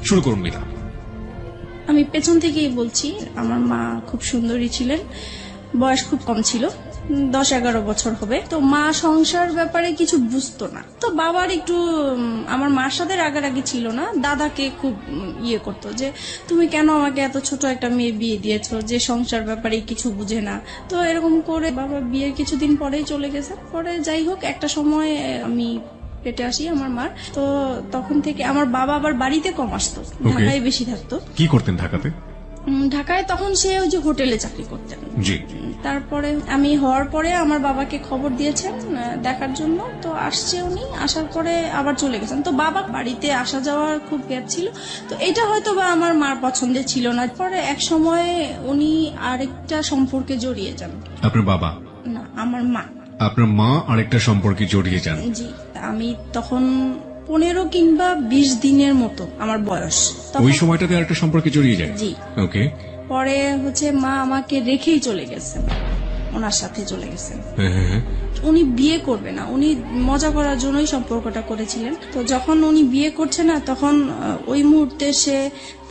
শুরু করুন মিতা। আমি পেছন থেকেই বলছি, আমার মা খুব সুন্দরী ছিলেন, বয়স খুব কম ছিল, 10-11 বছর হবে। তো মা সংসার ব্যাপারে কিছু বুঝতো না। তো বাবার একটু আমার মার সাথে রাগারাগি ছিল না, দাদাকে খুব ইয়ে করতো যে তুমি কেন আমাকে এত ছোট একটা মেয়ে বিয়ে দিয়েছো যে সংসার ব্যাপারে কিছু বুঝে না। তো এরকম করে বাবা বিয়ের কিছুদিন পরেই চলে গেছে। পরে যাই হোক, একটা সময় আমি পেটে আসি আমার মার। তো তখন থেকে আমার বাবা আবার বাড়িতে কম আসতো, ঢাকায় বেশি থাকতো। কি করতেন ঢাকাতে? ঢাকায় তখন সে ওই যে হোটেলে চাকরি করতেন। জি। তারপরে আমি হওয়ার পরে আমার বাবাকে খবর দিয়েছেন দেখার জন্য। তো আসছে উনি, আসার পরে আবার চলে গেছেন। তো বাবা বাড়িতে আসা যাওয়ার খুব গ্যাপ ছিল। তো এটা হয়তো বা আমার মার পছন্দের ছিল না। পরে এক সময় উনি আরেকটা সম্পর্কে জড়িয়ে যান। আপনার বাবা না, আমার মা। আপনার মা আরেকটা সম্পর্কে জড়িয়ে যান? জি। আমি তখন 15 কিংবা 20 দিনের মতো আমার বয়স। ওই সময়টাতে আরেকটা সম্পর্কে জড়িয়ে যায়? জি। ওকে। পরে মা আমাকে রেখেই চলে গেছেন, ওনার সাথে চলে গেছেন। উনি বিয়ে করবে না, উনি মজা করার জন্যই সম্পর্কটা করেছিলেন। তো যখন উনি বিয়ে করছে না, তখন ওই মুহূর্তে সে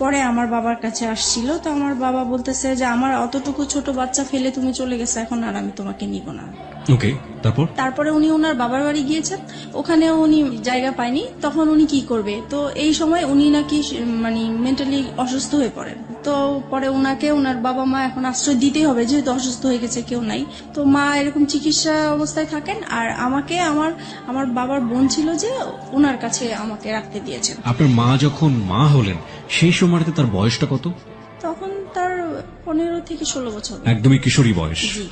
পরে আমার বাবার কাছে আসছিল। তো আমার বাবা বলতেছে যে আমার অতটুকু ছোট বাচ্চা ফেলে তুমি চলে গেছে, এখন আর আমি তোমাকে নিব না। ওকে। তারপরে উনি ওনার বাবার বাড়ি গিয়েছেন, ওখানে উনি জায়গা পায়নি। তখন উনি কি করবে? তো এই সময় উনি নাকি মানে মেন্টালি অসুস্থ হয়ে পড়েন। তো পরে ওনাকে ওনার বাবা মা এখন আশ্রয় দিতেই হবে, যেহেতু অসুস্থ হয়ে গেছে, কেউ নাই। তো মা এরকম চিকিৎসা অবস্থায় থাকেন। আর আমাকে আমার বাবার বোন ছিল যে ওনার কাছে আমাকে রাখতে দিয়েছেন। আপনার মা যখন মা হলেন সেই সময়টাতে তার বয়সটা কত? তখন তার 15 থেকে 16 বছর। একদমই কিশোরী বয়স। জি।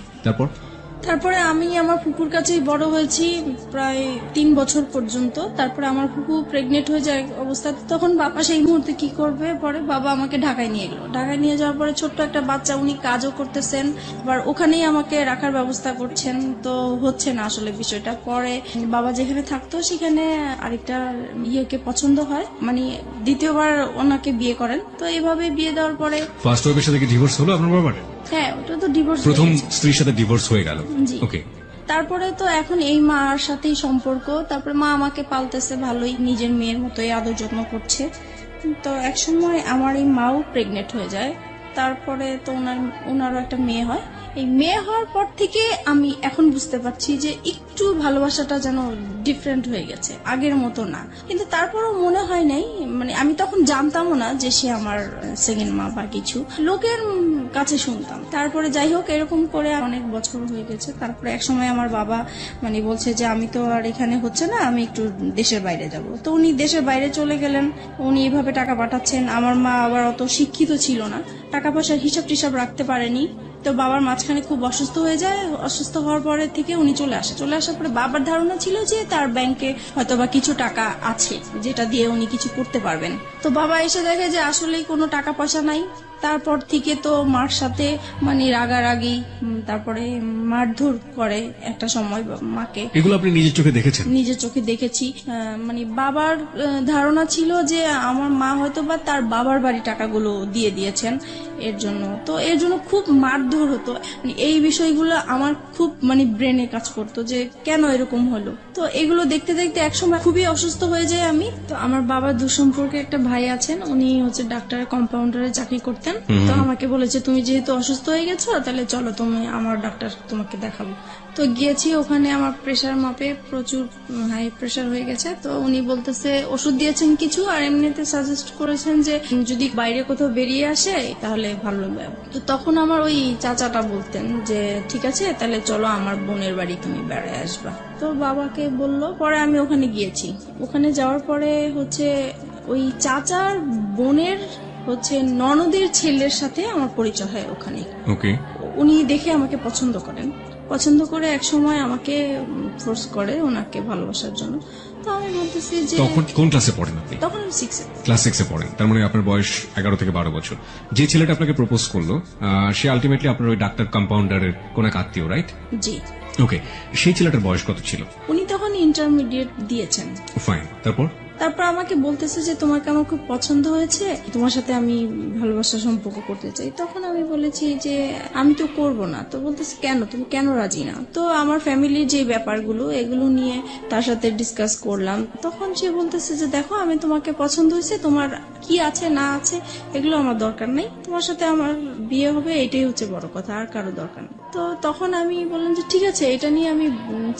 তারপরে আমি আমার ফুপুর কাছেই বড় হয়েছি প্রায় 3 বছর পর্যন্ত। তারপরে আমার ফুপু প্রেগনেন্ট হয়ে যায় অবস্থা। তখন বাবা সেই মুহূর্তে কি করবে? পরে বাবা আমাকে ঢাকায় নিয়ে গেল। ঢাকায় নিয়ে যাওয়ার পরে ছোট্ট একটা বাচ্চা, উনি কাজও করতেছেন, আবার ওখানেই আমাকে রাখার ব্যবস্থা করছেন। তো হচ্ছে না আসলে বিষয়টা। পরে বাবা যেখানে থাকতো সেখানে আরেকটা ইয়েকে পছন্দ হয়, মানে দ্বিতীয়বার ওনাকে বিয়ে করেন। তো এইভাবে বিয়ে দেওয়ার পরে ফার্স্ট ওয়াইফের সাথে কি ডিভোর্স হলো আপনার বাবার? হ্যাঁ, ওটা তো ডিভোর্স। প্রথম স্ত্রীর সাথে ডিভোর্স হয়ে গেল। ওকে। তারপরে তো এখন এই মার সাথেই সম্পর্ক। তারপরে মা আমাকে পালতেছে ভালোই, নিজের মেয়ের মতোই আদর যত্ন করছে। তো একসময় আমার এই মাও প্রেগনেন্ট হয়ে যায়। তারপরে তো ওনারও একটা মেয়ে হয়। এই মেয়ে হওয়ার পর থেকে আমি এখন বুঝতে পারছি যে একটু ভালোবাসাটা যেন ডিফারেন্ট হয়ে গেছে, আগের মতো না। কিন্তু তারপরও মনে হয় নাই, মানে আমি তখন জানতামও না যে সে আমার সেকেন্ড মা বা কিছু, লোকের কাছে শুনতাম। তারপরে যাই হোক, এরকম করে অনেক বছর হয়ে গেছে। তারপরে এক সময় আমার বাবা মানে বলছে যে আমি তো আর এখানে হচ্ছে না, আমি একটু দেশের বাইরে যাব। তো উনি দেশের বাইরে চলে গেলেন। উনি এভাবে টাকা পাঠাচ্ছেন। আমার মা আবার অত শিক্ষিত ছিল না, টাকা পয়সার হিসাব টিসাব রাখতে পারেনি। তো বাবার মাঝখানে খুব অসুস্থ হয়ে যায়। অসুস্থ হওয়ার পরে থেকে উনি চলে আসার পরে বাবার ধারণা ছিল যে তার ব্যাংকে হয়তোবা কিছু টাকা আছে যেটা দিয়ে উনি কিছু করতে পারবেন। তো বাবা এসে দেখে যে আসলেই কোনো টাকা পয়সা নাই। তারপর থেকে তো মার সাথে মানে রাগারাগি, তারপরে মারধর করে একটা সময় মাকে। এগুলো আপনি নিজের চোখে দেখেছেন? নিজের চোখে দেখেছি। মানে বাবার ধারণা ছিল যে আমার মা হয়তো বা তার বাবার বাড়ি টাকাগুলো দিয়ে দিয়েছেন এর জন্য। তো এর জন্য খুব মারধর হতো। এই বিষয়গুলো আমার খুব মানে ব্রেনে কাজ করতো যে কেন এরকম হলো। তো এগুলো দেখতে দেখতে একসময় খুবই অসুস্থ হয়ে যায় আমি। তো আমার বাবার দুঃসম্পর্কে একটা ভাই আছেন, উনি হচ্ছে ডাক্তার কম্পাউন্ডারে চাকরি করতেন। তো আমাকে বলেছে তুমি যেহেতু অসুস্থ হয়ে গেছো, তাহলে চলো তুমি আমার ডাক্তার তোমাকে দেখাবো। তো গিয়েছি, ওখানে আমার প্রেশার মাপে প্রচুর হাই প্রেশার হয়ে গেছে। তো উনি বলতেছে ওষুধ দিয়েছেন কিছু, আর এমনিতে সাজেস্ট করেছেন যে যদি বাইরে কোথাও বেরিয়ে আসে তাহলে ভালো হবে। তো তখন আমার ওই চাচাটা বলতেন যে ঠিক আছে, তাহলে চলো আমার বোনের বাড়ি তুমি বেড়ায় আসবা। তো বাবাকে বললো, পরে আমি ওখানে গিয়েছি। ওখানে যাওয়ার পরে হচ্ছে ওই চাচার বোনের হচ্ছে ননদের ছেলের সাথে আমার পরিচয় হয় ওখানে। ওকে। উনি দেখে আমাকে পছন্দ করে এক সময় আমাকে ফোর্স করে ওনাকে ভালোবাসার জন্য। তো আমি বলতেছি যে তখন কোন ক্লাসে পড়েন আপনি? তখন আমি ক্লাস 6 এ পড়েন। তার মানে আপনার বয়স 11 থেকে 12 বছর। যে ছেলেটা আপনাকে প্রপোজ করলো সে আলটিমেটলি আপনার ওই ডাক্তার কম্পাউন্ডারের কোন এক আত্মীয়, রাইট? জি। ওকে। সেই ছেলেটার বয়স কত ছিল? উনি তখন ইন্টারমিডিয়েট দিয়েছেন। ফাইন। তারপর আমাকে বলতেছে যে তোমাকে আমার খুব পছন্দ হয়েছে, তোমার সাথে আমি ভালোবাসার সম্পর্ক করতে চাই। তখন আমি বলেছি যে আমি তো করব না। তো বলতেছে কেন, তুমি কেন রাজি না? তো আমার ফ্যামিলির যে ব্যাপারগুলো এগুলো নিয়ে তার সাথে ডিসকাস করলাম। তখন সে বলতেছে যে দেখো, আমি তোমাকে পছন্দ হয়েছে, তোমার কি আছে না আছে এগুলো আমার দরকার নেই, তোমার সাথে আমার বিয়ে হবে এটাই হচ্ছে বড় কথা, আর কারো দরকার নেই। তো তখন আমি বললাম যে ঠিক আছে, এটা নিয়ে আমি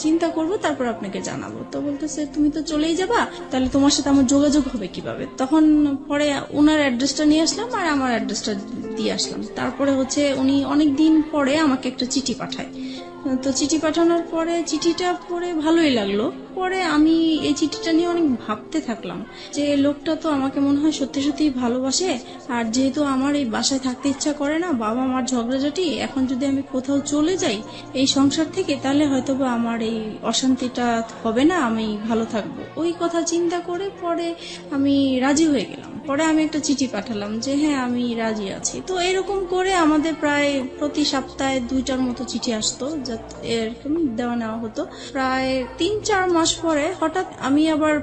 চিন্তা করব, তারপর আপনাকে জানাবো। তো বলতেছে তুমি তো চলেই যাবা, তাহলে তোমার সাথে আমার যোগাযোগ হবে কিভাবে? তখন পরে ওনার অ্যাড্রেসটা নিয়ে আসলাম আর আমার অ্যাড্রেসটা দিয়ে আসলাম। তারপরে হচ্ছে উনি অনেক দিন পরে আমাকে একটা চিঠি পাঠায়। তো চিঠি পাঠানোর পরে চিঠিটা পড়ে ভালোই লাগলো। পরে আমি এই চিঠিটা নিয়ে অনেক ভাবতে থাকলাম যে লোকটা তো আমাকে মনে হয় সত্যি সত্যি ভালোবাসে, আর যেহেতু আমার এই বাসায় থাকতে ইচ্ছা করে না, বাবা মার ঝগড়াঝাটি, এখন যদি আমি কোথাও চলে যাই এই সংসার থেকে, তাহলে হয়তোবা আমার এই অশান্তিটা হবে না, আমি ভালো থাকবো। ওই কথা চিন্তা করে পরে আমি রাজি হয়ে গেলাম। পরে আমি একটা চিঠি পাঠালাম যে হ্যাঁ আমি রাজি আছি। তো এরকম করে আমাদের প্রায় প্রতি সপ্তাহে 2টার মতো চিঠি আসতো, এরকম দেওয়া নেওয়া হতো। প্রায় 3-4 মাস পরে হঠাৎ আমি আবার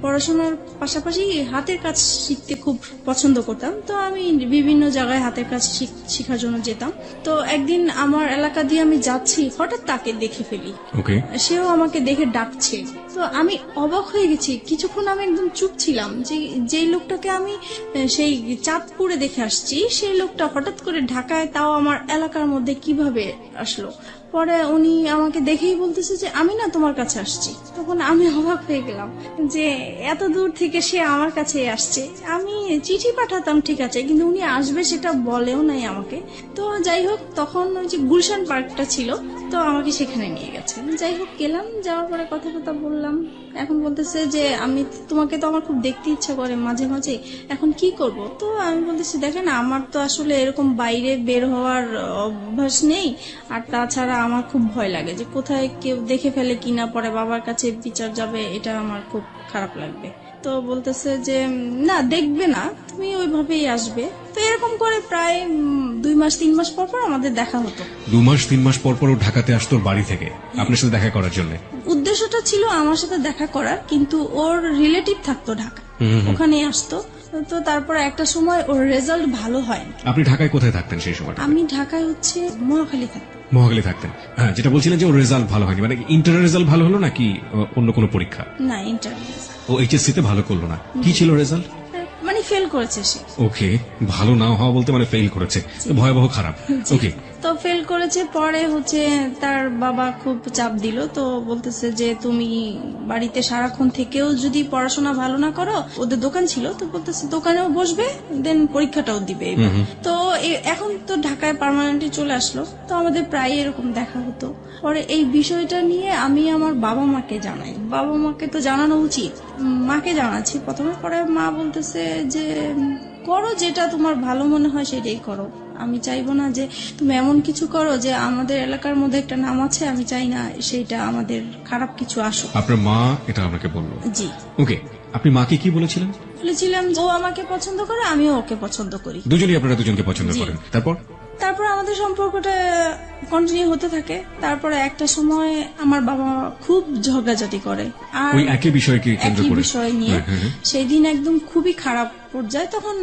পড়াশোনার পাশাপাশি হাতের কাজ শিখতে খুব পছন্দ করতাম। তো আমি বিভিন্ন জায়গায় হাতের কাজ শেখার জন্য যেতাম। তো একদিন আমার এলাকা দিয়ে আমি যাচ্ছি, হঠাৎ তাকে দেখে ফেলি। সেও আমাকে দেখে ডাকছে। তো আমি অবাক হয়ে গেছি। কিছুক্ষণ আমি একদম চুপ ছিলাম যে যেই লোকটাকে আমি সেই চাঁদপুরে দেখে আসছি, সেই লোকটা হঠাৎ করে ঢাকায়, তাও আমার এলাকার মধ্যে কিভাবে আসলো। পরে উনি আমাকে দেখেই বলতেছে যে আমি না তোমার কাছে আসছি। তখন আমি অবাক হয়ে গেলাম যে এত দূর থেকে সে আমার কাছে আসছে। আমি চিঠি পাঠাতাম ঠিক আছে, কিন্তু উনি আসবে সেটা বলেও নাই আমাকে। তো যাই হোক, তখন ওই যে গুলশান পার্কটা ছিল, তো আমাকে সেখানে নিয়ে গেছে। যাই হোক গেলাম, যাওয়ার পরে কথা বললাম। এখন বলতেছে যে আমি তোমাকে তো আমার খুব দেখতে ইচ্ছা করে মাঝে মাঝে, এখন কি করব? তো আমি বলতেছি দেখেন আমার তো আসলে এরকম বাইরে বের হওয়ার অভ্যাস নেই, আর তাছাড়া আমার খুব ভয় লাগে যে কোথায় কেউ দেখে ফেলে কিনা, পরে বাবার কাছে বিচার যাবে, এটা আমার খুব খারাপ লাগবে। তো বলতেছে যে না দেখবে না, তুমি ওইভাবেই আসবে। তো এরকম করে প্রায় 2-3 মাস পর পর আমাদের দেখা হতো। 2-3 মাস পর পর ও ঢাকাতে আসতো ওর বাড়ি থেকে আপনার সাথে দেখা করার জন্য? উদ্দেশ্যটা ছিল আমার সাথে দেখা করার, কিন্তু ওর রিলেটিভ থাকতো ঢাকা, ওখানে আসতো। তো তারপরে একটা সময় ওর রেজাল্ট ভালো হয়। আপনি ঢাকায় কোথায় থাকতেন সেই সময়? আমি ঢাকায় হচ্ছে মহাখালী থাকতাম। মহাখালী থাকতেন। হ্যাঁ, যেটা বলছিলেন যে ওর রেজাল্ট ভালো হয়নি, মানে ইন্টারের রেজাল্ট ভালো হলো নাকি অন্য কোনো পরীক্ষা? না, ইন্টার। ও এইচএসসি তে ভালো করলো না, কি ছিল রেজাল্ট? মানে ফেল করেছে সে। ওকে, ভালো না হওয়া বলতে মানে ফেল করেছে, ভয়াবহ খারাপ। ওকে, তো ফেল করেছে। পরে হচ্ছে তার বাবা খুব চাপ দিল, তো বলতেছে যে তুমি বাড়িতে সারাক্ষণ থেকেও যদি পড়াশোনা ভালো না করো, ওদের দোকান ছিল, তো বলতেছে দোকানেও বসবে, দেন পরীক্ষাটাও দিবে। তো এখন তো ঢাকায় পার্মানেন্টলি চলে আসলো, তো আমাদের প্রায় এরকম দেখা হতো। পরে এই বিষয়টা নিয়ে আমি আমার বাবা মাকে জানাই। বাবা মাকে তো জানানো উচিত, মাকে জানাচ্ছি প্রথমে। পরে মা বলতেছে যে করো, যেটা তোমার ভালো মনে হয় সেটাই করো। আমি চাইবো না যে তুমি এমন কিছু করো যে আমাদের এলাকার মধ্যে একটা নাম আছে, আমি চাই না সেইটা আমাদের খারাপ কিছু আসুক। আপনার মা এটা আপনাকে বললো? জি। ওকে, আপনি মাকে কি বলেছিলেন? বলেছিলাম ও আমাকে পছন্দ করে, আমিও ওকে পছন্দ করি। দুজনেই আপনারা দুজনকে পছন্দ করেন। তারপর আমাদের সম্পর্কটা কন্টিনিউ হতে থাকে। তারপরে একটা সময় আমার বাবা খুব ঝগড়াঝাটি করে, আর ওই একই বিষয়কে কেন্দ্র করে, বিষয় নিয়ে। সেই দিন একদম খুবই খারাপ পর্যায়ে। তখন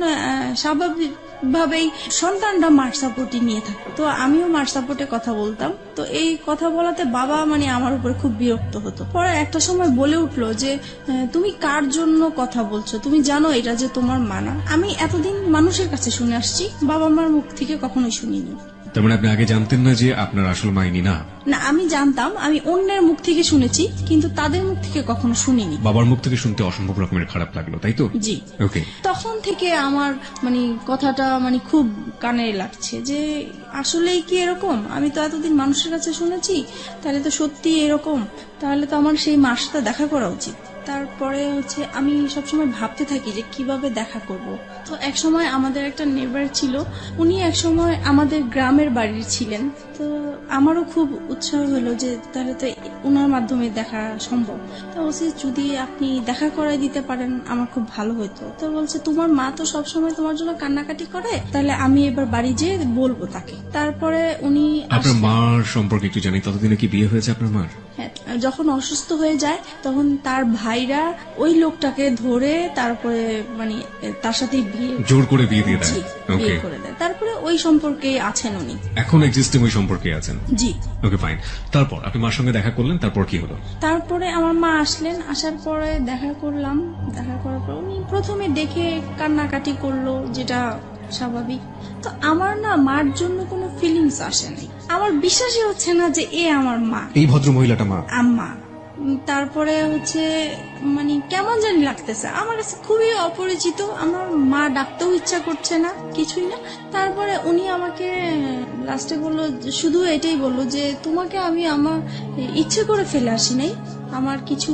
স্বাভাবিক ভাবেই সন্তানরা মার সাপোর্টই নিয়ে থাকে, তো আমিও মার সাপোর্টে কথা বলতাম। তো এই কথা বলাতে বাবা মানে আমার উপরে খুব বিরক্ত হতো। পরে একটা সময় বলে উঠলো যে তুমি কার জন্য কথা বলছো, তুমি জানো এটা যে তোমার মানা। আমি এতদিন মানুষের কাছে শুনে আসছি, বাবা মার মুখ থেকে কখনোই শুনিনি। তার মানে আপনি আগে জানতেন না যে আপনার আসল মা ইনি না? না, আমি জানতাম, আমি অন্যের মুখ থেকে শুনেছি, কিন্তু তাদের মুখ থেকে কখনো শুনিনি। বাবার মুখ থেকে শুনতে অসম্ভব রকমের খারাপ লাগলো, তাই তো? জি। ওকে, তখন থেকে আমার মানে কথাটা মানে খুব কানে লাগছে যে আসলেই কি এরকম? আমি তো এতদিন মানুষের কাছে শুনেছি, তাহলে তো সত্যি এরকম, তাহলে তো আমার সেই মার সাথে দেখা করা উচিত। তারপরে হচ্ছে আমি সবসময় ভাবতে থাকি যে কিভাবে দেখা করব। তো এক সময় আমাদের একটা নেবার ছিল, উনি এক সময় আমাদের গ্রামের বাড়ির ছিলেন। তো আমারও খুব উৎসাহ হলো যে তাহলে তো ওনার মাধ্যমে দেখা সম্ভব। তো বলছে যদি আপনি দেখা করাই দিতে পারেন আমার খুব ভালো হতো। তো বলছে তোমার মা তো সবসময় তোমার জন্য কান্নাকাটি করে, তাহলে আমি এবার বাড়ি যেয়ে বলবো তাকে। তারপরে উনি আপনার মার সম্পর্কে একটু জানি, ততদিনে কি বিয়ে হয়েছে আপনার মার? হ্যাঁ, যখন অসুস্থ হয়ে যায় তখন তার ভাইরা ওই লোকটাকে ধরে তারপরে মানে তার সাথে বিয়ে জোর করে বিয়ে দিয়ে দেয়। জি, ওকে, বিয়ে করে দেয়। তারপরে ওই সম্পর্কে আছেন উনি। এখন এক্সিস্টিং ওই সম্পর্কে আছেন। জি। ওকে, ফাইন। তারপর আপনি মার সঙ্গে দেখা করলেন, তারপর কি হলো? তারপরে আমার মা আসলেন, আসার পরে দেখা করলাম, দেখা করার পর উনি প্রথমে দেখে কান্নাকাটি করলো, যেটা স্বাভাবিক। তো আমার না মার জন্য কোনো ফিলিংস আসে নাই, আমার বিশ্বাসই হচ্ছে না যে এ আমার মা, এই ভদ্র মহিলাটা মা। আম্মা। তারপরে হচ্ছে মানে কেমন জানি লাগতেছে আমার কাছে, খুবই অপরিচিত। আমার মা ডাকতেও ইচ্ছা করছে না, কিছুই না। তারপরে উনি আমাকে লাস্টে বললো, শুধু এটাই বললো যে তোমাকে আমি আমার ইচ্ছে করে ফেলে আসি নাই, আমার কিছু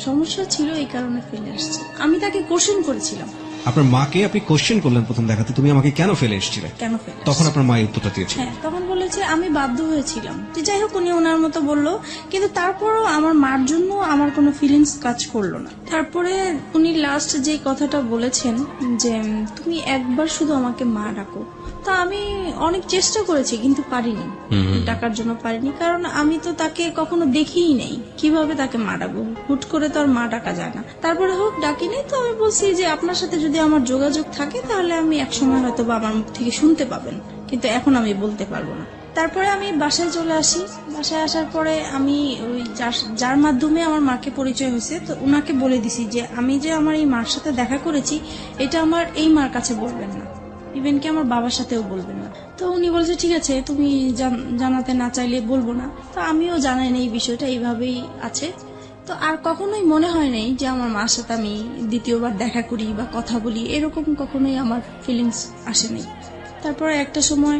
সমস্যা ছিল এই কারণে ফেলে আসছি। আমি তাকে কোশ্চেন করেছিলাম। আপনার মাকে আপনি কোশ্চেন করলেন প্রথম দেখাতে, তুমি আমাকে কেন ফেলে এসেছিলে? কেন ফেলে তখন আপনার মা এই উত্তরটা দিয়েছিল। হ্যাঁ, তখন বলেছে আমি বাধ্য হয়েছিলাম। তো যাই হোক, উনি ওনার মতো বললো, কিন্তু তারপরও আমার মার জন্য আমার কোনো ফিলিংস কাজ করলো না। তারপরে উনি লাস্ট যে কথাটা বলেছেন যে তুমি একবার শুধু আমাকে মা ডাকো। তা আমি অনেক চেষ্টা করেছি কিন্তু পারিনি, ডাকার জন্য পারিনি, কারণ আমি তো তাকে কখনো দেখিই নেই, কিভাবে তাকে মা ডাকবো? হুট করে তো আর মা ডাকা যায় না। তারপরে হোক ডাকিনি, তো আমি বলছি যে আপনার সাথে যদি আমার যোগাযোগ থাকে তাহলে আমি একসময় হয়তো বা আমার মুখ থেকে শুনতে পাবেন, কিন্তু এখন আমি বলতে পারবো না। তারপরে আমি বাসায় চলে আসি। বাসায় আসার পরে আমি ওই যার মাধ্যমে আমার মাকে পরিচয় হয়েছে, তো উনাকে বলে দিছি যে আমি যে আমার এই মার সাথে দেখা করেছি এটা আমার এই মার কাছে বলবেন না, ইভেন কি আমার বাবার সাথেও বলবেন না। তো উনি বলছে ঠিক আছে, তুমি জানাতে না চাইলে বলবো না। তো আমিও জানাই না এই বিষয়টা, এইভাবেই আছে। তো আর কখনোই মনে হয় নাই যে আমার মার সাথে আমি দ্বিতীয়বার দেখা করি বা কথা বলি, এরকম কখনোই আমার ফিলিংস আসে নাই। তারপরে একটা সময়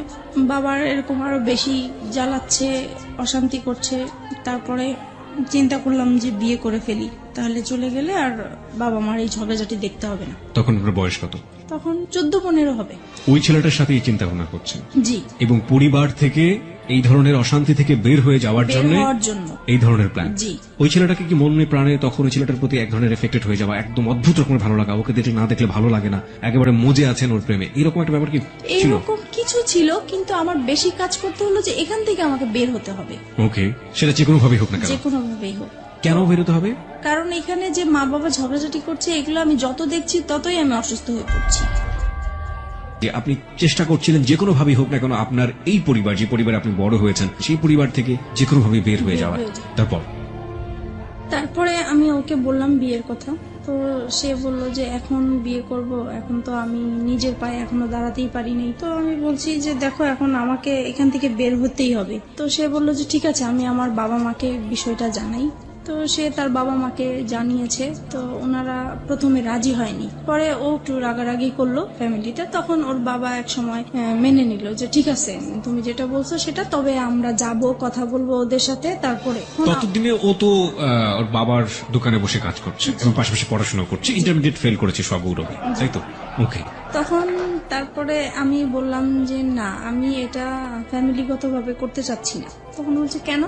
বাবার এরকম আরো বেশি জ্বালাচ্ছে, অশান্তি করছে। তারপরে চিন্তা করলাম যে বিয়ে করে ফেলি, তাহলে চলে গেলে আর বাবা মার এই ঝগড়াঝাটি দেখতে হবে না। তখন আপনার বয়স কত? তখন 14-15 হবে। ওই ছেলেটার সাথে এই চিন্তা ভাবনা করছেন? জি। এবং পরিবার থেকে এই ধরনের অশান্তি থেকে বের হয়ে যাওয়ার বের হওয়ার জন্য এই ধরনের প্ল্যান। জি। ওই ছেলেটাকে কি মনে প্রাণে তখন ওই ছেলেটার প্রতি এক ধরনের এফেক্টেড হয়ে যাওয়া, একদম অদ্ভুত রকমের ভালো লাগা, ওকে দেখলে না দেখলে ভালো লাগে না, একেবারে মজে আছেন ওর প্রেমে, এরকম একটা ব্যাপার কি ছিল? এরকম কিছু ছিল, কিন্তু আমার বেশি কাজ করতে হলো যে এখান থেকে আমাকে বের হতে হবে। ওকে, সেটা যে কোনো ভাবেই হোক না কেন। যে কোনো ভাবেই হোক। কেন বেরোতে হবে? কারণ এখানে যে মা বাবা ঝগড়াঝাটি করছে, এগুলো আমি যত দেখছি ততই আমি অসুস্থ হয়ে পড়ছি। যে আপনি চেষ্টা করছিলেন যে কোনো ভাবেই হোক না কেন আপনার এই পরিবার, যে পরিবারে আপনি বড় হয়েছেন, সেই পরিবার থেকে যে কোনো ভাবে বের হয়ে যাওয়া। তারপরে আমি ওকে বললাম বিয়ের কথা। তো সে বলল যে এখন বিয়ে করব, এখন তো আমি নিজের পায়ে এখনো দাঁড়াতেই পারিনি। তো আমি বলছি যে দেখো, এখন আমাকে এখান থেকে বের হতেই হবে। তো সে বলল যে ঠিক আছে, আমি আমার বাবা মাকে বিষয়টা জানাই। তো সে তার বাবা মাকে জানিয়েছে। তো ওনারা প্রথমে রাজি হয়নি, পরে ও একটু রাগারাগি করলো ফ্যামিলিতে। তখন ওর বাবা এক সময় মেনে নিল যে ঠিক আছে, তুমি যেটা বলছো সেটা, তবে আমরা যাব, কথা বলবো ওদের সাথে। তারপরে ততদিনে ও তো ওর বাবার দোকানে বসে কাজ করছে এবং পাশাপাশি পড়াশোনা করছে, ইন্টারমিডিয়েট ফেল করেছে সব গৌরবে, তাই তো? ওকে। তখন তারপরে আমি বললাম যে না, আমি এটা ফ্যামিলিগতভাবে করতে চাচ্ছি না। তখন বলছে কেন?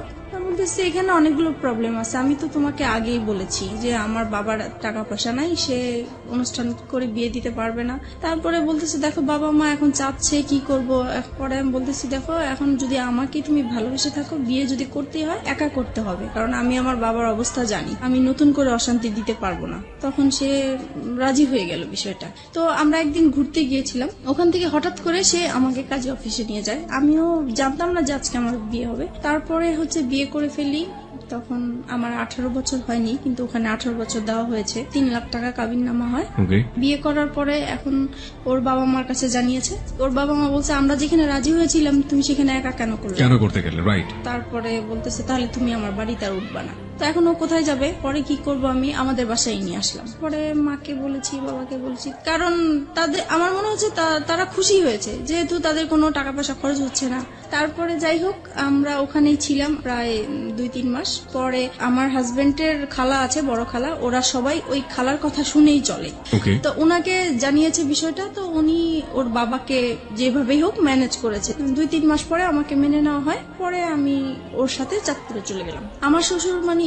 বলতেছি এখানে অনেকগুলো প্রবলেম আছে, আমি তো তোমাকে আগেই বলেছি যে আমার বাবার টাকা পয়সা নাই, সে অনুষ্ঠান করে বিয়ে দিতে পারবে না। তারপরে বলতেছি দেখো, বাবা মা এখন চাচ্ছে, কি করব? পরে আমি বলতেছি দেখো, এখন যদি আমাকে তুমি ভালোবেসে থাকো, বিয়ে যদি করতে হয় একা করতে হবে, কারণ আমি আমার বাবার অবস্থা জানি, আমি নতুন করে অশান্তি দিতে পারবো না। তখন সে রাজি হয়ে গেল বিষয়টা। তো আমরা একদিন ঘুরতে গিয়েছিলাম, ওখান থেকে হঠাৎ করে সে আমাকে কাজে অফিসে নিয়ে যায়। আমিও জানতাম না যে আজকে আমার বিয়ে হবে। তারপরে হচ্ছে বিয়ে করে ফেলি। তখন আমার 18 বছর হয়নি, কিন্তু ওখানে 18 বছর দেওয়া হয়েছে। 3 লাখ টাকা কাবিননামা হয়। বিয়ে করার পরে এখন ওর বাবা মার কাছে জানিয়েছে। ওর বাবা মা বলছে আমরা যেখানে রাজি হয়েছিলাম তুমি সেখানে একা কেন করতে গেলে? রাইট। তারপরে বলতেছে তাহলে তুমি আমার বাড়িতে আর উঠবা না। তো এখন ও কোথায় যাবে? পরে কি করব, আমি আমাদের বাসায় নিয়ে আসলাম। পরে মাকে বলেছি, বাবাকে বলছি, কারণ তাদের আমার মনে হচ্ছে তারা খুশি হয়েছে, যেহেতু তাদের কোনো টাকা পয়সা খরচ হচ্ছে না। তারপরে যাই হোক, আমরা ওখানেই ছিলাম প্রায় 2-3 মাস। পরে আমার হাজবেন্ডের খালা আছে, বড় খালা, ওরা সবাই ওই খালার কথা শুনেই চলে। তো ওনাকে জানিয়েছে বিষয়টা। তো উনি ওর বাবাকে যেভাবেই হোক ম্যানেজ করেছে। 2-3 মাস পরে আমাকে মেনে নেওয়া হয়। পরে আমি ওর সাথে চাঁদপুরে চলে গেলাম। আমার শ্বশুর মানে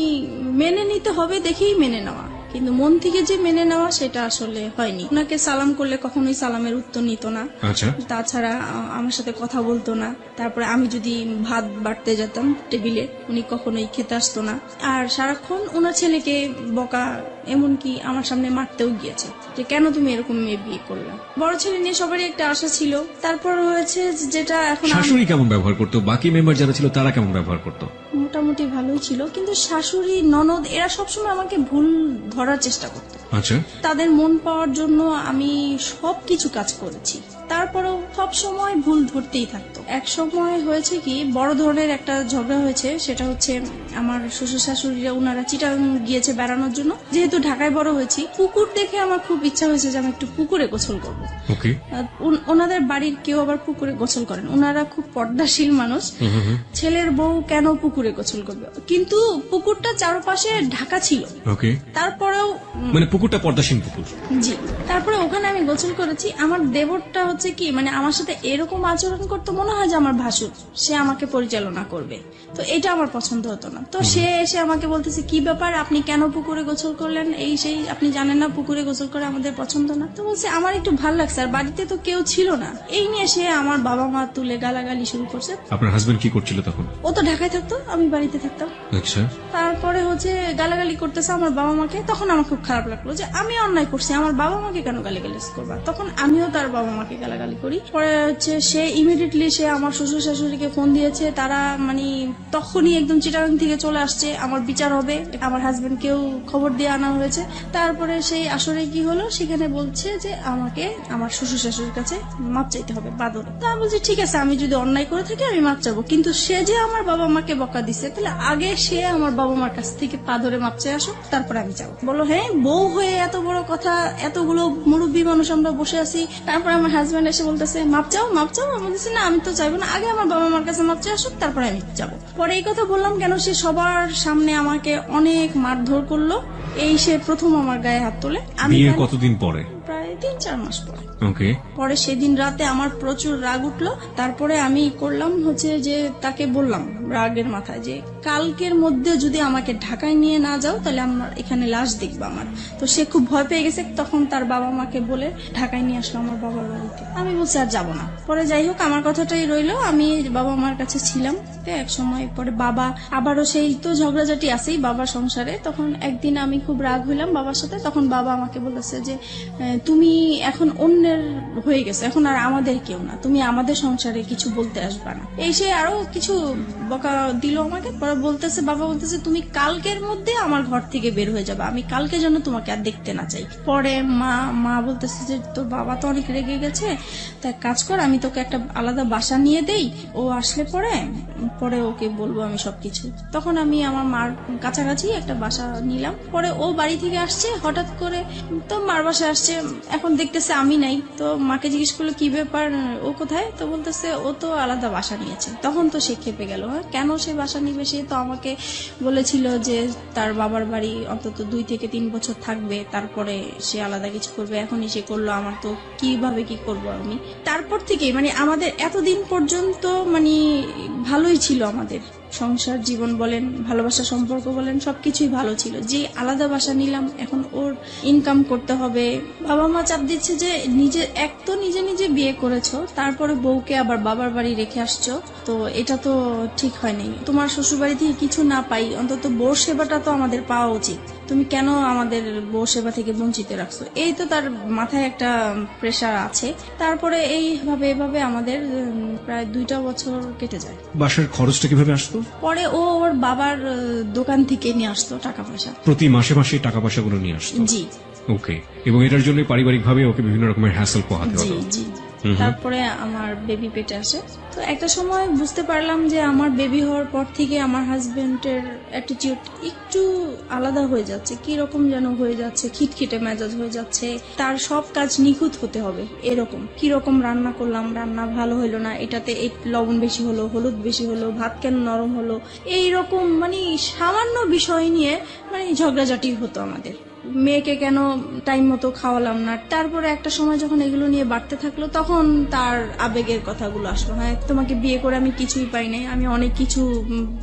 মেনে নিতে হবে দেখেই মেনে নেওয়া, কিন্তু মন থেকে যে মেনে নেওয়া সেটা আসলে হয়নি। ওনাকে সালাম করলে কখনোই সালামের উত্তর নিত না। আচ্ছা, তাছাড়া আমার সাথে কথা বলতো না। তারপরে আমি যদি ভাত বাড়তে যেতাম টেবিলে, উনি কখনোই খেতে আসতো না। আর সারাক্ষণ ওনার ছেলেকে বকা, এমনকি আমার সামনে মারতেও গিয়েছে যে কেন তুমি এরকম মেয়ে বিয়ে করলে। বড় ছেলে নিয়ে সবারই একটা আশা ছিল। তারপর হয়েছে যেটা এখন শাশুড়ি কেমন ব্যবহার করতো, বাকি মেম্বার যারা ছিল তারা কেমন ব্যবহার করতো? মোটামুটি ভালোই ছিল, কিন্তু শাশুড়ি ননদ এরা সবসময় আমাকে ভুল ধরার চেষ্টা করতো। আচ্ছা, তাদের মন পাওয়ার জন্য আমি সবকিছু কাজ করেছি, তারপরেও সব সময় ভুল ধরতেই থাকতো। এক সময় হয়েছে কি, বড় ধরনের একটা ঝগড়া হয়েছে। সেটা হচ্ছে আমার শ্বশুর শাশুড়িরা ওনারা চিটাগাং গিয়েছে বেড়ানোর জন্য। যেহেতু ঢাকায় বড় হয়েছি, পুকুর দেখে আমার খুব ইচ্ছা হয়েছে যে আমি একটু পুকুরে গোসল করবো। ওকে, ওনাদের বাড়ির কেউ আবার পুকুরে গোসল করেন, ওনারা খুব পর্দাশীল মানুষ। ছেলের বউ কেন পুকুরে গোসল করবে, কিন্তু পুকুরটা চারপাশে ঢাকা ছিল। ওকে, তারপরেও মানে পুকুরটা পর্দাসীন পুকুর। জি, তারপরে ওখানে আমি গোসল করেছি। আমার দেবরটা হচ্ছে কি, মানে আমার সাথে এরকম আচরণ করতে মনে হয় যে আমার ভাসুর, সে আমাকে পরিচালনা করবে। তো এটা আমার পছন্দ হতো না। তো সে এসে আমাকে বলতেছে, কি ব্যাপার, আপনি কেন পুকুরে গোসল করলেন, এই সেই, আপনি জানেন না পুকুরে গোসল করে আমাদের পছন্দ না। তো বলছে আমার একটু ভালো লাগছে, আর বাড়িতে তো কেউ ছিল না। এই নিয়ে সে আমার বাবা মা তুলে গালাগালি শুরু করছে। আপনার হাজবেন্ড কি করছিল তখন? ও তো ঢাকায় থাকতো, আমি বাড়িতে থাকতাম। আচ্ছা, তারপরে হচ্ছে গালাগালি করতেছে আমার বাবা মাকে। তখন আমার খুব খারাপ লাগলো যে আমি অন্যায় করছি, আমার বাবা মাকে কেন গালিগালাজ করবা। তখন আমিও তার বাবা মাকে গালাগালি করি। পরে হচ্ছে সে ইমিডিয়েটলি সে আমার শ্বশুর শাশুড়িকে ফোন দিয়েছে। তারা মানে তখনই একদম চিটাগাং থেকে চলে আসছে, আমার বিচার হবে। আমার হাজবেন্ডকেও খবর দিয়ে আনা হয়েছে। তারপরে সেই আসরে কি হলো, সেখানে বলছে যে আমাকে আমার শ্বশুর শাশুড়ির কাছে মাপ চাইতে হবে বাদরে। তা আমি বলছি ঠিক আছে, আমি যদি অন্যায় করে থাকি আমি মাপ চাবো, কিন্তু সে যে আমার বাবা মাকে বকা দিছে, তাহলে আগে সে আমার বাবা মার কাছ থেকে পা ধরে মাপ চাই আসো, তারপরে আমি যাবো। বলো হ্যাঁ, বউ হয়ে এত বড় কথা, এতগুলো মুরব্বী মানুষ আমরা বসে আছি। তারপরে আমার হাজবেন্ড এসে বলতেছে মাপ চাও মাপ চাও। আমি বলতেছি না, আমি তো চাইবো না, আগে আমার বাবা মার কাছে মাপ চাই আসুক, তারপরে আমি যাবো। পরে এই কথা বললাম কেন, সে সবার সামনে আমাকে অনেক মারধর করলো। এই সে প্রথম আমার গায়ে হাত তোলে। আমি বিয়ে কতদিন পরে? প্রায় 3-4 মাস পরে। ওকে, পরে সেদিন রাতে আমার প্রচুর রাগ উঠলো। তারপরে আমি করলাম হচ্ছে যে তাকে বললাম রাগের মাথায় যে কালকের মধ্যে যদি আমাকে ঢাকায় নিয়ে না যাও, তাহলে আমার এখানে লাশ দেখবো আমার। তো সে খুব ভয় পেয়ে গেছে। তখন তার বাবা মাকে বলে ঢাকায় নিয়ে আসলো আমার বাবার বাড়িতে। আমি বলছি আর যাবো না। পরে যাই হোক, আমার কথাটাই রইলো, আমি বাবা মার কাছে ছিলাম। এক সময় পরে বাবা আবারও সেই তো ঝগড়াঝাটি আছেই বাবার সংসারে। তখন একদিন আমি খুব রাগ হইলাম বাবার সাথে। তখন বাবা আমাকে বলেছে যে তুমি এখন অন্যের হয়ে গেছো, এখন আর আমাদের কেউ না, তুমি আমাদের সংসারে কিছু বলতে আসবা না। এই সে আরো কিছু বকা দিল আমাকে। পরে বলতেছে, বাবা বলতেছে তুমি কালকের মধ্যে আমার ঘর থেকে বের হয়ে যাবে, আমি কালকে যেন তোমাকে আর দেখতে না চাই। পরে মা বলতেছে যে তোর বাবা তো অনেক রেগে গেছে, তাই কাজ কর, আমি তোকে একটা আলাদা বাসা নিয়ে দেই, ও আসলে পরে ওকে বলবো আমি সবকিছু। তখন আমি আমার মার কাছাকাছি একটা বাসা নিলাম। পরে ও বাড়ি থেকে আসছে হঠাৎ করে, তো মার বাসায় আসছে। এখন দেখতেছে আমি নাই। তো মাকে জিজ্ঞেস করলো কি ব্যাপার, ও কোথায়? তো বলতেছে ও তো আলাদা বাসা নিয়েছে। তখন তো সে খেপে গেল, হ্যাঁ কেন সে বাসা নিবে? সে তো আমাকে বলেছিল যে তার বাবার বাড়ি অন্তত 2 থেকে 3 বছর থাকবে, তারপরে সে আলাদা কিছু করবে। এখনই সে করলো, আমার তো কিভাবে কি করব আমি। তারপর থেকে মানে আমাদের এতদিন পর্যন্ত মানে ভালোই ছিল, আমাদের সংসার জীবন বলেন, ভালোবাসা সম্পর্ক বলেন, সবকিছুই ভালো ছিল। যে আলাদা বাসা নিলাম, এখন ওর ইনকাম করতে হবে। বাবা মা চাপ দিচ্ছে যে নিজে নিজে বিয়ে করেছো, তারপরে বউকে আবার বাবার বাড়ি রেখে আসছো, তো এটা তো ঠিক হয় নাই। তোমার শ্বশুর বাড়ি থেকে কিছু না পাই, অন্তত বউর সেবাটা তো আমাদের পাওয়া উচিত, তুমি কেন আমাদের বউ সেবা থেকে বঞ্চিত রাখছো? এই তো তার মাথায় একটা প্রেসার আছে। তারপরে এভাবে আমাদের প্রায় 2টা বছর কেটে যায়। বাসার খরচটা কিভাবে আসতো? পরে ও ওর বাবার দোকান থেকে নিয়ে আসতো টাকা পয়সা, প্রতি মাসে মাসে টাকা পয়সাগুলো নিয়ে আসতো? জি। ওকে, এবং এটার জন্য পারিবারিক ভাবে ওকে বিভিন্ন রকমের হ্যাসেল পোহাতে জি হতো? জি। তারপরে আমার বেবি পেটে আসে। তো একটা সময় বুঝতে পারলাম যে আমার বেবি হওয়ার পর থেকে আমার হাজবেন্ডের অ্যাটিটিউড একটু আলাদা হয়ে যাচ্ছে, কি রকম যেন হয়ে যাচ্ছে, খিটখিটে মেজাজ হয়ে যাচ্ছে। তার সব কাজ নিখুঁত হতে হবে এরকম। কি রকম রান্না করলাম, রান্না ভালো হলো না, এটাতে এই লবণ বেশি হলো, হলুদ বেশি হলো, ভাত কেন নরম হলো, এই রকম মানে সামান্য বিষয় নিয়ে মানে ঝগড়াঝাটি হতো আমাদের। মেয়েকে কেন টাইম মতো খাওয়ালাম না। তারপরে একটা সময় যখন এগুলো নিয়ে বাড়তে থাকলো তখন তার আবেগের কথাগুলো আসলো, হ্যাঁ তোমাকে বিয়ে করে আমি কিছুই পাই নাই, আমি অনেক কিছু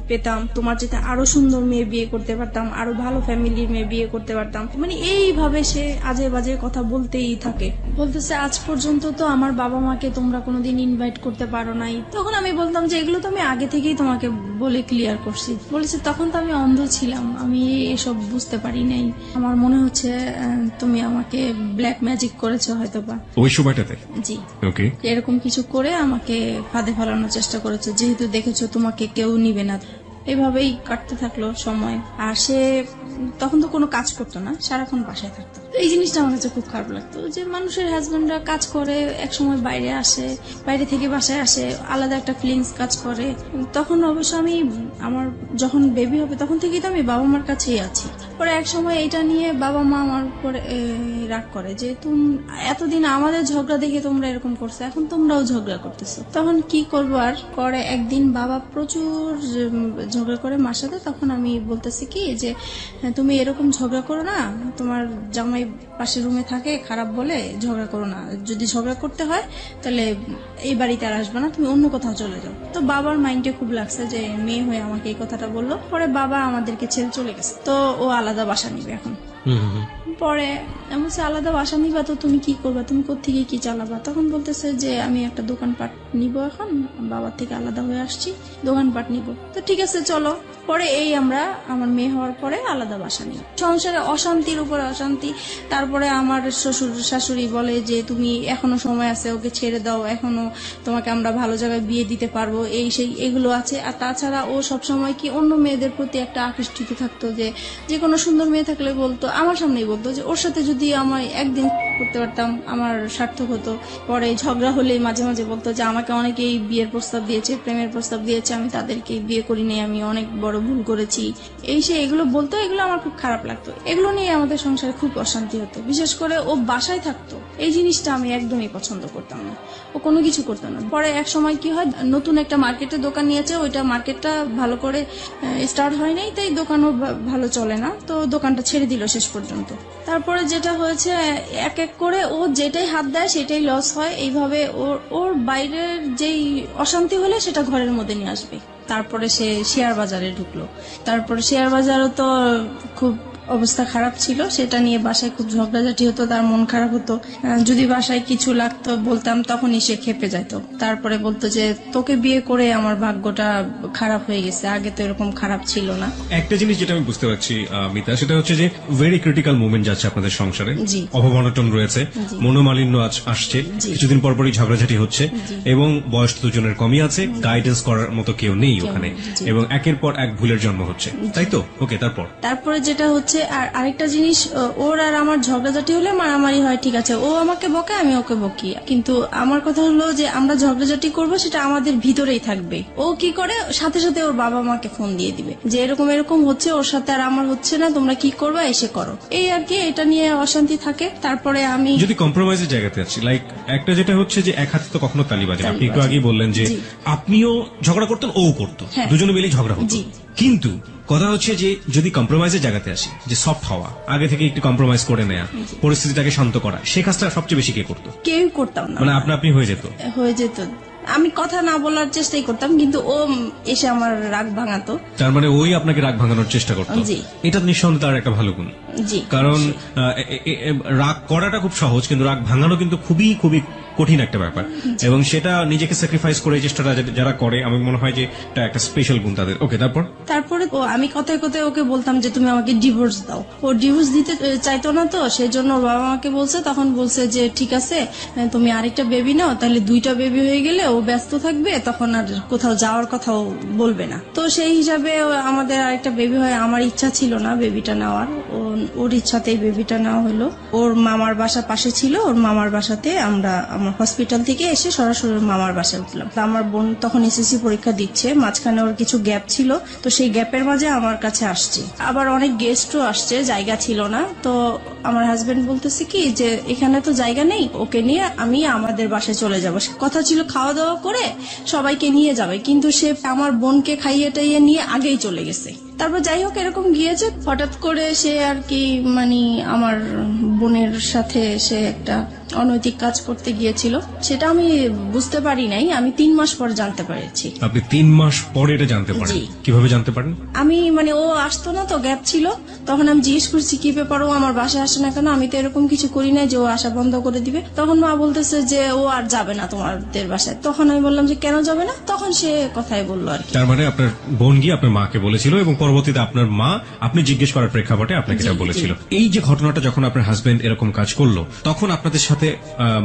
পেতাম, তোমার যেতে আরো সুন্দর মেয়ে বিয়ে করতে পারতাম, আরো ভালো ফ্যামিলির মেয়ে বিয়ে করতে পারতাম। মানে এইভাবে সে আজে বাজে কথা বলতেই থাকে, বলতেছে আজ পর্যন্ত তো আমার বাবা মাকে তোমরা কোনোদিন ইনভাইট করতে পারো নাই। তখন আমি বলতাম যে এগুলো তো আমি আগে থেকেই তোমাকে বলে ক্লিয়ার করছি। বলেছে তখন তো আমি অন্ধ ছিলাম, আমি এসব বুঝতে পারি নাই, আমার মনে হচ্ছে তুমি আমাকে ব্ল্যাক ম্যাজিক করেছো হয়তোবা। ওই সময়টাতে? জি, ওকে। এরকম কিছু করে আমাকে ফাঁদে ফেলানোর চেষ্টা করেছে, যেহেতু দেখেছো তোমাকে কেউ নিবে না। এভাবেই কাটতে থাকলো সময়। আর সে তখন তো কোনো কাজ করতো না, সারাক্ষণ বাসায় থাকতো। এই জিনিসটা আমার কাছে খুব খারাপ লাগতো যে মানুষের হাজবেন্ডরা কাজ করে, এক সময় বাইরে আসে, বাইরে থেকে বাসায় আসে, আলাদা একটা ফিলিংস কাজ করে। তখন অবশ্য আমি আমার যখন বেবি হবে তখন থেকেই তো আমি বাবা মার কাছেই আছি। পরে এক সময় এটা নিয়ে বাবা মা আমার উপরে রাগ করে যে তুমি এতদিন আমাদের ঝগড়া দেখে তোমরা এরকম করছো, এখন তোমরাও ঝগড়া করতেছো। তখন কি করবো আর, করে একদিন বাবা প্রচুর ঝগড়া করে মার সাথে। তখন আমি বলতেছি কি যে তুমি এরকম ঝগড়া করো না, তোমার জামাই পাশের রুমে থাকে, খারাপ বলে ঝগড়া করো না, যদি ঝগড়া করতে হয় তাহলে এই বাড়িতে আর আসবে না, তুমি অন্য কোথাও চলে যাও। তো বাবার মাইন্ডে খুব লাগছে যে মেয়ে হয়ে আমাকে এই কথাটা বললো। পরে বাবা আমাদেরকে ছেড়ে চলে গেছে, তো ও আলাদা বাসা নিবে এখন। পরে এমন আলাদা বাসা নিবা তো তুমি কি করবা, তুমি কোত্থেকে কি চালাবা? তখন বলতেছে যে আমি একটা দোকানপাট নিব, এখন বাবার থেকে আলাদা হয়ে আসছি, দোকানপাট নিব। তো ঠিক আছে চলো। পরে এই আমরা আমার মেয়ে হওয়ার পরে আলাদা বাসা নিই। সংসারে অশান্তির উপর অশান্তি। তারপরে আমার শ্বশুর শাশুড়ি বলে যে তুমি এখনো সময় আছে, ওকে ছেড়ে দাও, এখনো তোমাকে আমরা ভালো জায়গায় বিয়ে দিতে পারবো, এই সেই এগুলো আছে। আর তাছাড়া ও সবসময় কি অন্য মেয়েদের প্রতি একটা আকৃষ্টিত থাকতো, যে কোনো সুন্দর মেয়ে থাকলে বলতো, আমার সামনেই বলতো যে ওর সাথে যদি আমি একদিন করতে পারতাম আমার সার্থক হতো। পরে ঝগড়া হলে মাঝে মাঝে বলতো যে আমাকে অনেকেই বিয়ের প্রস্তাব দিয়েছে, প্রেমের প্রস্তাব দিয়েছে, আমি তাদেরকে বিয়ে করিনি, আমি অনেক বড় ভুল করেছি, এই সে এগুলো বলতো। এগুলো আমার খুব খারাপ লাগতো, এগুলো নিয়ে আমাদের সংসারে খুব অশান্তি হতো। বিশেষ করে ও বাসায় থাকতো, এই জিনিসটা আমি একদমই পছন্দ করতাম না, ও কোনো কিছু করতো না। পরে এক সময় কি হয়, নতুন একটা মার্কেটে দোকান নিয়েছে, ওইটা মার্কেটটা ভালো করে স্টার্ট হয় নাই, তাই দোকানও ভালো চলে না, তো দোকানটা ছেড়ে দিল শেষ পর্যন্ত। তারপরে যেটা হয়েছে, এক এক করে ও যেটাই হাত দেয় সেটাই লস হয়। এইভাবে ওর বাইরের যেই অশান্তি হলে সেটা ঘরের মধ্যে নিয়ে আসবে। তারপরে সে শেয়ার বাজারে ঢুকলো। তারপরে শেয়ার বাজারও তো খুব অবস্থা খারাপ ছিল, সেটা নিয়ে বাসায় খুব ঝগড়াঝাটি হতো, তার মন খারাপ হতো। যদি বাসায় কিছু লাগতো বলতাম, তখনই সে খেপে যেত। তারপরে বলতো যে তোকে বিয়ে করে আমার ভাগ্যটা খারাপ হয়ে গেছে, আগে তো এরকম খারাপ ছিল না। একটা জিনিস যেটা আমি বুঝতে পারছি মিতা, সেটা হচ্ছে যে ভেরি ক্রিটিক্যাল মোমেন্ট যাচ্ছে আপনাদের সংসারে, জি। অভাব-অনটন রয়েছে, মনোমালিন্য আসছে, কিছুদিন পর পরই ঝগড়াঝাটি হচ্ছে, এবং বয়স তো দুজনের কমই আছে, গাইডেন্স করার মতো কেউ নেই ওখানে, এবং একের পর এক ভুলের জন্ম হচ্ছে, তাই তো? ওকে, তারপরে যেটা হচ্ছে, আর আরেকটা জিনিস, ওর আর আমার ঝগড়াঝাটি হলে মারামারি হয়, ঠিক আছে, ও আমাকে বকে, আমি ওকে বকি, কিন্তু আমার কথা হলো যে আমরা ঝগড়াঝাটি করবো সেটা আমাদের ভিতরেই থাকবে। ও কি করে, সাথে সাথে ওর বাবা মাকে ফোন দিয়ে দিবে যে এরকম এরকম হচ্ছে, ওর সাথে আর আমার হচ্ছে না, তোমরা কি করবা, এসে করো, এই আর কি। এটা নিয়ে অশান্তি থাকে। তারপরে আমি যদি কম্প্রোমাইজের জায়গাতে আছি, লাইক একটা যেটা হচ্ছে যে এক হাতে তো কখনো তালি বাজে না। আপনি একটু আগেই বললেন যে আপনিও ঝগড়া করতেন, ও করতো, দুজনে মিলেই ঝগড়া হতো, কিন্তু কথা হচ্ছে যে যদি কম্প্রোমাইজের জায়গাতে আসি, যে সফট হওয়া, আগে থেকে একটু কম্প্রোমাইজ করে নেয়া, পরিস্থিতিটাকে শান্ত করা, সেই কাজটা সবচেয়ে বেশি কে করতো? কেউ করতাম না, মানে আপনি হয়ে যেত। আমি কথা না বলার চেষ্টাই করতাম, কিন্তু ও এসে আমার রাগ ভাঙাতো। তার মানে ওই আপনাকে রাগ ভাঙানোর চেষ্টা করতো। এটা নিঃসন্দেহে তার একটা ভালো গুণ। কারণ রাগ করাটা খুব সহজ, কিন্তু রাগ ভাঙানো কিন্তু খুবই খুবই কঠিন একটা ব্যাপার, এবং সেটা নিজেকে স্যাক্রিফাইস করে চেষ্টাটা যারা করে, আমি মনে হয় যে এটা একটা স্পেশাল গুণ তাদের। ওকে, তারপরে আমি কথায় কথায় ওকে বলতাম যে তুমি আমাকে ডিভোর্স দাও। ও ডিভোর্স দিতে চাইতো না, তো সেজন্য ওর বাবা আমাকে বলছে, তখন বলছে যে ঠিক আছে তুমি আরেকটা বেবি নাও, তাহলে 2টা বেবি হয়ে গেলে ও ব্যস্ত থাকবে, তখন আর কোথাও যাওয়ার কথাও বলবে না। তো সেই হিসাবে আমাদের আরেকটা বেবি হয়। আমার ইচ্ছা ছিল না বেবিটা নেওয়ার, ওর ইচ্ছাতেই বেবিটা নেওয়া হলো। ওর মামার বাসা পাশে ছিল, ওর মামার বাসাতে আমরা হসপিটাল থেকে এসে সরাসরি মামার বাসায় উঠলাম। আমার বোন তখন এসএসসি পরীক্ষা দিচ্ছে, মাঝখানে ওর কিছু গ্যাপ ছিল, তো সেই গ্যাপের মাঝে আমার কাছে আসছে। আবার অনেক গেস্টও আসছে, জায়গা ছিল না। তো আমার হাজবেন্ড বলতেছে কি যে এখানে তো জায়গা নেই, ওকে নিয়ে আমি আমাদের বাসায় চলে যাব। কথা ছিল খাওয়া দাওয়া করে সবাইকে নিয়ে যাবে, কিন্তু সে আমার বোনকে খাইয়ে টাইয়ে নিয়ে আগেই চলে গেছে। তারপর যাই হোক এরকম গিয়েছে, হঠাৎ করে সে আর কি মানে আমার বোনের সাথে সে একটা অনৈতিক কাজ করতে গিয়েছিল। সেটা আমি বুঝতে পারি নাই, আমি 3 মাস পর জানতে পেরেছি। আপনি 3 মাস পরে এটা জানতে পারেন? জি। কিভাবে জানতে পারেন? আমি মানে ও আসতো না তো, গ্যাপ ছিল, তখন আমি জিজ্ঞেস করছি কি ব্যাপার, ও আমার বাসায় আসে না কেন? আমি তো এরকম কিছু করি না যে ও আসা বন্ধ করে দিবে। তখন মা বলতেছে যে ও আর যাবে না তোমাদের বাসায়। তখন আমি বললাম যে কেন যাবে না? তখন সে কথাই বললো আর কি। তার মানে আপনার বোন গিয়ে আপনার মাকে বলেছিল এবং পরবর্তীতে আপনার মা আপনি জিজ্ঞেস করার প্রেক্ষাপটে আপনাকে এটা জি, বলেছিল। এই যে ঘটনাটা যখন আপনার হাজবেন্ড এরকম কাজ করলো, তখন আপনাদের সাথে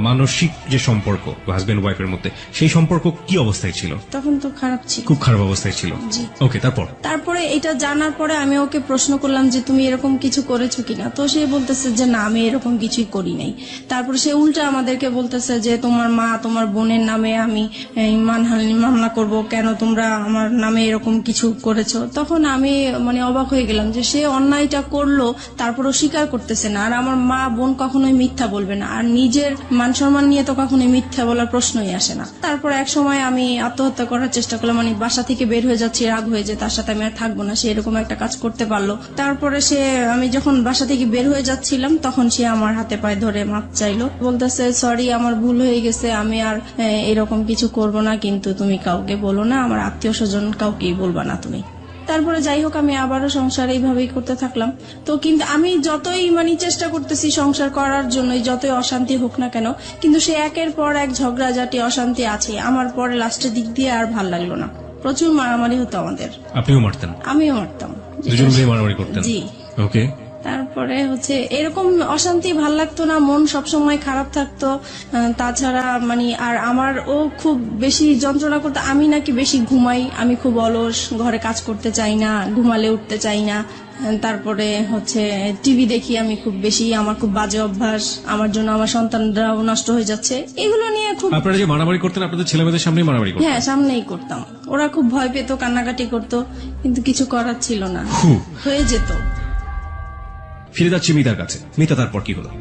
মানসিক যে সম্পর্ক হাজবেন্ড ওয়াইফের মধ্যে, সেই সম্পর্ক কি অবস্থায় ছিল? তখন তো খারাপ ছিল, খুব খারাপ অবস্থায় ছিল। জি। ওকে, তারপর? তারপরে এটা জানার পরে আমি ওকে প্রশ্ন করলাম যে তুমি এরকম কিছু করেছো কিনা? তো সে বলতেছে যে না, আমি এরকম কিছুই করি নাই। তারপরে সে উল্টা আমাদেরকে বলতেছে যে তোমার মা তোমার বোনের নামে আমি মানহানি মামলা করব, কেন তোমরা আমার নামে এরকম কিছু করেছো? তখন আমি মানে অবাক হয়ে গেলাম যে সে অন্যায়টা করলো, তারপরও স্বীকার করতেছে না। আর আমার মা বোন কখনোই মিথ্যা বলবে না, আর নিজের মান সম্মান নিয়ে তো কখনোই মিথ্যা বলার প্রশ্নই আসে না। তারপর এক সময় আমি আত্মহত্যা করার চেষ্টা করলাম, মানে বাসা থেকে বের হয়ে যাচ্ছি, রাগ হয়ে যে তার সাথে আমি আর থাকবো না, সে এরকম একটা কাজ করতে পারলো। তারপরে আমি যখন বাসা থেকে বের হয়ে যাচ্ছিলাম তখন সে আমার হাতে পায়ে ধরে মাপ চাইলো, বলতেছে সরি আমার ভুল হয়ে গেছে, আমি আর এরকম কিছু করব না, কিন্তু তুমি কাউকে বলো না, আমার আত্মীয় স্বজন কাউকেই বলবা না তুমি। তারপরে যাই হোক আমি আবারও সংসার এইভাবেই করতে থাকলাম। তো কিন্তু আমি যতই মানে চেষ্টা করতেছি সংসার করার জন্য, যতই অশান্তি হোক না কেন, কিন্তু সে একের পর এক ঝগড়াঝাটি অশান্তি আছে। আমার পরে লাস্টের দিক দিয়ে আর ভাল লাগলো না, প্রচুর মারামারি হতো আমাদের। আপনিও মারতেন? আমিও মারতাম, দুজন মিলে মারামারি করতেন? জি। ওকে। তারপরে এরকম অশান্তি ভাল লাগতো না, মন সবসময় খারাপ থাকতো। তাছাড়া মানে আর আমার ও খুব বেশি যন্ত্রণা করতো, আমি নাকি বেশি ঘুমাই, আমি খুব অলস, ঘরে কাজ করতে চাই না, ঘুমালে উঠতে চাই না। তারপরে টিভি দেখি আমি খুব বেশি, আমার খুব বাজে অভ্যাস, আমার জন্য আমার সন্তানরাও নষ্ট হয়ে যাচ্ছে, এগুলো নিয়ে খুব। আপনারা যে মারামারি করতেন আপনাদের ছেলে মেয়েদের সামনেই মারামারি করতেন? হ্যাঁ, সামনেই করতাম। ওরা খুব ভয় পেত, কান্নাকাটি করতো, কিন্তু কিছু করার ছিল না, হয়ে যেত। ফিরে যাচ্ছি মিতার কাছে। মিতা, তারপর কি হলো?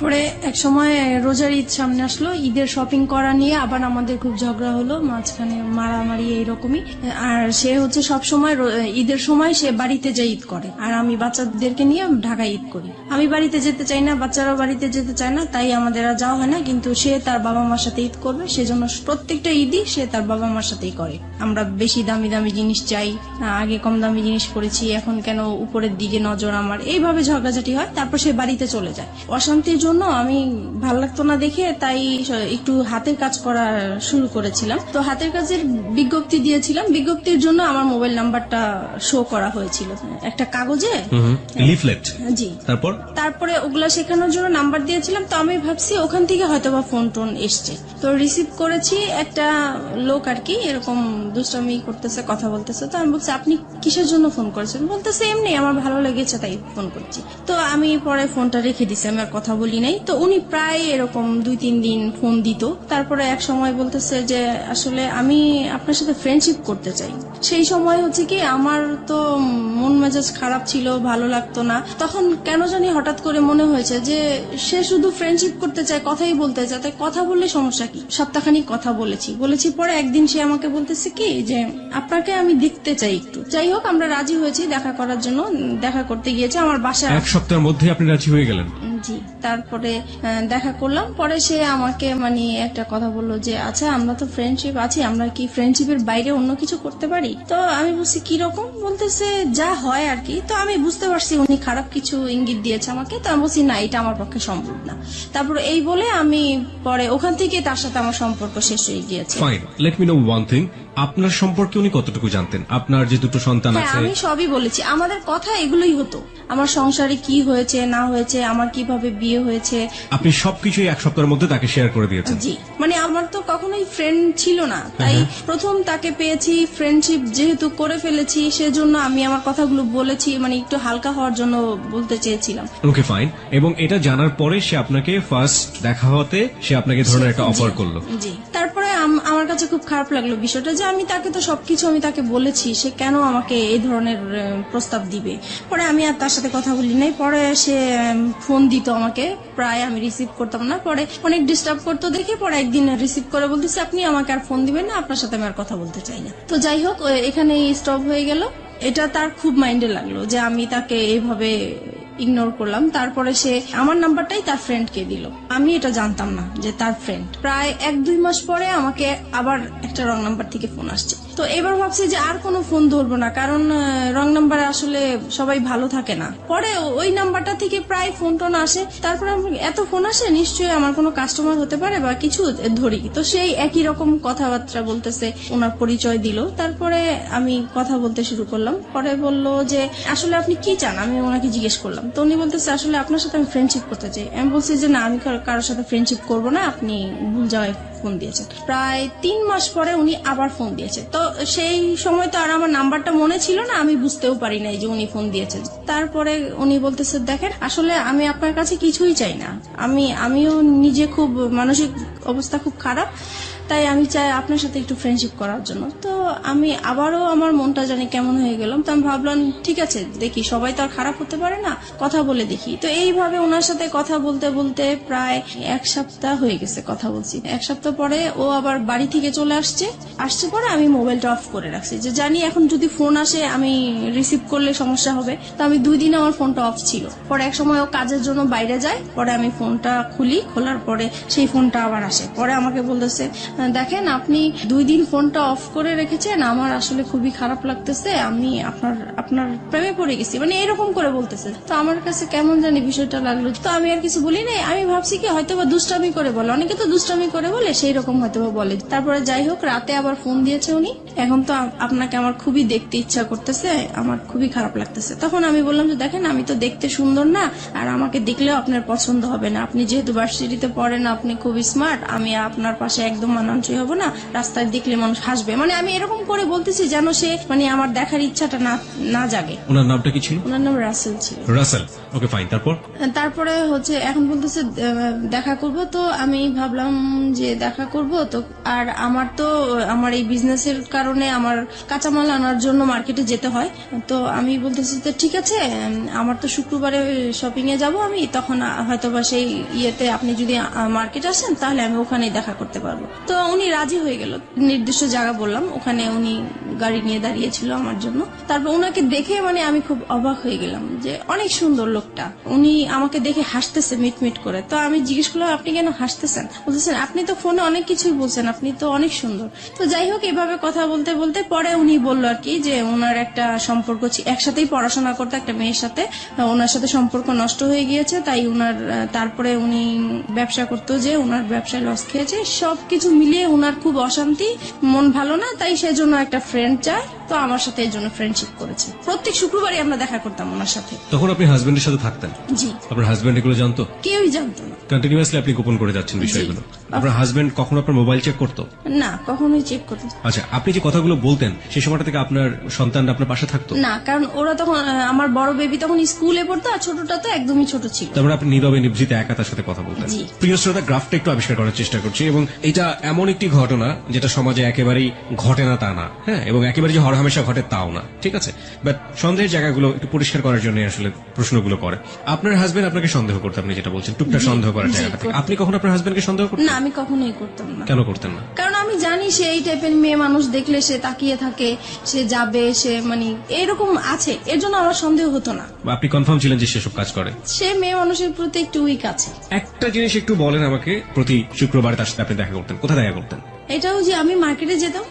পরে এক সময় রোজার ঈদ সামনে আসলো, ঈদের শপিং করা নিয়ে আবার আমাদের খুব ঝগড়া হলো, মাঝখানে মারামারি এইরকমই। আর সে সব সময় ঈদের সময় সে বাড়িতে যায় ঈদ করে, আর আমি বাচ্চাদেরকে নিয়ে ঢাকায় ঈদ করি। আমি বাড়িতে যেতে চাই না, বাচ্চারাও বাড়িতে যেতে চায় না, তাই আমাদের আর যাওয়া হয় না। কিন্তু সে তার বাবা মার সাথে ঈদ করবে, সেজন্য প্রত্যেকটা ঈদই সে তার বাবা মার সাথেই করে। আমরা বেশি দামি দামি জিনিস চাই, আগে কম দামি জিনিস পড়েছি, এখন কেন উপরের দিকে নজর আমার, এইভাবে ঝগড়াঝাটি হয়। তারপর সে বাড়িতে চলে যায়। অশান্তির জন্য আমি ভাল লাগতো না দেখে তাই একটু হাতের কাজ করা শুরু করেছিলাম। তো হাতের কাজের বিজ্ঞপ্তি দিয়েছিলাম, বিজ্ঞপ্তির জন্য আমার মোবাইল নাম্বারটা শো করা হয়েছিল একটা কাগজে, লিফলেট। জি। তারপরে ওগুলা শেখানোর জন্য নাম্বার দিয়েছিলাম। তো আমি ভাবছি ওখান থেকে হয়তোবা ফোন টোন এসছে, তো রিসিভ করেছি। একটা লোক আর কি এরকম দুষ্টামি করতেছে, কথা বলতেছে। তো আমি বলছি আপনি কিসের জন্য ফোন করেছেন? বলতেছে এমনি আমার ভালো লেগেছে তাই ফোন করছি। তো আমি পরে ফোনটা রেখে দিছি, আমি আর কথা বলি নাই। তো উনি প্রায় এরকম 2-3 দিন ফোন দিত। তারপরে এক সময় বলতেছে যে আসলে আমি আপনার সাথে ফ্রেন্ডশিপ করতে চাই। সেই সময় কি আমার তো মন মেজাজ খারাপ ছিল, ভালো লাগতো না। তখন কেন জানি হঠাৎ করে মনে হয়েছে যে সে শুধু ফ্রেন্ডশিপ করতে চায়, কথাই বলতে চায়, তাই কথা বললে সমস্যা কি? সপ্তাহখানিক কথা বলেছি পরে একদিন সে আমাকে বলতেছে কি যে আপনাকে আমি দেখতে চাই একটু। যাই হোক আমরা রাজি হয়েছি দেখা করার জন্য, দেখা করতে গিয়েছে আমার বাসায়। এক সপ্তাহের মধ্যে আপনি রাজি হয়ে গেলেন? জি। তারপরে দেখা করলাম। পরে সে আমাকে মানে একটা কথা বললো যে আচ্ছা আমরা তো ফ্রেন্ডশিপ আছি, আমরা কি ফ্রেন্ডশিপের বাইরে অন্য কিছু করতে পারি? তো আমি বলছি কিরকম? বলতেছে যা হয় আর কি। তো আমি বুঝতে পারছি উনি খারাপ কিছু ইঙ্গিত দিয়েছে আমাকে। তো আমি বলছি না, এটা আমার পক্ষে সম্ভব না। তারপর এই বলে আমি পরে ওখান থেকে তার সাথে আমার সম্পর্ক শেষ হয়ে গিয়েছে। Fine, let me no one thing, আপনার সম্পর্কে উনি কতটুকু জানতেন? আপনার যে 2 সন্তান হ্যাঁ, আছে? আমি সবই বলেছি, আমাদের কথা এগুলোই হতো, আমার সংসারে কি হয়েছে না হয়েছে, আমার কিভাবে বিয়ে হয়েছে। আপনি সবকিছুই এক সপ্তাহের মধ্যে তাকে শেয়ার করে দিয়েছেন? জি। মানে আমার তো কখনোই ফ্রেন্ড ছিল না, তাই প্রথম তাকে পেয়েছি, ফ্রেন্ডশিপ যেহেতু করে ফেলেছি সেজন্য আমি আমার কথাগুলো বলেছি, মানে একটু হালকা হওয়ার জন্য বলতে চেয়েছিলাম। Okay fine. এবং এটা জানার পরে সে আপনাকে ফার্স্ট দেখা হতে সে আপনাকে ধরনের একটা অফার করলো? জি। তারপরে আমার কাছে খুব খারাপ লাগলো বিষয়টা যে আমি তাকে তো সবকিছু আমি তাকে বলেছি, সে কেন আমাকে এই ধরনের প্রস্তাব দিবে। পরে আমি আর তার সাথে কথা বলি নাই। পরে সে ফোন দিত আমাকে, প্রায় আমি রিসিভ করতাম না। পরে অনেক ডিস্টার্ব করতো দেখে পরে একদিন রিসিভ করে বলতেছে আপনি আমাকে আর ফোন দিবেন না, আপনার সাথে আমি আর কথা বলতে চাই না। তো যাই হোক এখানে স্টপ হয়ে গেল। এটা তার খুব মাইন্ডে লাগলো যে আমি তাকে এইভাবে ইগনোর করলাম। তারপরে সে আমার নাম্বারটাই তার ফ্রেন্ডকে দিল, আমি এটা জানতাম না যে তার ফ্রেন্ড। প্রায় 1-2 মাস পরে আমাকে আবার একটা রং নাম্বার থেকে ফোন আসছে। তো এবার ভাবছি যে আর কোনো ফোন ধরবো না, কারণ রং নাম্বারে আসলে সবাই ভালো থাকে না। পরে ওই নাম্বারটা থেকে প্রায় ফোন টোন আসে, তারপরে এত ফোন আসে নিশ্চয়ই আমার কোনো কাস্টমার হতে পারে বা কিছু, ধরি। তো সেই একই রকম কথাবার্তা বলতেছে, ওনার পরিচয় দিল। তারপরে আমি কথা বলতে শুরু করলাম। পরে বলল যে আসলে আপনি কি চান, আমি ওনাকে জিজ্ঞেস করলাম। তো উনি বলতেছে আসলে আপনার সাথে আমি ফ্রেন্ডশিপ করতে চাই। আমি বলছি যে না, আমি কারোর সাথে ফ্রেন্ডশিপ করবো না, আপনি ভুল জায়গায় ফোন দিয়েছেন। প্রায় 3 মাস পরে উনি আবার ফোন দিয়েছে। তো সেই সময় তো আর আমার নাম্বারটা মনে ছিল না, আমি বুঝতেও পারি নাই যে উনি ফোন দিয়েছেন। তারপরে উনি বলতেছে দেখেন আসলে আমি আপনার কাছে কিছুই চাই না, আমিও নিজে খুব মানসিক অবস্থা খুব খারাপ, তাই আমি চাই আপনার সাথে একটু ফ্রেন্ডশিপ করার জন্য। তো আমি আবারও আমার মনটা জানি কেমন হয়ে গেলাম। তো আমি ভাবলাম ঠিক আছে, দেখি, সবাই তো আর খারাপ হতে পারে না, কথা বলে দেখি। তো এইভাবে ওনার সাথে কথা বলতে বলতে প্রায় 1 সপ্তাহ হয়ে গেছে কথা বলছি। 1 সপ্তাহ পরে ও আবার বাড়ি থেকে চলে আসছে পরে আমি মোবাইলটা অফ করে রাখছি, যে জানি এখন যদি ফোন আসে আমি রিসিভ করলে সমস্যা হবে। তো আমি 2 দিন আমার ফোনটা অফ ছিল। পরে এক সময় ও কাজের জন্য বাইরে যায়, পরে আমি ফোনটা খুলি, খোলার পরে সেই ফোনটা আবার আসে। পরে আমাকে বলতেছে দেখেন আপনি 2 দিন ফোনটা অফ করে রেখেছেন, আমার আসলে খুবই খারাপ লাগতেছে, আমি আপনার প্রেমে পড়ে গেছি, মানে এরকম করে বলতেছে। তো আমার কাছে কেমন জানি বিষয়টা লাগলো। তো আমি আর কিছু বলি নাই, আমি ভাবছি কি হয়তো বা দুষ্টামি করে বলে, অনেকে তো দুষ্টামি করে বলে, সেই রকম হয়তো বা বলে। তারপরে যাই হোক, রাতে আবার ফোন দিয়েছে উনি, এখন তো আপনাকে আমার খুবই দেখতে ইচ্ছা করতেছে, আমার খুবই খারাপ লাগতেছে। তখন আমি বললাম যে দেখেন আমি তো দেখতে সুন্দর না, আর আমাকে দেখলেও আপনার পছন্দ হবে না, আপনি যেহেতু ভার্সিটিতে পড়েন, আপনি খুবই স্মার্ট, আমি আপনার পাশে একদম মানানসই হব না, রাস্তায় দেখলে মানুষ হাসবে, মানে আমি এরকম করে বলতেছি যেন সে মানে আমার দেখার ইচ্ছাটা না জাগে। ওনার নামটা কি ছিল? ওনার নাম রাসেল ছিল। Russell, okay fine. তারপরে হচ্ছে এখন বলতেছে দেখা করব। তো আমি ভাবলাম যে দেখা করব তো, আর আমার এই বিজনেসের কারণে আমার কাঁচামাল আনার জন্য মার্কেটে যেতে হয়। তো আমি বলতেছি তো ঠিক আছে, আমার তো শুক্রবারে শপিং এ যাব আমি, তখন হয়তোবা সেই ইয়েতে আপনি যদি মার্কেট আসেন তাহলে আমি ওখানেই দেখা করতে পারবো। তো উনি রাজি হয়ে গেল। নির্দিষ্ট জায়গা বললাম, ওখানে উনি গাড়ি নিয়ে দাঁড়িয়েছিল আমার জন্য। তারপর ওনাকে দেখে মানে আমি খুব অবাক হয়ে গেলাম যে অনেক সুন্দর লোকটা। উনি আমাকে দেখে হাসতেছে মিটমিট করে। তো আমি জিজ্ঞেস করলাম আপনি কেন হাসতেছেন? বলতেছেন আপনি তো ফোনে অনেক কিছুই বলছেন, আপনি তো অনেক সুন্দর। তো যাই হোক, এভাবে কথা বলতে বলতে পরে উনি বললো আর কি যে ওনার একটা সম্পর্ক, একসাথেই পড়াশোনা করতে একটা মেয়ের সাথে, ওনার সাথে সম্পর্ক নষ্ট হয়ে গিয়েছে, তাই তারপরে উনি ব্যবসা করতো, যে ওনার ব্যবসায় লস খেয়েছে, সবকিছু মিলিয়ে ওনার খুব অশান্তি, মন ভালো না, তাই সেজন্য একটা ফ্রেন্ড চায়। তো আমার সাথে এর জন্য ফ্রেন্ডশিপ করেছে। প্রত্যেক শুক্রবারই আমরা দেখা করতাম ওনার সাথে। তখন আপনি হাজবেন্ডের সাথে থাকতেন? জি। আপনার হাজবেন্ড এগুলো জানতো? কেউই জানতো না। কন্টিনিউয়াসলি আপনি গোপন করে যাচ্ছেন বিষয়গুলো। আপনার হাজবেন্ড কখনো আপনার মোবাইল চেক করতো? না, কখনোই চেক করতো। আচ্ছা, আপনি যে কথাগুলো বলতেন সেই সময়টা থেকে আপনার সন্তানরা আপনার পাশে থাকতো? না, কারণ ওরা তখন, আমার বড় বেবি তখন স্কুলে পড়তো, আর ছোটটা তো একদমই ছোট ছিল। তারপরে আপনি নীরবে নিভৃতে একা তার সাথে কথা বলতেন। জি। প্রিয় শ্রোতা, গ্রাফটা একটু আবিষ্কার করার চেষ্টা করছি, এবং এটা এমন একটি ঘটনা যেটা সমাজে একেবারেই ঘটে না তা না, হ্যাঁ, এবং একেবারে যে হরহামেশা ঘটে তাও না, ঠিক আছে? বাট সন্দেহের জায়গাগুলো একটু পরিষ্কার করার জন্য আসলে প্রশ্নগুলো করে। আপনার হাজবেন্ড আপনাকে সন্দেহ করতে, আপনি যেটা বলছেন, টুকটাক সন্দেহ করার জায়গাটা থেকে আপনি কখন আপনার হাজবেন্ডকে সন্দেহ করতেন? না, আমি কখনোই করতাম না। কেন করতেন না? কারণ আমি জানি সে এই টাইপের মেয়ে মানুষ, দেখলে সে তাকিয়ে থাকে, সে যাবে, সে মানে এরকম আছে, এর জন্য আমার সন্দেহ হতো না। আপনি কনফার্ম ছিলেন যে সেসব কাজ করে? সে মেয়ে মানুষের প্রতি একটু উইক আছে। একটা জিনিস একটু বলেন আমাকে, প্রতি শুক্রবার তার সাথে আপনি দেখা করতেন, কোথায় দেখা করতেন? এটাও যে আমি মার্কেটে যেতাম,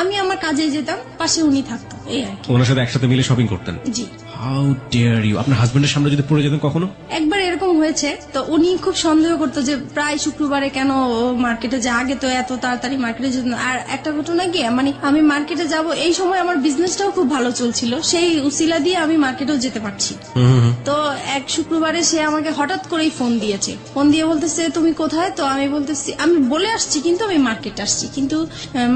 আমি আমার কাজে যেতাম, পাশে উনি থাকতো, এই আর কি। ওনার সাথে একসাথে মিলে শপিং করতেন? জি। How dare you! আপনার হাজবেন্ডের সামনে যদি পড়ে যেতেন কখনো? একবার এরকম হয়েছে, তো উনি খুব সন্দেহ করতো যে প্রায় শুক্রবারে কেন ও মার্কেটে যায়, আগে তো এত তাড়াতাড়ি মার্কেটে যেত না। আর একটা ঘটনা কি, মানে আমি মার্কেটে যাব, এই সময় আমার বিজনেসটাও খুব ভালো চলছিল, সেই উসিলা দিয়ে আমি মার্কেটেও যেতে পারছি। তো এক শুক্রবারে সে আমাকে হঠাৎ করেই ফোন দিয়েছে, ফোন দিয়ে বলতেছে তুমি কোথায়? তো আমি বলতেছি আমি বলে আসছি, কিন্তু আমি মার্কেটে আসছি, কিন্তু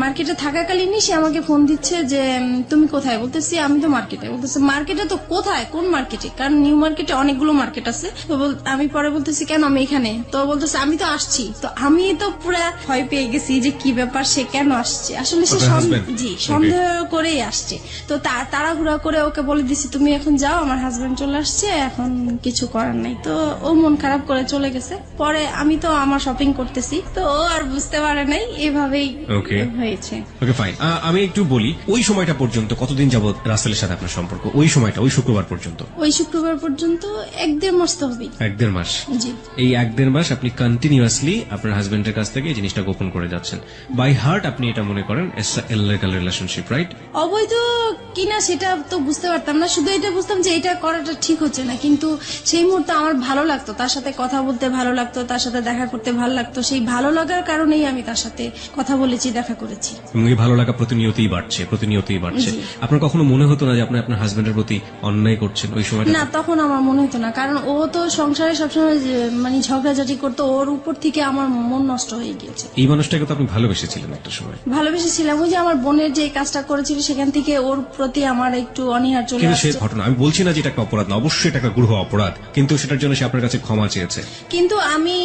মার্কেটে থাকাকালীনই সে আমাকে ফোন দিচ্ছে যে তুমি কোথায়? বলতেছি আমি তো মার্কেটে। বলতেছে মার্কেটে তো কোথায়, কোন মার্কেটে? কারণ নিউ মার্কেটে অনেকগুলো মার্কেট আছে। তো আমি পরে বলতেছি কেন, আমি এখানে। তো বলতেছে আমি তো আসছি। তো আমি তো পুরা ভয় পেয়ে গেছি যে কি ব্যাপার, সে কেন আসছে। আসলে সে সন্দেহ করেই আসছে। তো তাড়াহুড়া করে ওকে বলে দিছি তুমি এখন যাও, আমার হাজবেন্ড চলে আসছে, এখন কিছু করার নাই। তো ও মন খারাপ করে চলে গেছে। পরে আমি তো আমার শপিং করতেছি, তো ও আর বুঝতে পারে নাই, এভাবেই Okay. হয়েছে। ওকে ফাইন, আমি একটু বলি ওই সময়টা পর্যন্ত কতদিন যাবত রাসেলের সাথে আপনার সম্পর্ক? ওই সময়টা ওই শুক্রবার পর্যন্ত? ওই শুক্রবার পর্যন্ত 1-1.5 মাস তো হবেই। 1-1.5 মাস। জি এই 1-1.5 মাস আপনি কন্টিনিউয়াসলি আপনার হাজবেন্ডের কাছ থেকে এই জিনিসটা গোপন করে যাচ্ছেন। বাই হার্ট আপনি এটা মনে করেন ইললিগাল রিলেশনশিপ, রাইট? অবৈধ কিনা সেটা তো বুঝতে পারতাম না, শুধু এটা বুঝতাম যে এটা করাটা ঠিক হচ্ছে না। কিন্তু সেই মুহূর্তে আমার ভালো লাগতো, তার সাথে কথা বলতে ভালো লাগতো, তার সাথে দেখা করতে ভালো লাগতো। সেই ভালো লাগার কারণেই আমি তার সাথে কথা বলেছি, দেখা করেছি। এবং এই ভালো লাগা প্রতিনিয়তই বাড়ছে। জি। আপনার কখনো মনে হতো না যে আপনি আপনার হাজবেন্ডের প্রতি অন্যায় করছেন ওই সময়টা? না, তখন আমার মনে হতো না, কারণ ও তো সংসারে সবসময় মানে ঝগড়াঝাটি করতো, ওর উপর থেকে আমার মন নষ্ট হয়ে গিয়েছে। এই মানুষটাকে তো আপনি ভালোবেসেছিলেন একটা সময়। ভালোবেসেছিলাম, ওই যে আমার বোনের যে কাজটা করেছিল সেখান থেকে ওর প্রতি আমার একটু অনীহা চলে কিন্তু সে আসছে। ঘটনা, আমি বলছি না যে এটা একটা অপরাধ না, অবশ্যই এটা একটা গূঢ় অপরাধ, কিন্তু সেটার জন্য সে আপনার কাছে ক্ষমা চেয়েছে। কিন্তু আমি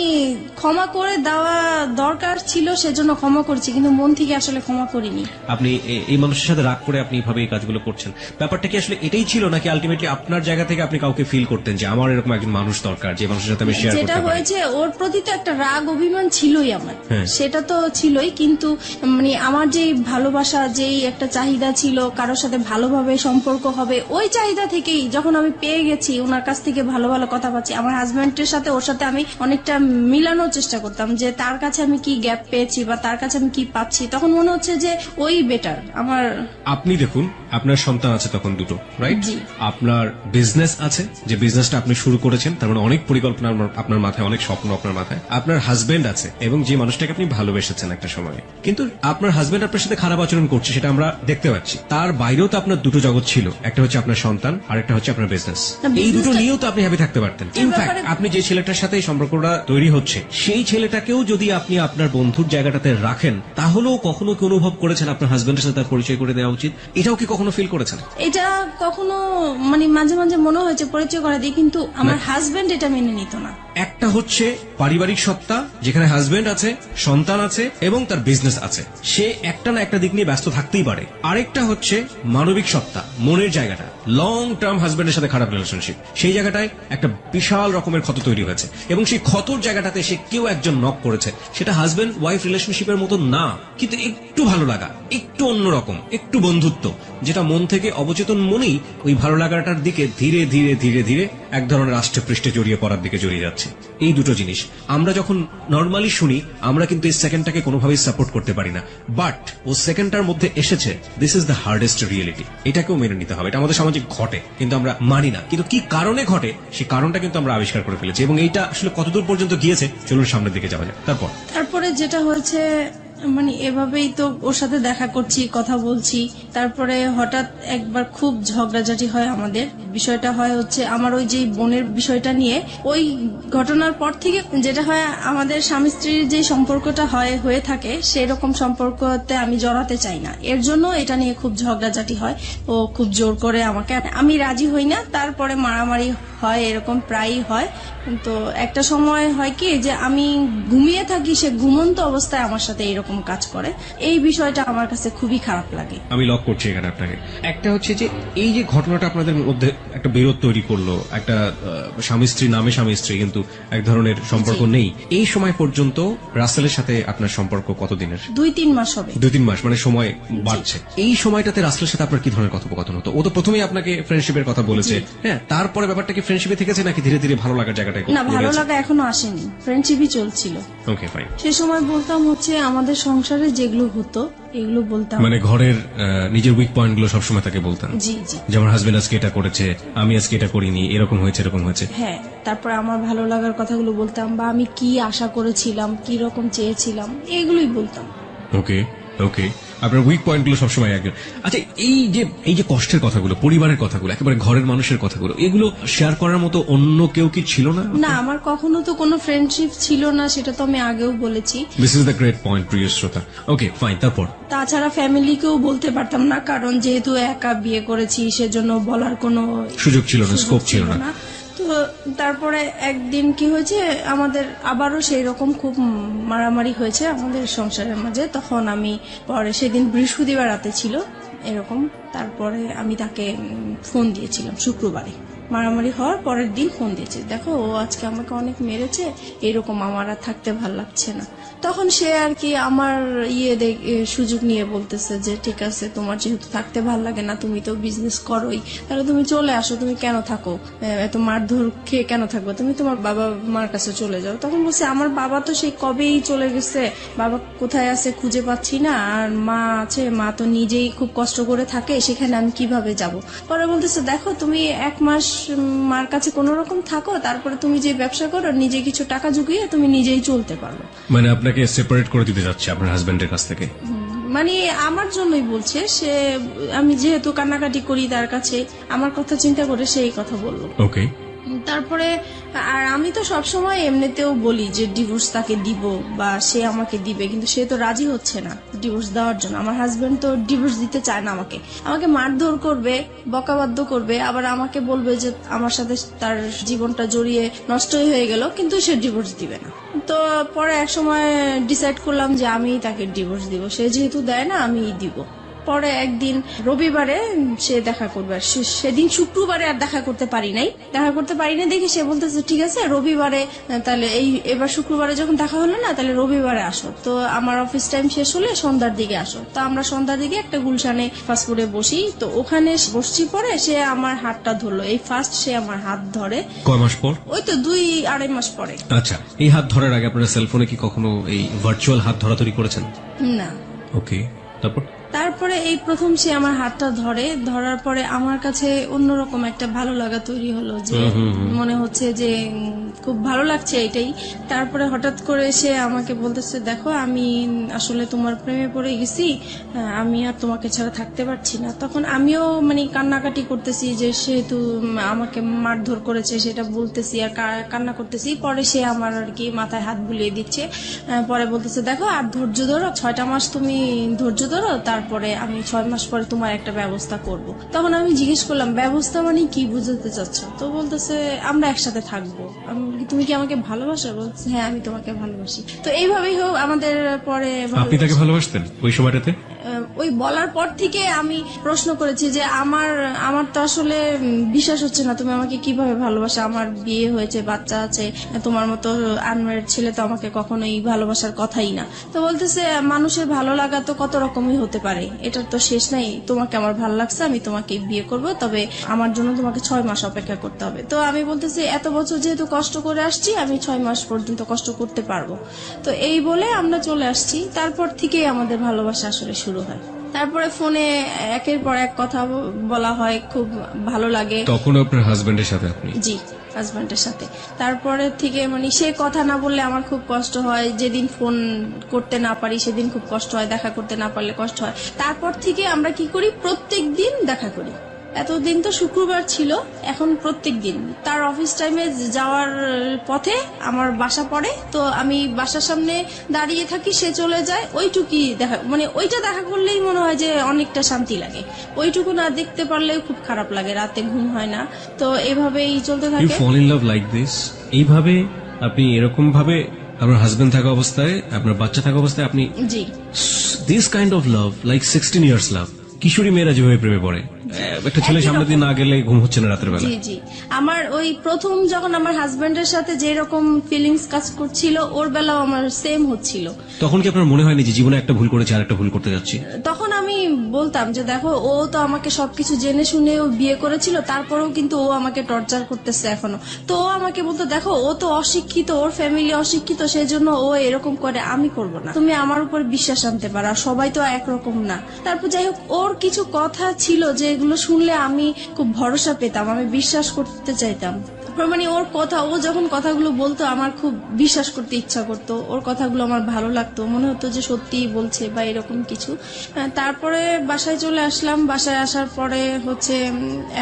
ক্ষমা করে দেওয়া দরকার ছিল, সেজন্য ক্ষমা করছি, কিন্তু মন থেকে আসলে ক্ষমা করিনি। আপনি এই মানুষের সাথে রাগ করে আপনি এইভাবে এই কাজগুলো করছেন, ব্যাপারটা কি আসলে এটাই ছিল, নাকি আলটিমেটলি আপনার জায়গা থেকে আপনি কাউকে ফিল করতেন যে আমার এরকম একজন মানুষ দরকার যে মানুষের সাথে আমি শেয়ার করতে যেটা পারি? হয়েছে, ওর প্রতি তো একটা রাগ অভিমান ছিলই আমার, হ্যাঁ। সেটা তো ছিলই, কিন্তু মানে আমার যেই ভালোবাসা, যেই একটা চাহিদা ছিল কারোর সাথে ভালোভাবে সম্পর্ক হবে, ওই চাহিদা থেকেই যখন আমি পেয়ে গেছি, ওনার কাছ থেকে ভালো ভালো কথা পাচ্ছি, আমার হাজবেন্ডের সাথে ওর সাথে আমি অনেকটা মিলানোর চেষ্টা করতাম যে তার কাছে আমি কি গ্যাপ পেয়েছি বা তার কাছে আমি কি পাচ্ছি, তখন মনে হচ্ছে যে ওই বেটার আমার। আপনি দেখুন, আপনার সন্তান আছে তখন দুটো, রাইট? জি। আপনার বিজনেস আছে, যে বিজনেসটা আপনি শুরু করেছেন, তার মানে অনেক পরিকল্পনা আপনার মাথায়, অনেক স্বপ্ন আপনার মাথায়। আপনার হাজবেন্ড আছে, এবং যে মানুষটাকে আপনি ভালোবেসেছেন একটা সময়, কিন্তু আপনার হাজবেন্ড আপনার সাথে খারাপ আচরণ করছে, সেটা আমরা দেখতে পাচ্ছি। তার বাইরেও তো আপনার দুটো জগৎ ছিল, একটা হচ্ছে আপনার সন্তান আর একটা হচ্ছে আপনার বিজনেস। না, এই দুটো business-টা- নিয়েও তো আপনি হ্যাপি থাকতে পারতেন। ইনফ্যাক্ট আপনি যে ছেলেটার সাথে এই সম্পর্কটা তৈরি হচ্ছে, সেই ছেলেটাকেও যদি আপনি আপনার বন্ধুর জায়গাটাতে রাখেন, তাহলেও কখনো কি অনুভব করেছেন আপনার হাজবেন্ডের সাথে তার পরিচয় করে দেওয়া উচিত? এটাও কি কখনো ফিল করেছেন? এটা কখনো মানে মাঝে মাঝে মনে হয়েছে পরিচয় করে দিই, কিন্তু আমার হাজবেন্ড এটা মেনে নিত না। একটা হচ্ছে পারিবারিক সত্তা, যেখানে হাজবেন্ড আছে, সন্তান আছে এবং তার বিজনেস আছে, সে একটা না একটা দিক নিয়ে ব্যস্ত থাকতেই পারে। আরেকটা হচ্ছে মানবিক সত্তা, মনের জায়গাটা, লং টার্ম হাজবেন্ডের সাথে খারাপ রিলেশনশিপ, সেই জায়গাটায় একটা বিশাল রকমের ক্ষত তৈরি হয়েছে, এবং সেই ক্ষতর জায়গাটাতে সে কেউ একজন নক করেছে। সেটা হাজবেন্ড ওয়াইফ রিলেশনশিপের মতো না, কিন্তু একটু ভালো লাগা, একটু অন্যরকম, একটু বন্ধুত্ব, যেটা মন থেকে অবচেতন মনেই ওই ভালো লাগাটার দিকে ধীরে ধীরে ধীরে ধীরে এক ধরনের আষ্টে পৃষ্ঠে জড়িয়ে পড়ার দিকে জড়িয়ে যাচ্ছে। এই দুটো জিনিস আমরা যখন নর্মালি শুনি, আমরা কিন্তু এই সেকেন্ডটাকে কোনোভাবেই সাপোর্ট করতে পারি না, বাট ও সেকেন্ডটার মধ্যে এসেছে, this is the hardest reality. এটাকেও মেনে নিতে হবে, এটা আমাদের সমাজে ঘটে, কিন্তু আমরা মানি না। কিন্তু কি কারণে ঘটে, সেই কারণটা কিন্তু আমরা আবিষ্কার করে ফেলেছি, এবং এইটা আসলে কতদূর পর্যন্ত গিয়েছে, চলুন সামনের দিকে যাওয়া যায়। তারপরে যেটা হয়েছে, মানে এভাবেই তো ওর সাথে দেখা করছি, কথা বলছি, তারপরে হঠাৎ একবার খুব ঝগড়াঝাটি হয় আমাদের। বিষয়টা হয় হচ্ছে আমার ওই যে বোনের বিষয়টা নিয়ে। ওই ঘটনার পর থেকে যেটা হয়, আমাদের স্বামী স্ত্রীর যে সম্পর্কটা হয়ে থাকে, সেরকম সম্পর্কতে আমি জড়াতে চাই না, এর জন্য এটা নিয়ে খুব ঝগড়াঝাটি হয়। ও খুব জোর করে আমাকে, আমি রাজি হই না, তারপরে মারামারি হয়, এরকম প্রায়ই হয়। তো একটা সময় হয় কি, যে আমি ঘুমিয়ে থাকি, সে ঘুমন্ত অবস্থায় আমার সাথে এরকম কাজ করে। এই বিষয়টা আমার কাছে খুবই খারাপ লাগে। আমি লক করছি এখানে আপনাকে। একটা হচ্ছে যে এই যে ঘটনাটা আপনাদের মধ্যে একটা বিরোধ তৈরি করলো, একটা স্বামী স্ত্রী নামে স্বামী স্ত্রী, কিন্তু এক ধরনের সম্পর্ক নেই, এই সময় পর্যন্ত রাসেলের সাথে আপনার সম্পর্ক কতদিনের? 2-3 মাস হবে। 2-3 মাস, মানে সময় বাড়ছে। এই সময়টাতে রাসেলের সাথে আপনার কি ধরনের কথোপকথন হতো? ও তো প্রথমেই আপনাকে ফ্রেন্ডশিপের কথা বলেছে, হ্যাঁ, তারপরে ব্যাপারটা কি ফ্রেন্ডশিপে থেকেছে, নাকি ধীরে ধীরে ভালো লাগার জায়গাটায়? না, ভালো লাগা এখনো আসেনি, ফ্রেন্ডশিপই চলছিল। Okay fine. সে সময় বলতাম হচ্ছে আমাদের সংসারে যেগুলো হতো এগুলো বলতাম, মানে ঘরের নিজের উইক পয়েন্ট গুলো সবসময় তাকে বলতেন? জি জি। যেমন হাজবেন্ড আজকে এটা করেছে, আমি আজকে এটা করিনি, এরকম হয়েছে, এরকম হয়েছে। হ্যাঁ, তারপরে আমার ভালো লাগার কথাগুলো বলতাম, বা আমি কি আশা করেছিলাম, কি রকম চেয়েছিলাম, এগুলোই বলতাম। ওকে ওকে, আপনার উইক পয়েন্ট গুলো সবসময় একজন। আচ্ছা, এই যে কষ্টের কথাগুলো, পরিবারের কথাগুলো, একেবারে ঘরের মানুষের কথাগুলো, এগুলো শেয়ার করার মতো অন্য কেউ কি ছিল না? না, আমার কখনো তো কোনো ফ্রেন্ডশিপ ছিল না, সেটা তো আমি আগেও বলেছি। This is the great point, প্রিয় শ্রোতা। ওকে ফাইন, তারপর? তাছাড়া ফ্যামিলিকেও বলতে পারতাম না, কারণ যেহেতু একা বিয়ে করেছি, সেজন্য বলার কোনো সুযোগ ছিল না, স্কোপ ছিল না। তো তারপরে একদিন কি হয়েছে, আমাদের আবারও সেই রকম খুব মারামারি হয়েছে আমাদের সংসারের মাঝে। তখন আমি পরে, সেদিন বৃহস্পতিবার রাতে ছিল এরকম, তারপরে আমি তাকে ফোন দিয়েছিলাম শুক্রবারে। মারামারি হওয়ার পরের দিন ফোন দিয়েছে, দেখো ও আজকে আমাকে অনেক মেরেছে, এরকম আমার আর থাকতে ভাল লাগছে না। তখন সে আর কি আমার সুযোগ নিয়ে বলতেছে যে ঠিক আছে, তোমার যেহেতু থাকতে ভাল লাগে না, তুমি তো বিজনেস করোই, তাহলে তুমি চলে আসো, তুমি কেন থাকো, এত মারধর খেয়ে কেন থাকবো, তুমি তোমার বাবা মার কাছে চলে যাও। তখন বলছে আমার বাবা তো সেই কবেই চলে গেছে, বাবা কোথায় আছে খুঁজে পাচ্ছি না, আর মা আছে, মা তো নিজেই খুব কষ্ট করে থাকে, সেখানে আমি কিভাবে যাব। পরে বলতেছে দেখো তুমি 1 মাস মার কাছে কোন রকম থাকো, তারপরে তুমি যে ব্যবসা করো, নিজে কিছু টাকা জুগিয়ে তুমি নিজেই চলতে পারো। মানে আপনাকে সেপারেট করে দিতে যাচ্ছে আপনার হাজবেন্ডের কাছ থেকে? মানে আমার জন্যই বলছে সে, আমি যেহেতু কান্নাকাটি করি তার কাছে, আমার কথা চিন্তা করে সেই কথা বললো। ওকে। তারপরে আর আমি তো সবসময় এমনিতেও বলি যে ডিভোর্স তাকে দিব বা সে আমাকে দিবে, কিন্তু সে তো রাজি হচ্ছে না ডিভোর্স দেওয়ার জন্য। আমার হাজবেন্ড তো ডিভোর্স দিতে চায় না, আমাকে মারধর করবে, বকাবাদ্য করবে, আবার আমাকে বলবে যে আমার সাথে তার জীবনটা জড়িয়ে নষ্টই হয়ে গেল, কিন্তু সে ডিভোর্স দিবে না। তো পরে এক সময় ডিসাইড করলাম যে আমি তাকে ডিভোর্স দিব, সে যেহেতু দেয় না আমি দিব। পরে একদিন রবিবারে সে দেখা করবে, সেদিন শুক্রবারে আর দেখা করতে পারি নাই দেখে সে বলতেছে ঠিক আছে রবিবারে, তাহলে এবার শুক্রবারে যখন দেখা হলো না, তাহলে রবিবারে আসো। তো আমার অফিস টাইম শেষ হলে সন্ধ্যার দিকে আসো। তো আমরা সন্ধ্যার দিকে একটা গুলশানে ফাস্টফুডে বসি, তো ওখানে বসছি। পরে সে আমার হাতটা ধরলো, এই ফার্স্ট সে আমার হাত ধরে। কয় মাস পর? ওই তো 2-2.5 মাস পরে। আচ্ছা, এই হাত ধরার আগে আপনারা সেলফোনে কি কখনো এই ভার্চুয়াল হাত ধরাধরি করেছেন? না। ওকে, তারপরে এই প্রথম সে আমার হাতটা ধরার পরে আমার কাছে অন্যরকম একটা ভালো লাগা তৈরি হলো, যে মনে হচ্ছে যে খুব ভালো লাগছে এটাই। তারপরে হঠাৎ করে সে আমাকে বলতেছে দেখো আমি আসলে তোমার প্রেমে পড়ে গেছি, আমি আর তোমাকে ছাড়া থাকতে পারছি না। তখন আমিও মানে কান্নাকাটি করতেছি, যে সেহেতু আমাকে মারধর করেছে সেটা বলতেছি আর কান্না করতেছি। পরে সে আমার আর কি মাথায় হাত বুলিয়ে দিচ্ছে, পরে বলতেছে দেখো আর ধৈর্য ধরো, 6টা মাস তুমি ধৈর্য ধরো, তারপরে আমি 6 মাস পরে তোমার একটা ব্যবস্থা করব। তখন আমি জিজ্ঞেস করলাম ব্যবস্থা মানে কি বুঝাতে চাচ্ছ? তো বলতেছে আমরা একসাথে থাকবো। তুমি কি আমাকে ভালোবাসো? বলছে হ্যাঁ আমি তোমাকে ভালোবাসি। তো এইভাবেই হোক আমাদের পরে। আপনি তাকে ভালোবাসতেন ওই সময়টাতে? ওই বলার পর থেকে আমি প্রশ্ন করেছি যে আমার তো আসলে বিশ্বাস হচ্ছে না, তুমি আমাকে কিভাবে ভালোবাসো, আমার বিয়ে হয়েছে, বাচ্চা আছে, তোমার মতো আনম্যারিড ছেলে তো আমাকে কখনোই ভালোবাসার কথাই না। তো বলতেছে মানুষের ভালো লাগা তো কত রকমই হতে পারে, এটার তো শেষ নাই, তোমাকে আমার ভালো লাগছে, আমি তোমাকে বিয়ে করব, তবে আমার জন্য তোমাকে 6 মাস অপেক্ষা করতে হবে। তো আমি বলতেছি এত বছর যেহেতু কষ্ট করে আসছি, আমি 6 মাস পর্যন্ত কষ্ট করতে পারবো। তো এই বলে আমরা চলে আসছি। তারপর থেকেই আমাদের ভালোবাসা আসলে শুরু হয়। তারপরে ফোনে একের পর এক কথা বলা হয়, খুব ভালো লাগে। তখন আপনার হাজবেন্ডের সাথে? আপনি? জি, হাজবেন্ডের সাথে। তারপরে থেকে মানে সে কথা না বললে আমার খুব কষ্ট হয়, যেদিন ফোন করতে না পারি সেদিন খুব কষ্ট হয়, দেখা করতে না পারলে কষ্ট হয়। তারপর থেকে আমরা কি করি, প্রত্যেক দিন দেখা করি। এতদিন তো শুক্রবার ছিল, এখন প্রত্যেক দিন তার অফিস টাইমে যাওয়ার পথে আমার বাসা পড়ে, তো আমি বাসার সামনে দাঁড়িয়ে থাকি, সে চলে যায়, ওইটুকুই দেখা, মানে ওইটা দেখা করলেই মনে হয় যে অনেকটা শান্তি লাগে। ওইটুকু না দেখতে পারলেও খুব খারাপ লাগে, রাতে ঘুম হয় না। তো এভাবেই চলতে থাকে। You fall in love like this? এইভাবে আপনি এরকম ভাবে আপনার হাজবেন্ড থাকা অবস্থায়, আপনার বাচ্চা থাকা অবস্থায় আপনি? জি। This kind of love, like 16 years love. কিশোরী মেয়েরা যেভাবে প্রেমে পড়ে, একটা ছেলে সামনে দিয়ে না গেলে ঘুম হচ্ছে না রাতের বেলা। জি জি, আমার ওই প্রথম যখন আমার হাজবেন্ডের সাথে যে রকম ফিলিংস কাজ করছিল, ওর বেলাও আমার সেম হচ্ছিল। তখন কি আপনার মনে হয়নি যে জীবনে একটা ভুল করেছে আর একটা ভুল করতে যাচ্ছি? তখন আমি বলতাম যে দেখো ও তো আমাকে সবকিছু জেনে শুনে ও বিয়ে করেছিল, তারপরেও কিন্তু ও আমাকে টর্চার করতেছে এখনো। তো ও আমাকে বলতো দেখো ও তো অশিক্ষিত, ওর ফ্যামিলি অশিক্ষিত, সেজন্য ও এরকম করে, আমি করব না, তুমি আমার উপর বিশ্বাস আনতে পারো, সবাই তো একরকম না। তারপর যাই হোক, ওর কিছু কথা ছিল যেগুলো শুনলে আমি খুব ভরসা পেতাম, আমি বিশ্বাস করতে চাইতাম। মানে ওর কথা, ও যখন কথাগুলো বলতো আমার খুব বিশ্বাস করতে ইচ্ছা করতো, ওর কথাগুলো আমার ভালো লাগতো, মনে হতো যে সত্যিই বলছে বা এরকম কিছু। তারপরে বাসায় চলে আসলাম। বাসায় আসার পরে হচ্ছে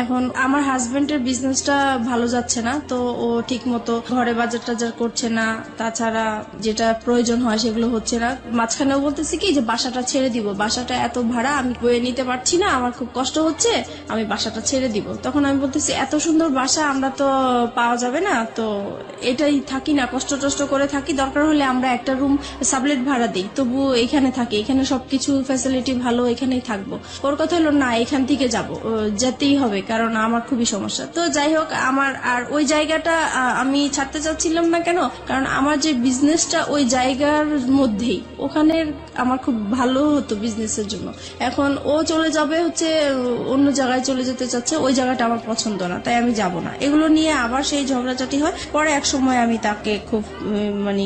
এখন আমার হাজবেন্ডের বিজনেসটা ভালো যাচ্ছে না, তো ও ঠিক মতো ঘরে বাজার টাজার করছে না, তাছাড়া যেটা প্রয়োজন হয় সেগুলো হচ্ছে না। মাঝখানেও বলতেছি কি যে বাসাটা ছেড়ে দিব, বাসাটা এত ভাড়া আমি বয়ে নিতে পারছি না, আমার খুব কষ্ট হচ্ছে, আমি বাসাটা ছেড়ে দিব। তখন আমি বলতেছি এত সুন্দর বাসা, আমরা তো পাওয়া যাবে না, তো এটাই থাকি না, কষ্ট টষ্ট করে থাকি, দরকার হলে আমরা একটা রুম সাবলেট ভাড়া দিই, তবু এখানে থাকি, এখানে সবকিছু ফ্যাসিলিটি ভালো, এখানেই থাকবো। ওর কথা হলো না, এখান থেকে যেতেই হবে, কারণ আমার খুবই সমস্যা। তো যাই হোক, আমার আর ওই জায়গাটা আমি ছাড়তে চাচ্ছিলাম না। কেন? কারণ আমার যে বিজনেসটা ওই জায়গার মধ্যেই, ওখানে আমার খুব ভালো হতো বিজনেসের জন্য। এখন ও চলে যাবে হচ্ছে অন্য জায়গায় চলে যেতে চাচ্ছে, ওই জায়গাটা আমার পছন্দ না, তাই আমি যাব না। এগুলো নিয়ে আবার সেই ঝগড়াঝাটি হয়। পরে এক সময় আমি তাকে খুব মানে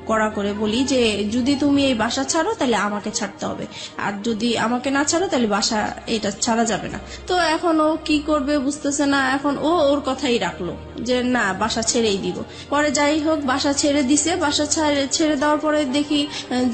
কড়া করে বলি যে যদি তুমি এই বাসা ছাড়ো তাহলে আমাকে ছাড়তে হবে, আর যদি আমাকে না ছাড়ো তাহলে বাসা এটা ছাড়া যাবে না। তো এখন ও কি করবে বুঝতেছে না। এখন ও ওর কথাই রাখলো যে না, বাসা ছেড়েই দিব। পরে যাই হোক, বাসা ছেড়ে দিছে। বাসা ছেড়ে দেওয়ার পরে দেখি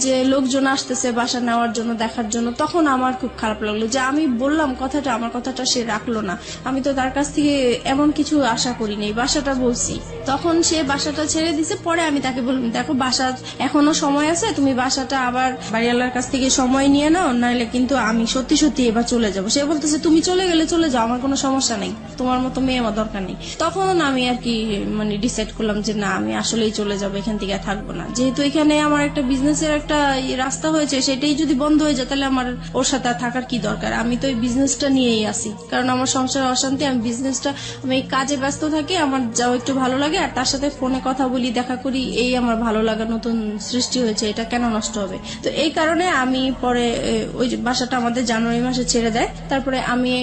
যে লোকজন আসতেছে বাসা নেওয়ার জন্য, দেখার জন্য। তখন আমার খুব খারাপ লাগলো যে আমি বললাম কথাটা, আমার কথাটা সে রাখলো না। আমি তো তার কাছ থেকে এমন কিছু আশা করি নাই, বাসাটা বলছি। তখন সে বাসাটা ছেড়ে দিছে। পরে আমি তাকে বললাম, দেখো বাসা এখনো সময় আছে, তুমি বাসাটা আবার বাড়িওয়ালার কাছ থেকে সময় নিয়ে নাও, নাহলে কিন্তু আমি সত্যি সত্যি এবার চলে যাবো। সে বলতেছে তুমি চলে গেলে চলে যাও, আমার কোনো সমস্যা নেই, তোমার মতো মেয়ে আমার দরকার নেই। তখন আমি আর কি মানে ডিসাইড করলাম যে না, আমি আসলেই চলে যাবো, এখান থেকে থাকবো না। যেহেতু এখানে আমার একটা বিজনেসের একটা রাস্তা হয়েছে, সেটাই যদি বন্ধ হয়ে যায় তাহলে আমার ওর সাথে থাকার কি দরকার। আমি তো এই বিজনেসটা নিয়েই আসি, কারণ আমার সংসারে অশান্তি। আমি বিজনেসটা, আমি কাজে ব্যস্ত থাকি, আমার যাও একটু ভালো লাগে, আর তার সাথে ফোনে কথা বলি, দেখা করি, এই আমার ভালো লাগা নতুন সৃষ্টি হয়েছে, এটা কেন নষ্ট হবে। তো এই কারণে আমি পরে ওই বাসাটা আমাদের জানুয়ারি মাসে ছেড়ে দেয়। তারপরে আমি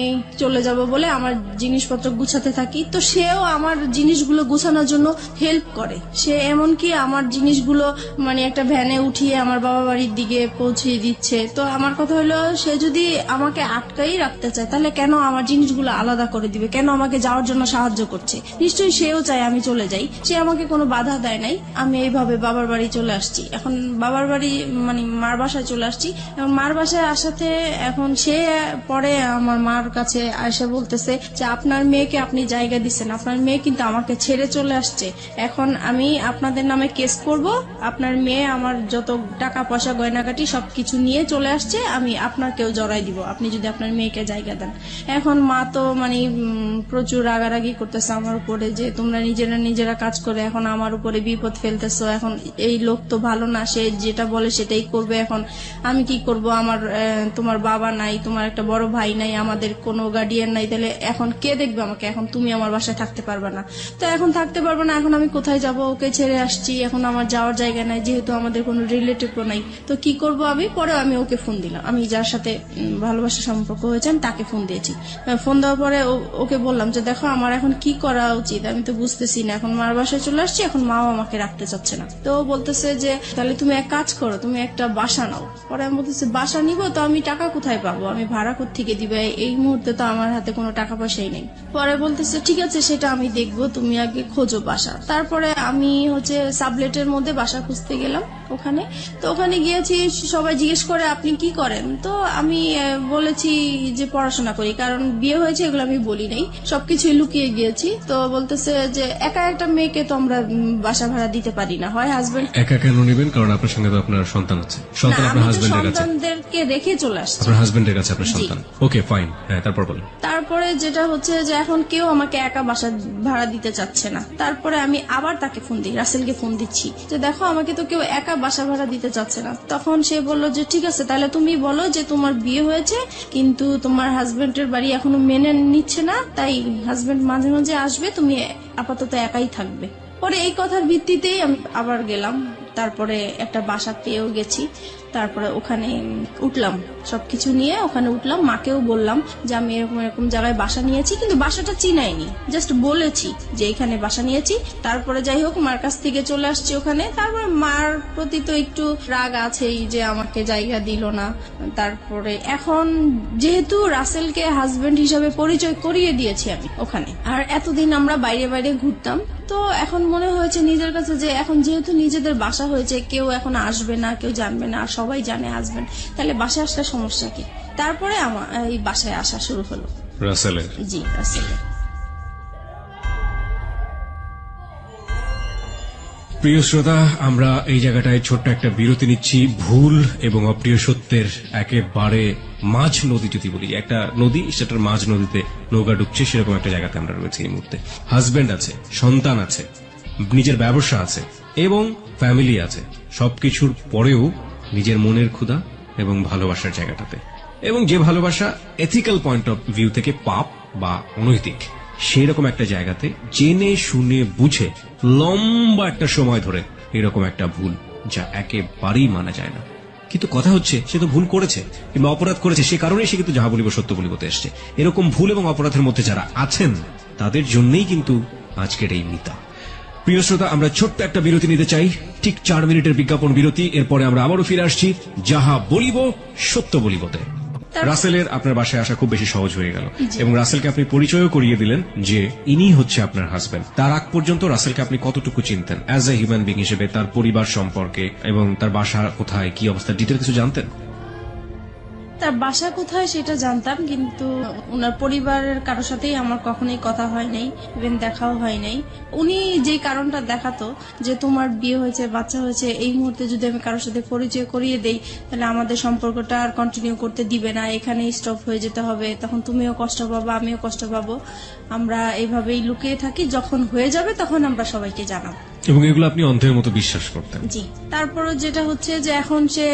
চলে যাব বলে আমার জিনিসপত্র গুছাতে থাকি। তো সেও আমার জিনিসগুলো গুছানোর জন্য হেল্প করে। সে এমনকি আমার জিনিসগুলো মানে একটা ভ্যানে উঠিয়ে আমার বাবা বাড়ির দিকে পৌঁছিয়ে দিচ্ছে। তো আমার কথা হলো, সে যদি আমাকে আটকাই রাখতে চায় তাহলে কেন আমার জিনিসগুলো আলাদা করে দিবে, কেন আমাকে যাওয়ার জন্য সাহায্য করছে। নিশ্চয়ই সেও চায় আমি চলে যাই, সে আমাকে কোনো বাধা দেয় নাই। আমি এইভাবে বাবার বাড়ি চলে আসছি। এখন বাবার বাড়ি মানে মার বাসায় চলে আসছি। এবং মার বাসায় আসাতে এখন সে পরে আমার মার কাছে এসে বলতেছে যে আপনার মেয়েকে আপনি জায়গা দিচ্ছেন, আপনার মেয়ে কিন্তু আমাকে ছেড়ে চলে আসছে, এখন আমি আপনাদের নামে কেস করব, আপনার মেয়ে আমার যত টাকা পয়সা গয়নাগাটি সবকিছু নিয়ে চলে আসছে, আমি আপনাকেও জড়াই দিব আপনি যদি আপনার মেয়েকে জায়গা দেন। এখন মা তো মানে প্রচুর রাগারাগি করতেছে আমার উপরে যে তোমরা নিজেরা কাজ করে এখন আমার উপরে বিপদ ফেলতেছো, এখন এই লোক তো ভালো না, সে যেটা বলে সেটাই করবে, এখন আমি কি করব, আমার তোমার বাবা নাই, তোমার একটা বড় ভাই নাই, আমাদের কোনো গার্ডিয়ান নাই, তাহলে এখন কে দেখবে আমাকে, এখন তুমি আমার বাসায় থাকতে পারবে না। তো এখন থাকতে পারবে না, এখন আমি কোথায় যাব, ওকে ছেড়ে আসছি, এখন আমার যাওয়ার জায়গা নাই, যেহেতু আমাদের কোনো রিলেটিভও নাই। তো কি করব আমি, পরে আমি ওকে ফোন দিলাম, আমি যার সাথে ভালোবাসার সম্পর্ক হয়েছে আমি তাকে ফোন দিয়েছি। ফোন দেওয়ার পরে ওকে বললাম যে দেখো আমার এখন কি করা উচিত, আমি তো বুঝতেছি না, এখন মার বাসায় চলে আসছি, এখন মাও আমাকে রাখতে চাচ্ছে না। তো বলতেছে যে তাহলে তুমি এক কাজ করো, তুমি একটা বাসা নাও। পরে আমি বলতেছি বাসা নিব, তো আমি টাকা কোথায় পাবো, আমি ভাড়া কোত্থেকে দিবে, এই মুহূর্তে তো আমার হাতে কোনো টাকা পয়সাই নেই। পরে বলতেছে ঠিক আছে, সেটা আমি দেখবো, তুমি আগে খোঁজো বাসা। তারপরে আমি হচ্ছে সাবলেটের মধ্যে বাসা খুঁজতে গেলাম ওখানে। তো ওখানে গিয়েছি, সবাই জিজ্ঞেস করে আপনি কি করেন, তো আমি বলেছি যে পড়াশোনা করি, কারণ বিয়ে হয়েছে এগুলো আমি বলি নাই, সবকিছুই লুকিয়ে গিয়েছি। তো বলতেছে যে একা একটা মেয়েকে তো আমরা বাসা ভাড়া দিতে পারি না, হয় হাজবেন্ড। একা কেন নেবেন? কারণ আপনার সঙ্গে তো আপনার সন্তান আছে। সন্তান আপনার হাজবেন্ডের কাছে, সন্তানদেরকে রেখে চলে আসছে আপনার হাজবেন্ডের কাছে আপনার সন্তান। ওকে ফাইন, হ্যাঁ তারপর বলেন। তারপরে যেটা হচ্ছে যে এখন কেউ আমাকে একা বাসা ভাড়া দিতে চাচ্ছে না। তারপরে আমি আবার তাকে ফোন দিই, রাসেলকে ফোন দিচ্ছি যে দেখো আমাকে তো কেউ একা বাসা ভাড়া দিতে চাচ্ছে না। তখন সে বলল যে ঠিক আছে, তাহলে তুমি বলো যে তোমার বিয়ে হয়েছে কিন্তু তোমার হাজবেন্ডের বাড়ি এখনো মেনে নিচ্ছে না, তাই হাজবেন্ড মাঝে মাঝে আসবে, তুমি আপাতত একাই থাকবে। পরে এই কথার ভিত্তিতেই আমি আবার গেলাম, তারপরে একটা বাসা পেয়েও গেছি। তারপরে ওখানে উঠলাম, সবকিছু নিয়ে ওখানে উঠলাম, মাকেও বললাম যে আমি এরকম এরকম জায়গায় বাসা নিয়েছি, কিন্তু বাসাটা চিনাইনি, জাস্ট বলেছি যে এখানে বাসা নিয়েছি। তারপরে যাই হোক মার কাছ থেকে চলে আসছি ওখানে। তারপরে মার প্রতি তো একটু রাগ আছেই যে আমাকে জায়গা দিল না। তারপরে এখন যেহেতু রাসেলকে হাজবেন্ড হিসাবে পরিচয় করিয়ে দিয়েছি আমি ওখানে, আর এতদিন আমরা বাইরে বাইরে ঘুরতাম, তো এখন মনে হয়েছে নিজের কাছে যে এখন যেহেতু নিজেদের বাসা হয়েছে, কেউ এখন আসবে না, কেউ জানবে না, আর সবাই জানে হাজবেন্ড, তাহলে বাসায় আসলে সমস্যা কি। তারপরে আমার এই বাসায় আসা শুরু হলো রাসেলের। জি, রাসেলের। প্রিয় শ্রোতা, আমরা এই জায়গাটায় ছোট্ট একটা বিরতি নিচ্ছি। ভুল এবং অপ্রিয় সত্যের একেবারে মাঝ নদী যদি বলি, একটা নদী, সেটার মাঝ নদীতে নৌকা ডুবছে, সেরকম একটা জায়গাতে আমরা রয়েছি এই মুহূর্তে। হাজবেন্ড আছে, সন্তান আছে, নিজের ব্যবসা আছে এবং ফ্যামিলি আছে। সবকিছুর পরেও নিজের মনের ক্ষুধা এবং ভালোবাসার জায়গাটাতে, এবং যে ভালোবাসা এথিক্যাল পয়েন্ট অফ ভিউ থেকে পাপ বা অনৈতিক, সেই রকম একটা জায়গাতে জেনে শুনে বুঝে লম্বা একটা সময় ধরে এরকম একটা ভুল, যা একেবারেই মানা যায় না। কিন্তু কথা হচ্ছে, সে তো ভুল করেছে কিংবা অপরাধ করেছে, সে কারণেই সে কিন্তু যাহা বলিব সত্য বলিবতে এসছে। এরকম ভুল এবং অপরাধের মধ্যে যারা আছেন, তাদের জন্যই কিন্তু আজকের এই মিতা। প্রিয় শ্রোতা, আমরা ছোট্ট একটা বিরতি নিতে চাই, ঠিক 4 মিনিটের বিজ্ঞাপন বিরতি। এরপরে আমরা আবারও ফিরে আসছি যাহা বলিব সত্য বলিবতে। রাসেলের আপনার বাসায় আসা খুব বেশি সহজ হয়ে গেল, এবং রাসেলকে আপনি পরিচয়ও করিয়ে দিলেন যে ইনি হচ্ছে আপনার হাজবেন্ড। তার আগ পর্যন্ত রাসেলকে আপনি কতটুকু চিনতেন অ্যাজ এ হিউম্যান বিং হিসেবে, তার পরিবার সম্পর্কে এবং তার বাসা কোথায়, কি অবস্থা, ডিটেল কিছু জানতেন? তার বাসা কোথায় সেটা জানতাম, কিন্তু ওনার পরিবারের কারোর সাথেই আমার কখনোই কথা হয় নাই, ইভেন দেখাও হয় নাই। উনি যে কারণটা দেখাতো যে তোমার বিয়ে হয়েছে, বাচ্চা হয়েছে, এই মুহূর্তে যদি আমি কারোর সাথে পরিচয় করিয়ে দেই তাহলে আমাদের সম্পর্কটা আর কন্টিনিউ করতে দিবে না, এখানেই স্টপ হয়ে যেতে হবে, তখন তুমিও কষ্ট পাবো, আমিও কষ্ট পাবো, আমরা এইভাবেই লুকিয়ে থাকি, যখন হয়ে যাবে তখন আমরা সবাইকে জানাবো। এবং এগুলো আপনি অন্ধের মতো বিশ্বাস করতেন? জি। তারপরে যেটা হচ্ছে যে এখন সে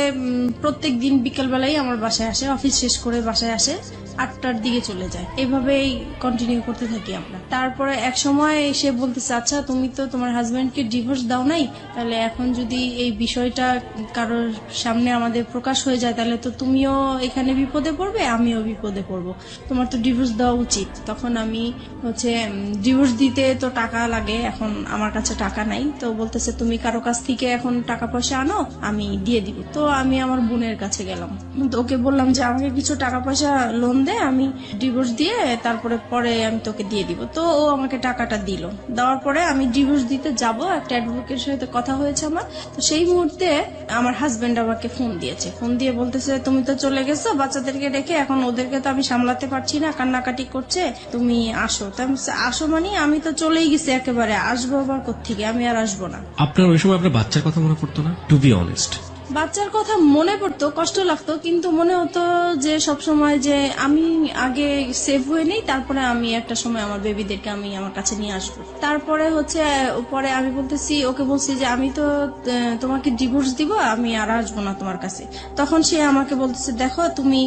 প্রত্যেক দিন বিকেলবেলায় আমার বাসায় আসে, অফিস শেষ করে বাসায় আসে, 8টার দিকে চলে যায়, এভাবেই কন্টিনিউ করতে থাকি আমরা। তারপরে এক সময় সে বলতেছে, আচ্ছা তুমি তো তোমার হাজবেন্ডকে ডিভোর্স দাও নাই, তাহলে এখন যদি এই বিষয়টা কারোর সামনে আমাদের প্রকাশ হয়ে যায় তাহলে তো তুমিও এখানে বিপদে পড়বে, আমিও বিপদে পড়বো, তোমার তো ডিভোর্স দেওয়া উচিত। তখন আমি হচ্ছে ডিভোর্স দিতে তো টাকা লাগে, এখন আমার কাছে টাকা নাই, তো বলতেছে তুমি কারো কাছ থেকে এখন টাকা পয়সা আনো, আমি দিয়ে দিব। তো আমি আমার বোনের কাছে গেলাম, তো ওকে বললাম যে আমাকে কিছু টাকা পয়সা লোন দে, আমি ডিভোর্স দিয়ে তারপরে পরে আমি তোকে দিয়ে দিব। তো ও আমাকে টাকাটা দিল, দেওয়ার পরে আমি ডিভোর্স দিতে যাব, একটা অ্যাডভোকেটের সাথে কথা হয়েছে আমার। তো সেই মুহূর্তে আমার হাজবেন্ড আমাকে ফোন দিয়েছে, ফোন দিয়ে বলতেছে তুমি তো চলে গেছো বাচ্চাদেরকে রেখে, এখন ওদেরকে তো আমি সামলাতে পারছি না, কান্নাকাটি করছে, তুমি আসো। তো আমি বলছি, আসো মানে আমি তো চলেই গেছি একেবারে, আসবো আবার কোত্থেকে, আমি আর আসবো না। আপনার ওই সময় আপনার বাচ্চার কথা মনে পড়তো না? টু বি অনেস্ট, বাচ্চার কথা মনে পড়তো, কষ্ট লাগতো, কিন্তু মনে হতো যে সবসময় যে আমি আগে সেভ হয়ে নেই, তারপরে আমি একটা সময় আমার বেবিদেরকে আমি আমার কাছে নিয়ে আসবো। তারপরে হচ্ছে পরে আমি বলতেছি, ওকে বলছি যে আমি তো তোমাকে ডিভোর্স দিব, আমি আর আসবো না তোমার কাছে। তখন সে আমাকে বলতেছে, দেখো তুমি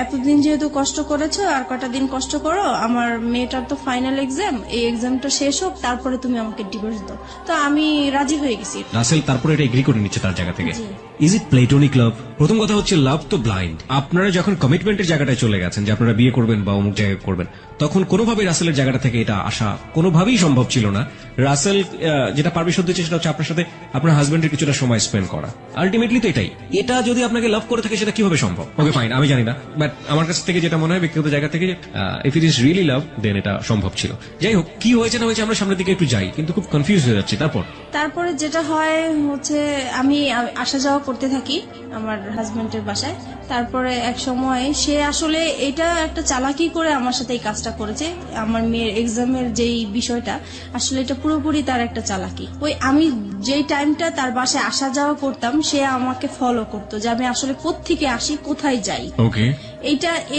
এতদিন যেহেতু কষ্ট করেছো, আর কটা দিন কষ্ট করো, আমার মেয়েটার তো ফাইনাল এক্সাম, এই এক্সামটা শেষ হোক, তারপরে তুমি আমাকে ডিভোর্স দাও। তো আমি রাজি হয়ে গেছি। রাসেল তারপরে এটা এগ্রি করে নিচ্ছে তার জায়গা থেকে। জি। ইজ ইট প্লেটোনিক লাভ? প্রথম কথা হচ্ছে, লাভ তো ব্লাইন্ড। আপনারা যখন কমিটমেন্টের জায়গাটায় চলে গেছেন যে আপনারা বিয়ে করবেন বা অমুক জায়গায় করবেন, তখন কোনোভাবেই রাসেলের জায়গাটা থেকে এটা আসা কোনোভাবেই সম্ভব ছিল না। রাসেল যেটা পারমিশন দিচ্ছে সেটা হচ্ছে আপনার সাথে আপনার হাজবেন্ডের কিছুটা সময় স্পেন্ড করা। আলটিমেটলি তো এটাই। এটা যদি আপনাকে লাভ করে থাকে সেটা কিভাবে সম্ভব? ওকে ফাইন, আমি জানি না, বাট আমার কাছ থেকে যেটা মনে হয় ব্যক্তিগত জায়গা থেকে, if it is really love then এটা সম্ভব ছিল। যাই হোক, কি হয়েছে না হয়েছে আমরা সামনের দিকে একটু যাই, কিন্তু খুব কনফিউজ হয়ে যাচ্ছি। তারপরে যেটা হয় হচ্ছে আমি আসা যাওয়া করতে থাকি আমার হাজবেন্ডের বাসায়। তারপরে এক সময় সে আসলে এটা একটা চালাকি করে আমার সাথে এই কাজটা করেছে। আমার মেয়ের এক্সামের যেই বিষয়টা, আসলে এটা পুরোপুরি তার একটা চালাকি। ওই আমি যেই টাইমটা তার বাসায় আসা যাওয়া করতাম, সে আমাকে ফলো করতো যে আমি আসলে কোত্থেকে আসি, কোথায় যাই। ওকে,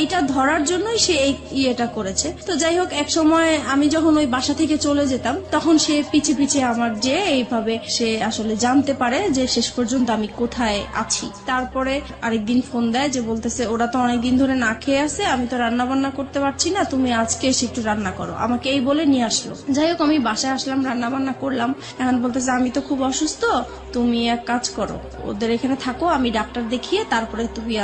এইটা ধরার জন্যই সে এই ইয়েটা করেছে। তো যাই হোক, এক সময় আমি যখন ওই বাসা থেকে চলে যেতাম, তখন সে পিছে পিছে আমার যে এইভাবে সে আসলে জানতে পারে যে শেষ পর্যন্ত আমি কোথায় আছি। তারপরে আরেকদিন ফোন দেয় যে বলতেছে, ওরা তো অনেকদিন ধরে না খেয়ে আছে, আমি তো রান্না বান্না করতে পারছি না, তুমি আজকে এসে একটু রান্না করো, আমাকে এই বলে নিয়ে আসলো। যাই হোক, আমি বাসায় আসলাম, রান্না বান্না করলাম। এখন বলতেছে, আমি তো খুব অসুস্থ, তুমি এক কাজ করো, ওদের এখানে থাকো, আমি ডাক্তার দেখিয়ে তারপরে তুমি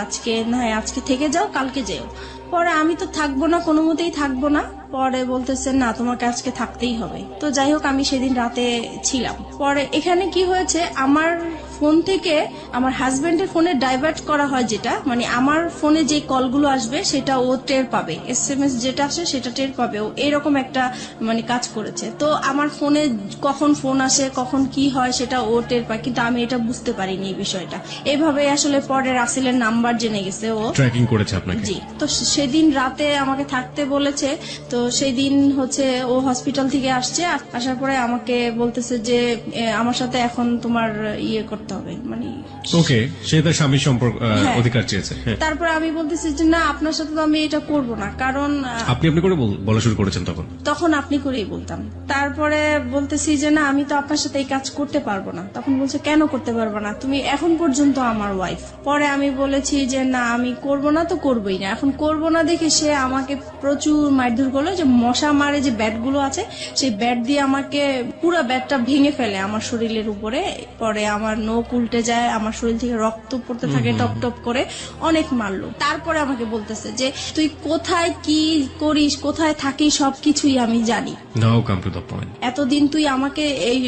আজকে থেকে যাও, কালকে যেও। পরে আমি তো থাকবো না, কোনো মতেই থাকবো না। পরে বলতেছে, না তোমাকে আজকে থাকতেই হবে। তো যাই হোক, আমি সেদিন রাতে ছিলাম। পরে এখানে কি হয়েছে, আমার ফোন থেকে আমার হাজবেন্ডের ফোনে ডাইভার্ট করা হয়, যেটা মানে আমার ফোনে যে কলগুলো আসবে সেটা ও টের পাবে, SMS যেটা আসে সেটা টের পাবে, ও এরকম একটা মানে কাজ করেছে। তো আমার ফোনে কখন ফোন আসে কখন কি হয় সেটা ও টের পায়, কিন্তু আমি এটা বুঝতে পারিনি এই বিষয়টা। এভাবে আসলে পরে রাসেলের নাম্বার জেনে গেছে ও। ট্র্যাকিং করেছে আপনাকে? জি। তো সেদিন রাতে আমাকে থাকতে বলেছে। তো সেই দিন হচ্ছে ও হসপিটাল থেকে আসছে, আসার পরে আমাকে বলতেছে যে আমার সাথে এখন তোমার ইয়ে করতে হবে, মানে ওকে, সে তার স্বামীর সম্পর্ক হ্যাঁ। অধিকার চেয়েছে। হ্যাঁ। তারপরে আমি বলতেছি যে না, আপনার সাথে তো আমি এটা করব না, কারণ আপনি করে বলা শুরু করেছেন তখন আপনি করেই বলতাম। তারপরে বলতেছি যে না, আমি তো আপনার সাথে এই কাজ করতে পারবো না। তখন বলছে কেন করতে পারবো না, তুমি এখন পর্যন্ত আমার ওয়াইফ। পরে আমি বলেছি যে না, আমি করব না তো করবোই না। এখন করব না দেখে সে আমাকে প্রচুর মারধর করলো, যে মশা মারে যে ব্যাট গুলো আছে সেই ব্যাট দিয়ে আমাকে পুরো ব্যাটটা ভেঙে ফেলে আমার শরীরের উপরে। পরে আমার নখ উল্টে যায়, আমার শরীর থেকে রক্ত পড়তে থাকে টপ টপ করে, অনেক মারলো। তারপরে আমাকে বলতেছে যে তুই কোথায় কি করিস, কোথায় থাকিস, সবকিছুই আমি জানি। নাও কাম টু দ্য পয়েন্ট। এতদিন তুই আমাকে এই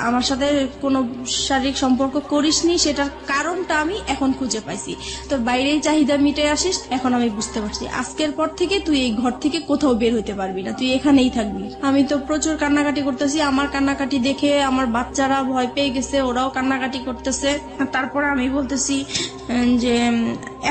আমার সাথে কোনো শারীরিক সম্পর্ক করিসনি, সেটার কারণটা আমি এখন খুঁজে পাইছি। তোর বাইরেই চাহিদা মিটে আসিস, এখন আমি বুঝতে পারছি। আজকের পর থেকে তুই এই ঘর থেকে কোথাও বের হইতে পারবি না, তুই এখানেই থাকবি। আমি তো প্রচুর কান্নাকাটি করতেছি, আমার কান্নাকাটি দেখে আমার বাচ্চারা ভয় পেয়ে গেছে, ওরাও কান্নাকাটি করতেছে। তারপর আমি বলতেছি যে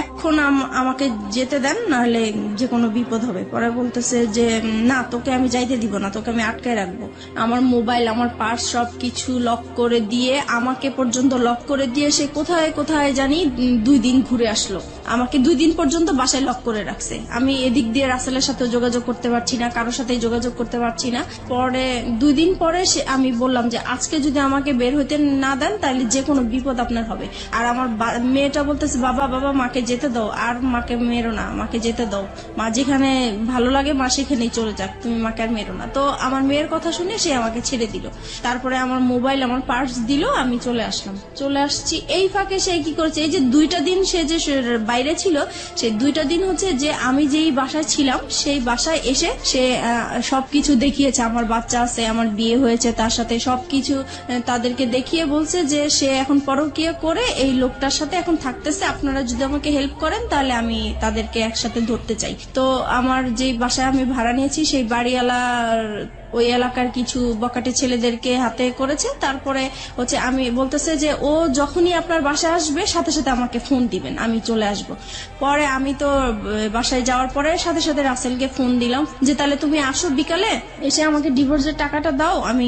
এখন আমাকে যেতে দেন, নাহলে যে কোনো বিপদ হবে। পরে বলতেছে যে না, তোকে আমি যাইতে দিব না, তোকে আমি আটকায় রাখবো। আমার মোবাইল, আমার পার্স সবকিছু লক করে দিয়ে, আমাকে পর্যন্ত লক করে দিয়ে সে কোথায় কোথায় জানি 2 দিন ঘুরে আসলো। আমাকে 2 দিন পর্যন্ত বাসায় লক করে রাখছে। আমি এদিক দিয়ে রাসেলের সাথে যোগাযোগ করতে পারছি না, কারোর সাথে যোগাযোগ করতে পারছি না। পরে 2 দিন পরে আমি বললাম যে আজকে যদি আমাকে বের হইতে না দেন তাহলে যে কোনো বিপদ আপনার হবে। আর আমার মেয়েটা বলতেছে বাবা বাবা মাকে যেতে দাও, আর মাকে মেরো না, মাকে যেতে দাও, মা যেখানে ভালো লাগে মা সেখানেই চলে যাক, তুমি মাকে আর মেরো না। তো আমার মেয়ের কথা শুনে সে আমাকে ছেড়ে দিল। তারপরে আমার মোবাইল, আমার পার্স দিল, আমি চলে আসলাম। চলে আসছি, এই ফাঁকে সে কি করেছে, এই যে 2টা দিন সে যে বাইরে ছিল, সেই 2টা দিন হচ্ছে যে আমি যেই বাসায় ছিলাম সেই বাসায় এসে সে সবকিছু দেখিয়েছে। আমার বাচ্চা আছে, আমার বিয়ে হয়েছে, তার সাথে সবকিছু তাদেরকে দেখিয়ে বলছে যে সে এখন পরকীয়া করে এই লোকটার সাথে এখন থাকতেছে, আপনারা যদি আমাকে হেল্প করেন তাহলে আমি তাদেরকে একসাথে ধরতে চাই। তো আমার যে বাসায় আমি ভাড়া নিয়েছি সেই বাড়িওয়ালার ওই এলাকার কিছু বকাটে ছেলেদেরকে হাতে করেছে। তারপরে হচ্ছে আমি বলতেছে যে ও যখনই আপনার বাসায় আসবে সাথে সাথে আমাকে ফোন দিবেন, আমি চলে আসব। পরে আমি তো বাসায় যাওয়ার পরে সাথে সাথে রাসেলকে ফোন দিলাম যে তাহলে তুমি আসো বিকালে, এসে আমাকে ডিভোর্সের টাকাটা দাও, আমি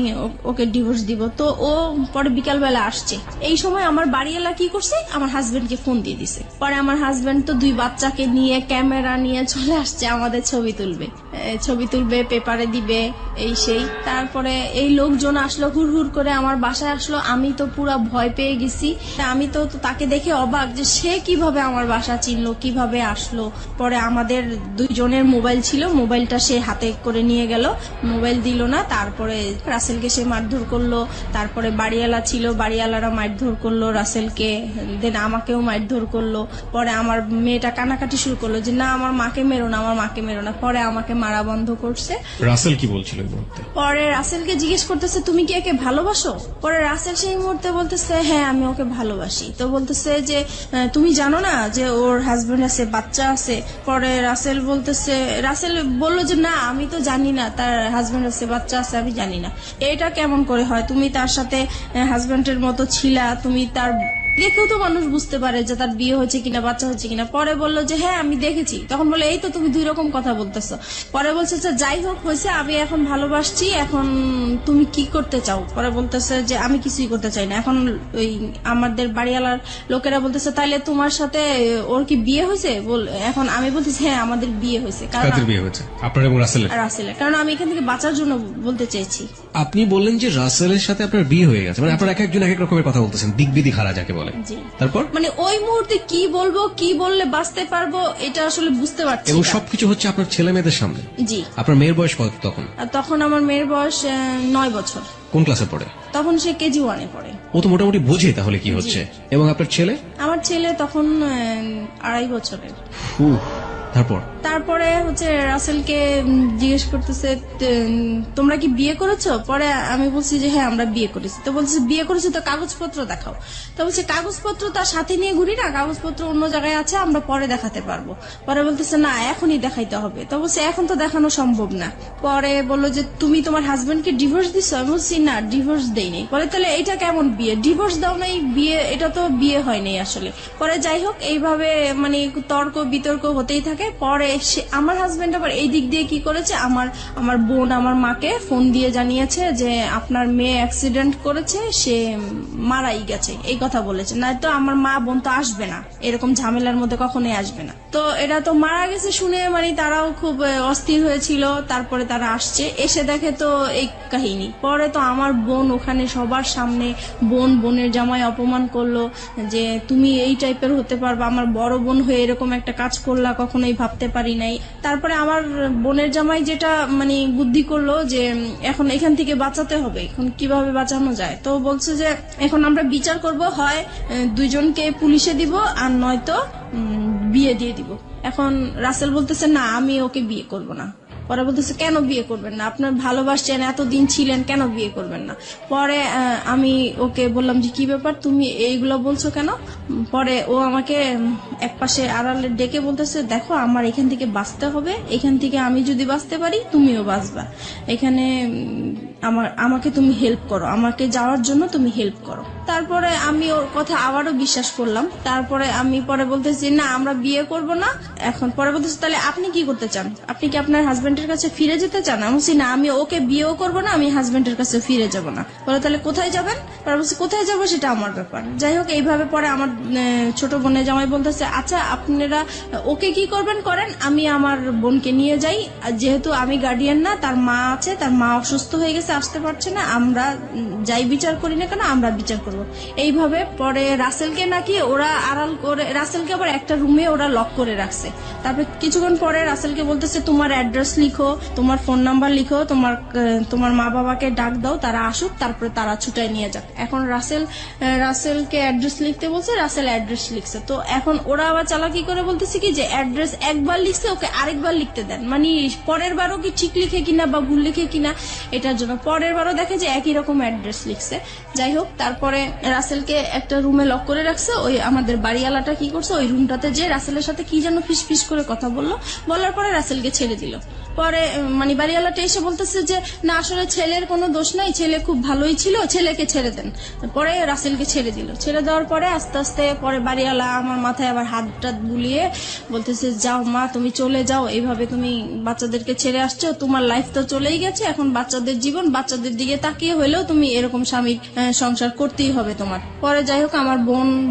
ওকে ডিভোর্স দিব। তো ও পরে বিকালবেলা আসছে। এই সময় আমার বাড়িওয়ালা কি করছে, আমার হাজবেন্ডকে ফোন দিয়ে দিছে। পরে আমার হাজবেন্ড তো 2 বাচ্চাকে নিয়ে ক্যামেরা নিয়ে চলে আসছে, আমাদের ছবি তুলবে, পেপারে দিবে, এই সেই। তারপরে এই লোকজন আসলো, হুড় হুড় করে আমার বাসায় আসলো। আমি তো পুরো ভয় পেয়ে গেছি। আমি তো তাকে দেখে অবাক যে সে কিভাবে আমার বাসা চিনলো, কিভাবে আসলো। পরে আমাদের 2 জনের মোবাইল ছিল, মোবাইলটা সে হাতে করে নিয়ে গেল, মোবাইল দিল না। তারপরে রাসেলকে সে মারধর করলো। তারপরে বাড়িওয়ালা ছিল, বাড়িওয়ালারা মারধর করলো রাসেলকে, দেন আমাকেও মারধর করলো। পরে আমার মেয়েটা কানাকাটি শুরু করলো যে না, আমার মাকে মেরো না, আমার মাকে মেরো না। পরে আমাকে মারা বন্ধ করছে। রাসেল কি বলছিল এই মুহূর্তে? পরে রাসেলকে জিজ্ঞেস করতেছে তুমি কি একে ভালোবাসো? পরে রাসেল সেই মুহূর্তে বলতেছে হ্যাঁ, আমি ওকে ভালোবাসি। তো বলতেছে যে তুমি জানো না যে ওর হাজবেন্ড আছে, বাচ্চা আছে? পরে রাসেল বলল যে না, আমি তো জানি না তার হাজবেন্ড আছে, বাচ্চা আছে, আমি জানি না। এটা কেমন করে হয়? তুমি তার সাথে হাজবেন্ডের মতো ছিলা, তুমি তার দেখেও তো মানুষ বুঝতে পারে যে তার বিয়ে হয়েছে কিনা, বাচ্চা হয়েছে কিনা। পরে বললো যে হ্যাঁ আমি দেখেছি। তখন বলে এই তো তুমি 2 রকম কথা বলতেছো। পরে বলছে যে যাই হোক হয়েছে, আমি এখন ভালোবাসছি, এখন তুমি কি করতে চাও? পরে বলতেছে যে আমি কিছুই করতে চাই না। এখন ওই আমাদের বাড়িওয়ালার লোকেরা বলতেছে তাইলে তোমার সাথে ওর কি বিয়ে হয়েছে? এখন আমি বলতেছি হ্যাঁ আমাদের বিয়ে হয়েছে। কাদের বিয়ে হয়েছে? আপনার এবং রাসেলের? কারণ আমি এখান থেকে বাঁচার জন্য বলতে চাইছি। আপনি বললেন যে রাসেলের সাথে আপনার বিয়ে হয়ে গেছে, মানে আপনার এক একজন এক এক রকমের কথা বলতেছেন, দিক হারা যাকে বলে। তারপর মানে ওই মুহূর্তে কি বলবো, কি বললে বাঁচতে পারবো, এটা আসলে বুঝতে পারছি। এবং সবকিছু হচ্ছে আপনার ছেলে মেয়েদের সামনে। জি। আপনার মেয়ের বয়স কত তখন? তখন আমার মেয়ের বয়স 9 বছর। কোন ক্লাসে পড়ে? তখন সে KG 1-এ পড়ে। ও তো মোটামুটি বোঝে তাহলে কি হচ্ছে। এবং আপনার ছেলে? আমার ছেলে তখন 2.5 বছরের। তারপরে হচ্ছে রাসেলকে জিজ্ঞেস করতেছে তোমরা কি বিয়ে করেছো? পরে আমি বলছি যে হ্যাঁ আমরা বিয়ে করেছি। তো বলছে বিয়ে করেছো তো কাগজপত্র দেখাও। তো বলছে কাগজপত্র তার সাথে নিয়ে ঘুরি না, কাগজপত্র অন্য জায়গায় আছে, আমরা পরে দেখাতে পারবো। পরে বলতেছে না এখনই দেখাইতে হবে। তো বলছে এখন তো দেখানো সম্ভব না। পরে বললো যে তুমি তোমার হাজবেন্ডকে ডিভোর্স দিছো? আমি বলছি না ডিভোর্স দেইনি। বলে তাহলে এটা কেমন বিয়ে? ডিভোর্স দাও নাই, বিয়ে এটা তো বিয়ে হয়নি আসলে। পরে যাই হোক এইভাবে মানে তর্ক বিতর্ক হতেই থাকে। পরে আমার হাজবেন্ড আবার এই দিক দিয়ে কি করেছে, আমার বোন আমার মাকে ফোন দিয়ে জানিয়েছে যে আপনার মেয়ে অ্যাক্সিডেন্ট করেছে, সে মারাই গেছে, এই কথা বলেছে। না তো আমার মা বোন তো আসবে না, এরকম ঝামেলার মধ্যে কখনোই আসবে না। তো এটা তো মারা গেছে শুনে মানে তারাও খুব অস্থির হয়েছিল। তারপরে তারা আসছে, এসে দেখে তো এই কাহিনী। পরে তো আমার বোন ওখানে সবার সামনে বোনের জামাই অপমান করলো যে তুমি এই টাইপের হতে পারবা, আমার বড় বোন হয়ে এরকম একটা কাজ করলা, কখনোই ভাবতে পারি নাই। তারপরে আমার বোনের জামাই যেটা মানে বুদ্ধি করলো যে এখন এখান থেকে বাঁচাতে হবে, এখন কিভাবে বাঁচানো যায়। তো বলছে যে এখন আমরা বিচার করব, হয় দুইজনকে পুলিশে দিব আর নয়তো বিয়ে দিয়ে দিব। এখন রাসেল বলতেছে না আমি ওকে বিয়ে করব না। পরে বলতেছে কেন বিয়ে করবেন না? আপনার ভালোবাসছেন, এতদিন ছিলেন, কেন বিয়ে করবেন না? পরে আমি ওকে বললাম যে কি ব্যাপার তুমি এইগুলো বলছো কেন? পরে ও আমাকে একপাশে আড়ালে ডেকে বলতেছে দেখো আমার এখান থেকে বাঁচতে হবে, এখান থেকে আমি যদি বাঁচতে পারি তুমিও বাঁচবা, এখানে আমাকে তুমি হেল্প করো, আমাকে যাওয়ার জন্য তুমি হেল্প করো। তারপরে আমি ওর কথা আবারও বিশ্বাস করলাম। তারপরে আমি পরে বলতেছি না আমরা বিয়ে করব না। এখন পরে বলতেছি তাহলে আপনি কি করতে চান? আপনি কি আপনার হাজবেন্ডের কাছে ফিরে যেতে চান? আমি বলছি না আমি ওকে বিয়েও করব না, আমি হাজবেন্ডের কাছে ফিরে যাব না। বলে তাহলে কোথায় যাবেন? পরে বলছি কোথায় যাবো সেটা আমার ব্যাপার। যাই হোক এইভাবে পরে আমার ছোট বোনের জামাই বলতেছে আচ্ছা আপনারা ওকে কি করবেন করেন, আমি আমার বোনকে নিয়ে যাই, যেহেতু আমি গার্ডিয়ান না, তার মা আছে, তার মা অসুস্থ হয়ে গেছে, আসতে পারছে না, আমরা যাই বিচার করি না কেন আমরা বিচার করব। এইভাবে পরে রাসেলকে নাকি ওরা আড়াল করে, রাসেলকে আবার একটা রুমে ওরা লক করে রাখছে। তারপর কিছুক্ষণ পরে রাসেলকে বলতেছে তোমার অ্যাড্রেস লিখো, তোমার ফোন নাম্বার লিখো, তোমার মা বাবাকে ডাক দাও, তারা আসুক, তারপরে তারা ছুটায় নিয়ে যাক। এখন রাসেলকে অ্যাড্রেস লিখতে বলছে, রাসেল অ্যাড্রেস লিখছে। তো এখন ওরা আবার চালাকি করে বলতেছে কি যে অ্যাড্রেস একবার লিখছে ওকে আরেকবার লিখতে দেন, মানে পরের বারও কি ঠিক লিখে কিনা বা ভুল লিখে কিনা এটার জন্য পরের বারও দেখে যে একই রকম অ্যাড্রেস লিখছে। যাই হোক তারপরে রাসেলকে একটা রুমে লক করে রাখছে। ওই আমাদের বাড়িওয়ালাটা কি করছে, ওই রুমটাতে যে রাসেলের সাথে কি যেন ফিস করে কথা বলার পরে রাসেলকে ছেড়ে দিল। পরে মানে বাড়িওয়ালাটা এসে বলতেছে যে না আসলে ছেলের কোনো দোষ নাই, ছেলে খুব ভালোই ছিল, ছেলেকে ছেড়ে দেন। পরে রাসেলকে ছেড়ে দিল। ছেড়ে দেওয়ার পরে আস্তে আস্তে পরে বাড়িওয়ালা আমার মাথায় আবার হাত টাত বুলিয়ে বলতেছে যাও মা তুমি চলে যাও, এইভাবে তুমি বাচ্চাদেরকে ছেড়ে আসছো, তোমার লাইফ তো চলেই গেছে, এখন বাচ্চাদের জীবন, বাচ্চাদের দিকে তাকিয়ে হলেও তুমি এরকম স্বামীর সংসার করতেই হবে তোমার। পরে যাই হোক আমার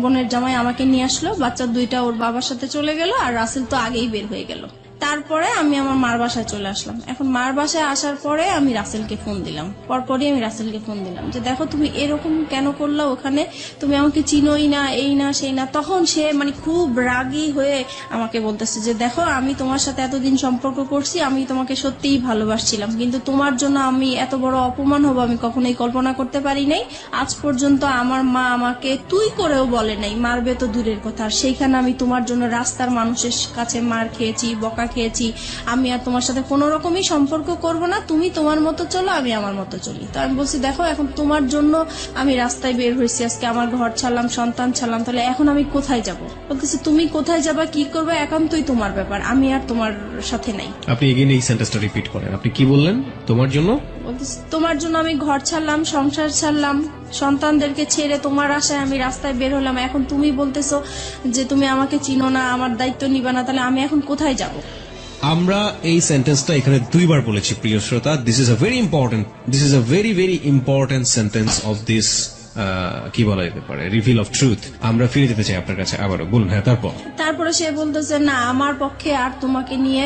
বোনের জামাই আমাকে নিয়ে আসলো, বাচ্চা দুইটা ওর বাবার সাথে চলে গেল আর রাসেল তো আগেই বের হয়ে গেল। তারপরে আমি আমার মার বাসায় চলে আসলাম। এখন মার বাসায় আসার পরে আমি রাসেলকে ফোন দিলাম, পরপরই আমি রাসেলকে ফোন দিলাম যে দেখো তুমি এরকম কেন করলা, ওখানে তুমি আমাকে চিনোই না, এই না সেই না। তখন সে মানে খুব রাগী হয়ে আমাকে বলতেছে যে দেখো আমি তোমার সাথে এতদিন সম্পর্ক করছি, আমি তোমাকে সত্যিই ভালোবাসছিলাম, কিন্তু তোমার জন্য আমি এত বড় অপমান হবো আমি কখনোই কল্পনা করতে পারি নাই। আজ পর্যন্ত আমার মা আমাকে তুই করেও বলে নাই, মারবে তো দূরের কথা, আর সেইখানে আমি তোমার জন্য রাস্তার মানুষের কাছে মার খেয়েছি, বকা খেয়েছি। আমি আর তোমার সাথে কোনো রকমই সম্পর্ক করব না, তুমি তোমার মতো চলো, আমি আমার মতো চলি। তো আমি বলছি দেখো এখন তোমার জন্য আমি রাস্তায় বের হয়েছি, আজকে আমার ঘর ছাড়লাম, সন্তান ছাড়লাম, তাহলে এখন আমি কোথায় যাব? বলতেছি তুমি কোথায় যাবা, কি করবে, একান্তই তোমার ব্যাপার, আমি আর তোমার সাথে নাই। আপনি এগেইন এই সেন্টেন্সটা রিপিট করেন, আপনি কি বললেন? তোমার জন্য? বলতেছি তোমার জন্য আমি ঘর ছাড়লাম, সংসার ছাড়লাম, সন্তানদেরকে ছেড়ে তোমার আশায় আমি রাস্তায় বের হলাম, এখন তুমি বলতেছো যে তুমি আমাকে চিনো না, আমার দায়িত্ব নিবা না, তাহলে আমি এখন কোথায় যাব? আমরা এই সেন্টেন্সটা এখানে দুইবার বলেছি প্রিয় শ্রোতা। This is a very important sentence of this কি বলা যেতে পারে, রিভিল অফ ট্রুথ। আমরা ফিরে যেতে চাই আপনার কাছে আবারও, বলুন। হ্যাঁ তারপরে সে বলতেছে না আমার পক্ষে আর তোমাকে নিয়ে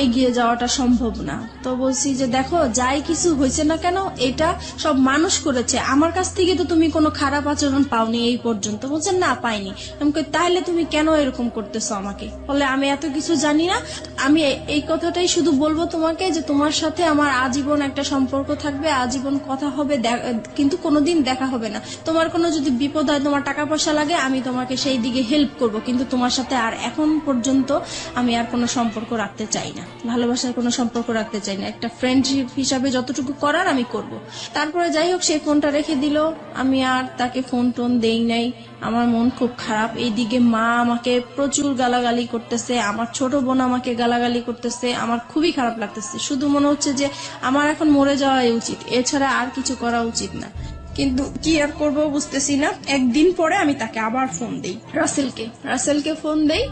এগিয়ে যাওয়াটা সম্ভব না। তো বলছি যে দেখো যাই কিছু হয়েছে না কেন এটা সব মানুষ করেছে, আমার কাছ থেকে তো তুমি কোনো খারাপ আচরণ পাওনি এই পর্যন্ত। বলছে না পাইনি। আমাকে তাহলে তুমি কেন এরকম করতেছো আমাকে? বলে আমি এত কিছু জানি না, আমি এই কথাটাই শুধু বলবো তোমাকে যে তোমার সাথে আমার আজীবন একটা সম্পর্ক থাকবে, আজীবন কথা হবে, কিন্তু কোনোদিন দেখা হবে না। তোমার কোনো যদি বিপদ হয়, তোমার টাকা পয়সা লাগে, আমি তোমাকে সেই দিকে হেল্প করব, কিন্তু তোমার সাথে আর এখন পর্যন্ত আমি আর কোনো সম্পর্ক রাখতে চাই না, ভালোবাসার কোনো সম্পর্ক রাখতে চাই না, একটা ফ্রেন্ডশিপ হিসাবে যতটুকু করার আমি করব। তারপরে যাই হোক, সে ফোনটা রেখে দিল, আমি আর তাকে ফোন টোন দেই নাই। আমার মন খুব খারাপ। এইদিকে মা আমাকে প্রচুর গালাগালি করতেছে, আমার ছোট বোন আমাকে গালাগালি করতেছে, আমার খুবই খারাপ লাগতেছে। শুধু মনে হচ্ছে যে আমার এখন মরে যাওয়াই উচিত, এছাড়া আর কিছু করা উচিত না। কিন্তু কি আর করবো বুঝতেছি না। একদিন পরে আমি তাকে আবার ফোন দেই, রাসেলকে ফোন দেই,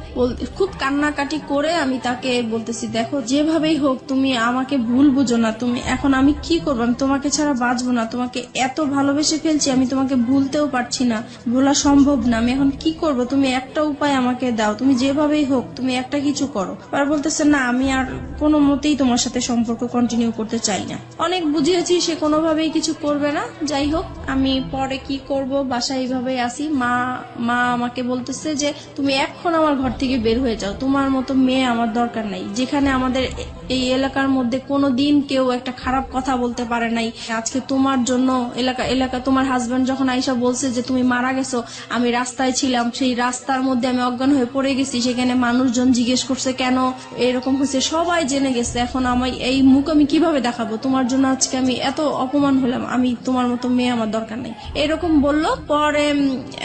খুব কান্নাকাটি করে আমি তাকে বলতেছি, দেখো যেভাবেই হোক তুমি আমাকে ভুল বুঝো না, তুমি এখন আমি কি করবো, আমি তোমাকে ছাড়া বাঁচবো না, তোমাকে এত ভালোবেসে ফেলছি, আমি তোমাকে ভুলতেও পারছি না, ভোলা সম্ভব না, আমি এখন কি করব, তুমি একটা উপায় আমাকে দাও, তুমি যেভাবেই হোক তুমি একটা কিছু করো। আর বলতেছে না, আমি আর কোনো মতেই তোমার সাথে সম্পর্ক কন্টিনিউ করতে চাই না। অনেক বুঝিয়েছি, সে কোনোভাবেই কিছু করবে না। যাই হোক, আমি পরে কি করব, বাসায় এইভাবে আসি। মা আমাকে বলতেছে যে তুমি এখন আমার ঘর থেকে বের হয়ে যাও, তোমার মতো মেয়ে আমার দরকার নাই। যেখানে আমাদের এই এলাকার মধ্যে কোনোদিন কেউ একটা খারাপ কথা বলতে পারে নাই, আজকে তোমার জন্য এলাকা তোমার হাজবেন্ড যখন আইসা বলছে যে তুমি মারা গেছো, আমি রাস্তায় ছিলাম, সেই রাস্তার মধ্যে আমি অজ্ঞান হয়ে পড়ে গেছি, সেখানে মানুষজন জিজ্ঞেস করছে কেন এরকম হয়েছে, সবাই জেনে গেছে, এখন আমি এই মুখ আমি কিভাবে দেখাবো, তোমার জন্য আজকে আমি এত অপমান হলাম, আমি তোমার মতো মেয়ে আমার দরকার নেই, এরকম বললো। পরে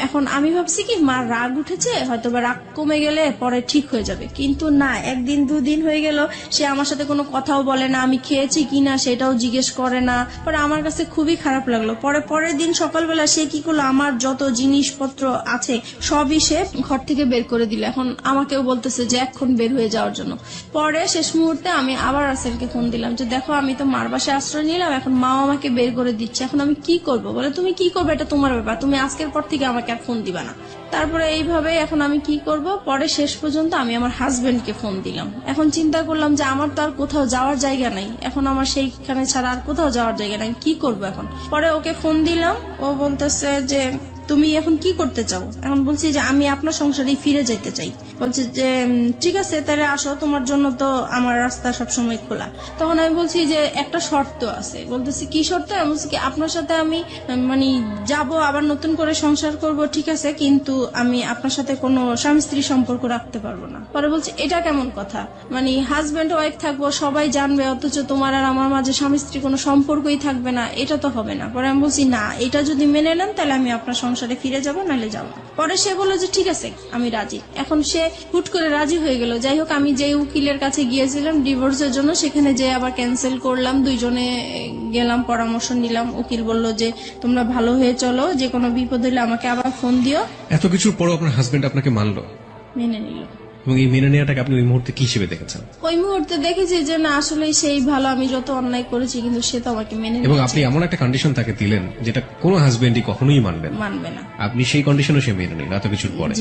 এখন আমি ভাবছি কি মার রাগ উঠেছে, হয়তো বা রাগ কমে গেলে পরে ঠিক হয়ে যাবে, কিন্তু না, একদিন দুদিন হয়ে গেল, সে আমার সাথে কোনো কথাও বলে না, আমি খেয়েছি কিনা সেটাও জিজ্ঞেস করে না। পরে আমার কাছে খুবই খারাপ লাগলো। পরের দিন সকালবেলা সে কি করলো, আমার যত জিনিসপত্র আছে সবই সে ঘর থেকে বের করে দিল। এখন আমাকেও বলতেছে যে এখন বের হয়ে যাওয়ার জন্য। পরে শেষ মুহূর্তে আমি আবার রাসেলকে ফোন দিলাম যে দেখো, আমি তো মার বাসায় আশ্রয় নিলাম, এখন মাও আমাকে বের করে দিচ্ছে, এখন আমি কি করবো? বলে তুমি কি করবে এটা তোমার ব্যাপার, তুমি আজকের পর থেকে আমাকে আর ফোন দিবা না। তারপরে এইভাবে এখন আমি কি করব, পরে শেষ পর্যন্ত আমি আমার হাজবেন্ডকে ফোন দিলাম। এখন চিন্তা করলাম যে আমার তো আর কোথাও যাওয়ার জায়গা নাই, এখন আমার সেইখানে ছাড়া আর কোথাও যাওয়ার জায়গা নাই, কি করব এখন? পরে ওকে ফোন দিলাম, ও বলতেছে যে তুমি এখন কি করতে চাও? এখন বলছি যে আমি আপনার সংসারে ফিরে যেতে চাই। বলছে যে ঠিক আছে, তাহলে আসো, তোমার জন্য তো আমার রাস্তা সবসময় খোলা। তখন আমি বলছি যে একটা শর্ত আছে। বলতেছি কি শর্ত? আমি বলছি কি আপনার সাথে আমি মানে যাব, আবার নতুন করে সংসার করব, ঠিক আছে, কিন্তু আমি আপনার সাথে কোনো স্বামী স্ত্রী সম্পর্ক রাখতে পারবো না। পরে বলছে এটা কেমন কথা, মানে হাজবেন্ড ওয়াইফ থাকবো, সবাই জানবে, অথচ তোমার আর আমার মাঝে স্বামী স্ত্রী কোনো সম্পর্কই থাকবে না, এটা তো হবে না। পরে আমি বলছি না, এটা যদি মেনে নেন তাহলে আমি আপনার সংসারে ফিরে যাবো, নাহলে যাবো। পরে সে বললো যে ঠিক আছে, আমি রাজি। এখন সে হুট করে রাজি হয়ে গেল। যাই হোক, আমি যে উকিলের কাছে গিয়েছিলাম ডিভোর্সের জন্য, সেখানে যে আবার ক্যান্সেল করলাম, দুইজনে গেলাম, পরামর্শ নিলাম। উকিল বলল যে তোমরা ভালো হয়ে চলো, যে কোনো বিপদ হলে আমাকে আবার ফোন দিও। এত কিছুর পরও আপনার হাজবেন্ড আপনাকে মানলো, মেনে নিল। এবং এই মেনে নেওয়াটাকে আপনি ওই মুহূর্তে কি হিসেবে দেখেছেন? ওই মুহূর্তে দেখেছি যে না, আসলে সেই ভালো, আমি যত অন্যায় করেছি কিন্তু সে তো আমাকে মেনে এবং আপনি এমন একটা কন্ডিশন তাকে দিলেন যেটা কোনো হাজবেন্ডই কখনোই মানবে না। আপনি সেই কন্ডিশনও সে মেনে নিল এত কিছুর পরে।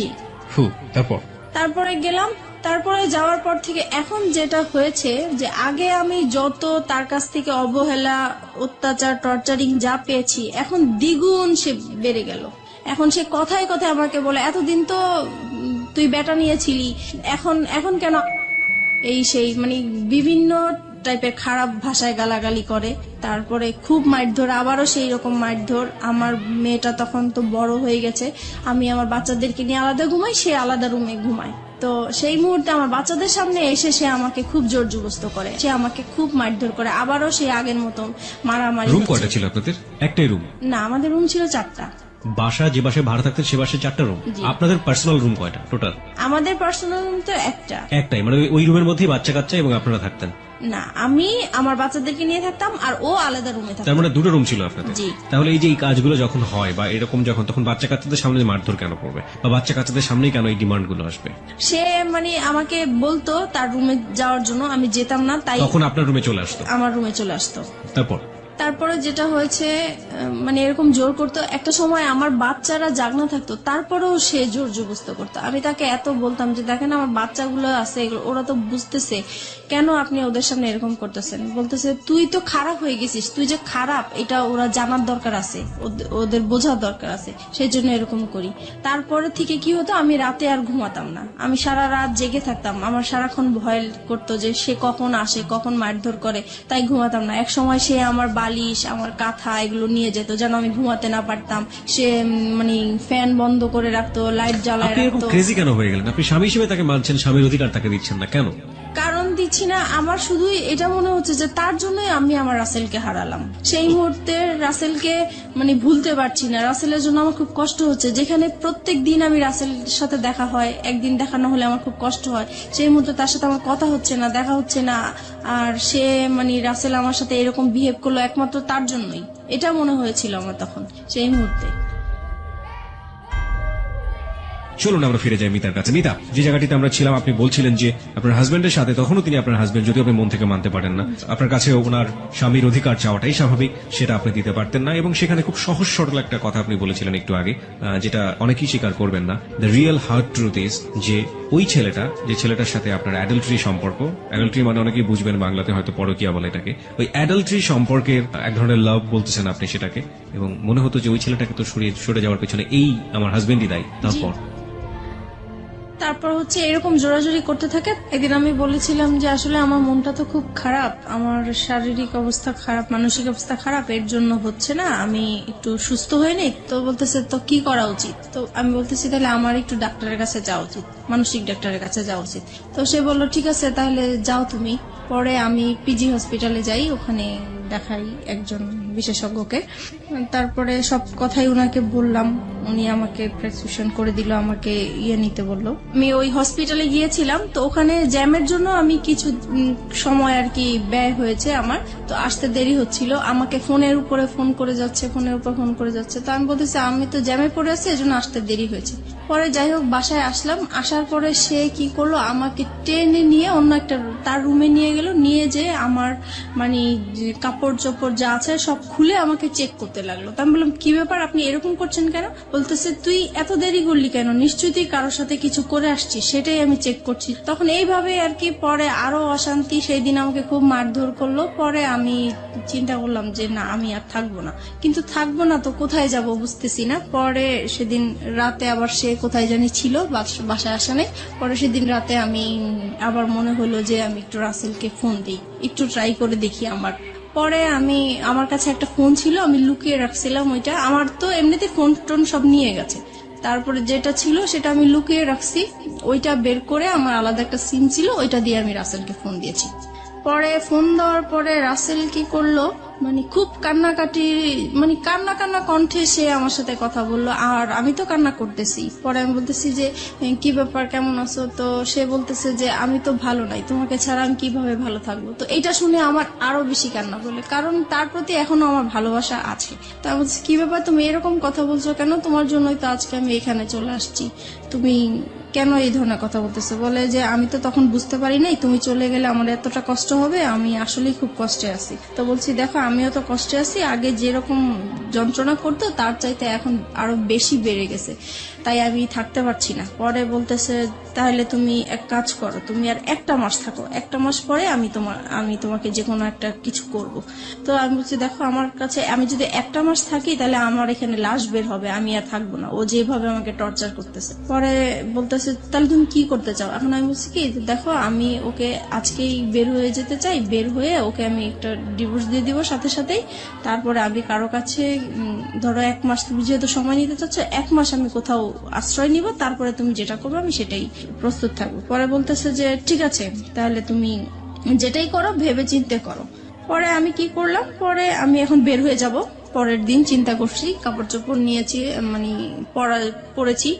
তারপরে গেলাম। তারপরে যাওয়ার পর থেকে এখন যেটা হয়েছে, যে আগে আমি যত তার কাছ থেকে অবহেলা, অত্যাচার, টর্চারিং যা পেয়েছি, এখন দ্বিগুণ সে বেড়ে গেল। এখন সে কথায় কথায় আমাকে বলে, এতদিন তো তুই বেটা নিয়েছিলি, এখন কেন এই সেই, মানে বিভিন্ন টাইপের খারাপ ভাষায় গালাগালি করে। তারপরে খুব মারধর, আবারও সেই রকম মারধর। আমার মেয়েটা তখন তো বড় হয়ে গেছে, আমি আমার বাচ্চাদেরকে নিয়ে আলাদা ঘুমাই, সে আলাদা রুমে ঘুমায়। তো সেই মুহূর্তে আমার বাচ্চাদের সামনে এসে সে আমাকে খুব জোর জবরদস্ত করে, সে আমাকে খুব মারধর করে, আবারও সেই আগের মতন মারামারি। রুম কয়টা ছিল আপনাদের? একটাই রুম? না, আমাদের রুম ছিল 4টা। বাসা যে বাসায় ভাড়া থাকতেন সে বাসায় 4টা রুম? আপনাদের পার্সোনাল রুম কয়টা টোটাল? আমাদের পার্সোনাল রুম তো একটাই, মানে ওই রুমের মধ্যেই বাচ্চা কাচ্চা এবং আপনারা থাকতেন? না, আমি আমার বাচ্চাদেরকে নিয়ে থাকতাম আর ও আলাদা রুমে থাকতো। তার মানে 2টা রুম ছিল আপনাদের? জি। তাহলে এই যে এই কাজগুলো যখন হয় বা এরকম যখন, তখন বাচ্চা কাচ্চাদের সামনে মারধর কেন করবে, বা বাচ্চা কাচ্চাদের সামনেই কেন এই ডিমান্ড গুলো আসবে? সে মানে আমাকে বলতো তার রুমে যাওয়ার জন্য, আমি যেতাম না, তাই তখন আপনার রুমে চলে আসতো? আমার রুমে চলে আসতো। তারপরে যেটা হয়েছে, মানে এরকম জোর করতো। একটা সময় আমার বাচ্চারা জাগনা থাকতো, তারপরেও সে জোর জবরদস্ত করতো। আমি তাকে এত বলতাম যে দেখেন আমার বাচ্চাগুলো আছে, ওরা তো বুঝতেছে, কেন আপনি ওদের সামনে এরকম করতেছেন? বলতেছে তুই তো খারাপ হয়ে গেছিস, তুই যে খারাপ এটা ওরা জানার দরকার আছে, ওদের বোঝার দরকার আছে, সেই জন্য এরকম করি। তারপরে থেকে কি হতো, আমি রাতে আর ঘুমাতাম না, আমি সারা রাত জেগে থাকতাম। আমার সারাক্ষণ ভয় করতো যে সে কখন আসে, কখন মারধর করে, তাই ঘুমাতাম না। এক সময় সে আমার বালিশ, আমার কাঁথা এগুলো নিয়ে যেত যেন আমি ঘুমাতে না পারতাম। সে মানে ফ্যান বন্ধ করে রাখতো, লাইট জ্বালায় আপনি এরকম রাখতো। ক্রেজি কেন হয়ে গেলেন? আপনি স্বামী হিসেবে তাকে মানছেন, স্বামীর অধিকার তাকে দিচ্ছেন না কেন? কারণ দিচ্ছি না, আমার শুধু এটা মনে হচ্ছে যে তার জন্যই আমি আমার রাসেলকে হারালাম। সেই মুহূর্তে রাসেলকে মানে ভুলতে পারছি না। রাসেলের জন্য আমার খুব কষ্ট হচ্ছে, যেখানে প্রত্যেক দিন আমি রাসেলের সাথে দেখা হয়, একদিন দেখা না হলে আমার খুব কষ্ট হয়। সেই মুহূর্তে তার সাথে আমার কথা হচ্ছে না, দেখা হচ্ছে না, আর সে মানে রাসেল আমার সাথে এরকম বিহেভ করলো একমাত্র তার জন্যই। এটা মনে হয়েছিল আমার তখন সেই মুহূর্তে। চলুন আমরা ফিরে যাই মিতার কাছে। মিতা, যে জায়গাটিতে আমরা ছিলাম, আপনি বলছিলেন যে আপনার হাজবেন্ডের সাথে, তখনও তিনি আপনার হাজবেন্ড, যদিও আপনি মন থেকে মানতে পারেন না, আপনার কাছে ওনার স্বামীর অধিকার চাওয়াটাই স্বাভাবিক, সেটা আপনি দিতে পারতেন না। এবং সেখানে খুব সহজ সরল একটা কথা আপনি বলেছিলেন একটু আগে, যেটা অনেকেই স্বীকার করবেন না। The real hard truth is যে ওই ছেলেটা, যে ছেলেটার সাথে আপনার অ্যাডাল্টারি সম্পর্ক, অ্যাডাল্টারি মানে অনেকেই বুঝবেন বাংলাতে হয়তো পরকীয়া বলে এটাকে, ওই অ্যাডাল্টারি সম্পর্কের এক ধরনের লাভ বলতেছেন আপনি সেটাকে, এবং মনে হতো যে ওই ছেলেটাকে তো সরে যাওয়ার পেছনে এই আমার হাজবেন্ডই দায়ী। তারপর হচ্ছে এরকম জোরাজোরি করতে থাকে। একদিন আমি বলেছিলাম যে আসলে আমার মনটা তো খুব খারাপ, আমার শারীরিক অবস্থা খারাপ, মানসিক অবস্থা খারাপ, এর জন্য হচ্ছে না, আমি একটু সুস্থ হয়ে নেই। তো বলতেছে তো কি করা উচিত? তো আমি বলতেছি তাহলে আমার একটু ডাক্তারের কাছে যাওয়া উচিত, মানসিক ডাক্তারের কাছে যাওয়া উচিত। তো সে বললো ঠিক আছে তাহলে যাও তুমি। পরে আমি পিজি হসপিটালে যাই, ওখানে দেখাই একজন বিশেষজ্ঞকে। তারপরে সব কথাই উনাকে বললাম, উনি আমাকে প্রেসক্রিপশন করে দিল, আমাকে নিতে বললো। আমি ওই হসপিটালে গিয়েছিলাম, তো ওখানে জ্যামের জন্য আমি কিছু সময় আর কি ব্যয় হয়েছে আমার, তো আসতে দেরি হচ্ছিল। আমাকে ফোনের উপরে ফোন করে যাচ্ছে, ফোনের উপর ফোন করে যাচ্ছে। তো আমি বলতেছি আমি তো জ্যামে পড়ে আছি, এজন্য আসতে দেরি হয়েছে। পরে যাই হোক বাসায় আসলাম, আসার পরে সে কি করলো, আমাকে টেনে নিয়ে অন্য একটা তার রুমে নিয়ে গেল, নিয়ে যে আমার মানে কাপড় চোপড় যা আছে সব খুলে আমাকে চেক করতে লাগলো। তো আমি বললাম কি ব্যাপার, আপনি এরকম করছেন কেন? বলতেছে তুই এত দেরি করলি কেন, নিশ্চয়ই তুই কারোর সাথে কিছু করে আসছিস, সেটাই আমি চেক করছি। তখন এইভাবে আর কি পরে আরো অশান্তি, সেই দিন আমাকে খুব মারধর করলো। পরে আমি চিন্তা করলাম যে না আমি আর থাকবো না, কিন্তু থাকবো না তো কোথায় যাব বুঝতেছি না। পরে সেদিন রাতে আবার সে কোথায় জানি ছিল, বাসায় আসা নেই। পরে সেদিন রাতে আমি আবার মনে হলো যে আমি একটু রাসেলকে ফোন দিই, একটু ট্রাই করে দেখি। পরে আমার কাছে একটা ফোন ছিল, আমি লুকিয়ে রাখছিলাম ওইটা। আমার তো এমনিতে ফোন টোন সব নিয়ে গেছে, তারপরে যেটা ছিল সেটা আমি লুকিয়ে রাখছি। ওইটা বের করে আমার আলাদা একটা সিম ছিল, ওইটা দিয়ে আমি রাসেলকে ফোন দিয়েছি। পরে ফোন দেওয়ার পরে রাসেল কি করলো, মানে খুব কান্নাকাটি, মানে কান্না কণ্ঠে সে আমার সাথে কথা বললো, আর আমি তো কান্না করতেছি। পরে আমি বলতেছি যে কি ব্যাপার, কেমন আছো? তো সে বলতেছে যে আমি তো ভালো নাই, তোমাকে ছাড়া আমি কিভাবে ভালো থাকবো? তো এটা শুনে আমার আরো বেশি কান্না বলে, কারণ তার প্রতি এখনো আমার ভালোবাসা আছে। তো আমি বলছি কি ব্যাপার, তুমি এরকম কথা বলছো কেন? তোমার জন্যই তো আজকে আমি এখানে চলে আসছি, তুমি কেন এই ধরনের কথা বলতেছে? বলে যে আমি তো তখন বুঝতে পারি নাই তুমি চলে গেলে আমার এতটা কষ্ট হবে, আমি আসলেই খুব কষ্টে আছি। তো বলছি দেখো আমিও তো কষ্টে আছি, আগে যেরকম যন্ত্রণা করতো তার চাইতে এখন আরো বেশি বেড়ে গেছে, তাই আমি থাকতে পারছি না। পরে বলতেছে তাহলে তুমি এক কাজ করো, তুমি আর একটা মাস থাকো, একটা মাস পরে আমি তোমাকে যে কোনো একটা কিছু করব। তো আমি বলছি দেখো আমার কাছে আমি যদি একটা মাস থাকি তাহলে আমার এখানে লাশ বের হবে, আমি আর থাকবো না, ও যেভাবে আমাকে টর্চার করতেছে। পরে বলতেছে তাহলে তুমি কি করতে চাও? এখন আমি বলছি কি দেখো আমি ওকে আজকেই বের হয়ে যেতে চাই, বের হয়ে ওকে আমি একটা ডিভোর্স দিয়ে দিব সাথে সাথেই। তারপরে আমি কারো কাছে ধরো এক মাস, তুমি যেহেতু সময় নিতে চাচ্ছ, এক মাস আমি কোথাও আশ্রয় নিব, তারপরে তুমি যেটা করবে আমি সেটাই প্রস্তুত থাকবো। পরে বলতেছে যে ঠিক আছে তাহলে তুমি যেটাই করো ভেবে চিন্তে করো। পরে আমি কি করলাম, পরে আমি এখন বের হয়ে যাব। পরের দিন চিন্তা করছি, কাপড় চোপড় নিয়েছি, মানে পরেছি।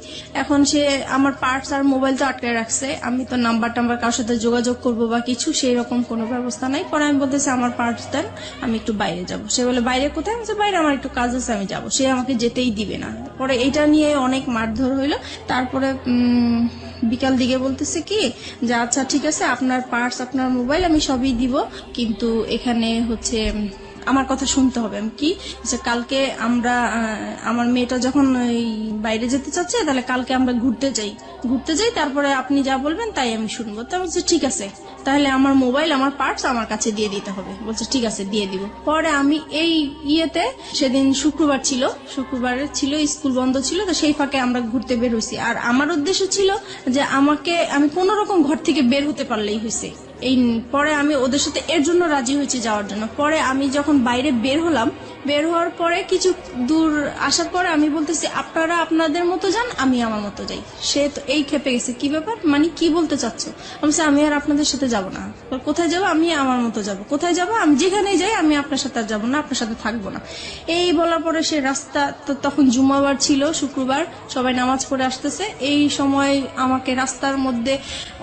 এখন সে আমার পার্টস আর মোবাইল তো আটকে রাখছে, আমি তো নাম্বার কারোর সাথে যোগাযোগ করবো বা কিছু সেই রকম কোনো ব্যবস্থা নাই। পরে আমি বলতেছি আমার পার্টস দেন, আমি একটু বাইরে যাব। সে বলে বাইরে কোথায়? আমি বাইরে আমার একটু কাজ আছে, আমি যাব। সে আমাকে যেতেই দিবে না। পরে এটা নিয়ে অনেক মারধর হইলো। তারপরে বিকাল দিকে বলতেছে কি যে আচ্ছা ঠিক আছে আপনার পার্টস আপনার মোবাইল আমি সবই দিব, কিন্তু এখানে হচ্ছে আমার কথা শুনতে হবে। আমি কি যে কালকে আমরা আমার মেয়েটা যখন বাইরে যেতে চাচ্ছে তাহলে কালকে আমরা ঘুরতে যাই, তারপরে আপনি যা বলবেন তাই আমি শুনবো। তা বলছে ঠিক আছে তাহলে আমার মোবাইল আমার পার্টস আমার কাছে দিয়ে দিতে হবে। বলছে ঠিক আছে দিয়ে দিব। পরে আমি এই সেদিন শুক্রবার ছিল, স্কুল বন্ধ ছিল, তো সেই ফাঁকে আমরা ঘুরতে বের হইছি। আর আমার উদ্দেশ্য ছিল যে আমি কোন রকম ঘর থেকে বের হতে পারলেই হয়েছে, এই পরে আমি ওদের সাথে এর জন্য রাজি হয়েছি যাওয়ার জন্য। পরে আমি যখন বাইরে বের হলাম, বের হওয়ার পরে কিছু দূর আসার পরে আমি বলতেছি আপনারা আপনাদের মতো যান, আমি আমার মতো যাই। সে তো এই খেপে গেছে, কি ব্যাপার, মানে কি বলতে চাচ্ছ? আমি বলছি, আমি আর আপনাদের সাথে যাব না। কোথায় যাবো? আমি আমার মতো যাব। কোথায় যাব? আমি যেখানেই যাই, আমি আপনার সাথে আর যাবো না, আপনার সাথে থাকবো না। এই বলার পরে সে রাস্তা, তখন জুমাবার ছিল, শুক্রবার, সবাই নামাজ পড়ে আসতেছে। এই সময় আমাকে রাস্তার মধ্যে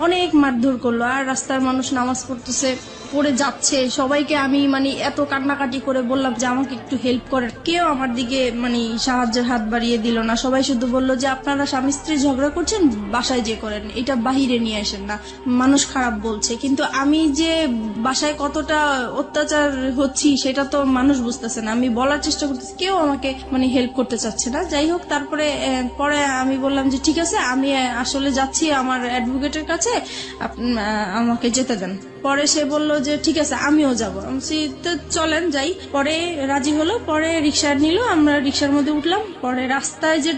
অনেক মারধর করলো। আর রাস্তার মানুষ নামাজ পড়তেছে, পড়ে যাচ্ছে, সবাইকে আমি মানে এত কান্নাকাটি করে বললাম যে আমাকে একটু হেল্প করেন, কেউ আমার দিকে মানে সাহায্যের হাত বাড়িয়ে দিল না। সবাই শুধু বললো যে আপনারা স্বামী স্ত্রী ঝগড়া করছেন, বাসায় যে করেন, এটা বাহিরে নিয়ে আসেন না, মানুষ খারাপ বলছে। কিন্তু আমি যে বাসায় কতটা অত্যাচার হচ্ছি সেটা তো মানুষ বুঝতেছে না। আমি বলার চেষ্টা করতেছি, কেউ আমাকে মানে হেল্প করতে চাচ্ছে না। যাই হোক, তারপরে পরে আমি বললাম যে ঠিক আছে, আমি আসলে যাচ্ছি আমার অ্যাডভোকেটের কাছে, আমাকে যেতে দেন। পরে সে বললো যে ঠিক আছে, আমিও যাবো। আমি তো চলেন যাই। পরে রাজি হলো, পরে রিক্সা নিল, আমরা রিক্সার মধ্যে উঠলাম। পরে রাস্তায় যে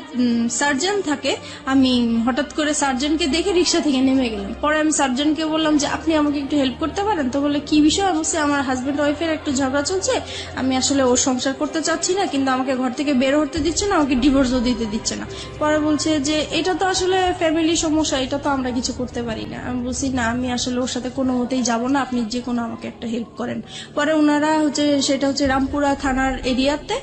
সার্জন থাকে, আমি হঠাৎ করে সার্জনকে দেখে রিক্সা থেকে নেমে গেলাম। পরে আমি সার্জনকে বললাম যে আপনি আমাকে একটু হেল্প করতে পারেন? তো বলে কি বিষয়? আমি বলছি আমার হাজবেন্ড ওয়াইফের একটু ঝগড়া চলছে, আমি আসলে ওর সংসার করতে চাচ্ছি না, কিন্তু আমাকে ঘর থেকে বের হতে দিচ্ছে না, আমাকে ডিভোর্সও দিতে দিচ্ছে না। পরে বলছে যে এটা তো আসলে ফ্যামিলি সমস্যা, এটা তো আমরা কিছু করতে পারি না। আমি বলছি না, আমি আসলে ওর সাথে কোনো মতেই যাবো না, আপনি যে কোনো আমাকে একটা হেল্প করেন। পরে ওনারা সেটা হচ্ছে রামপুরা থানার এরিয়াতে,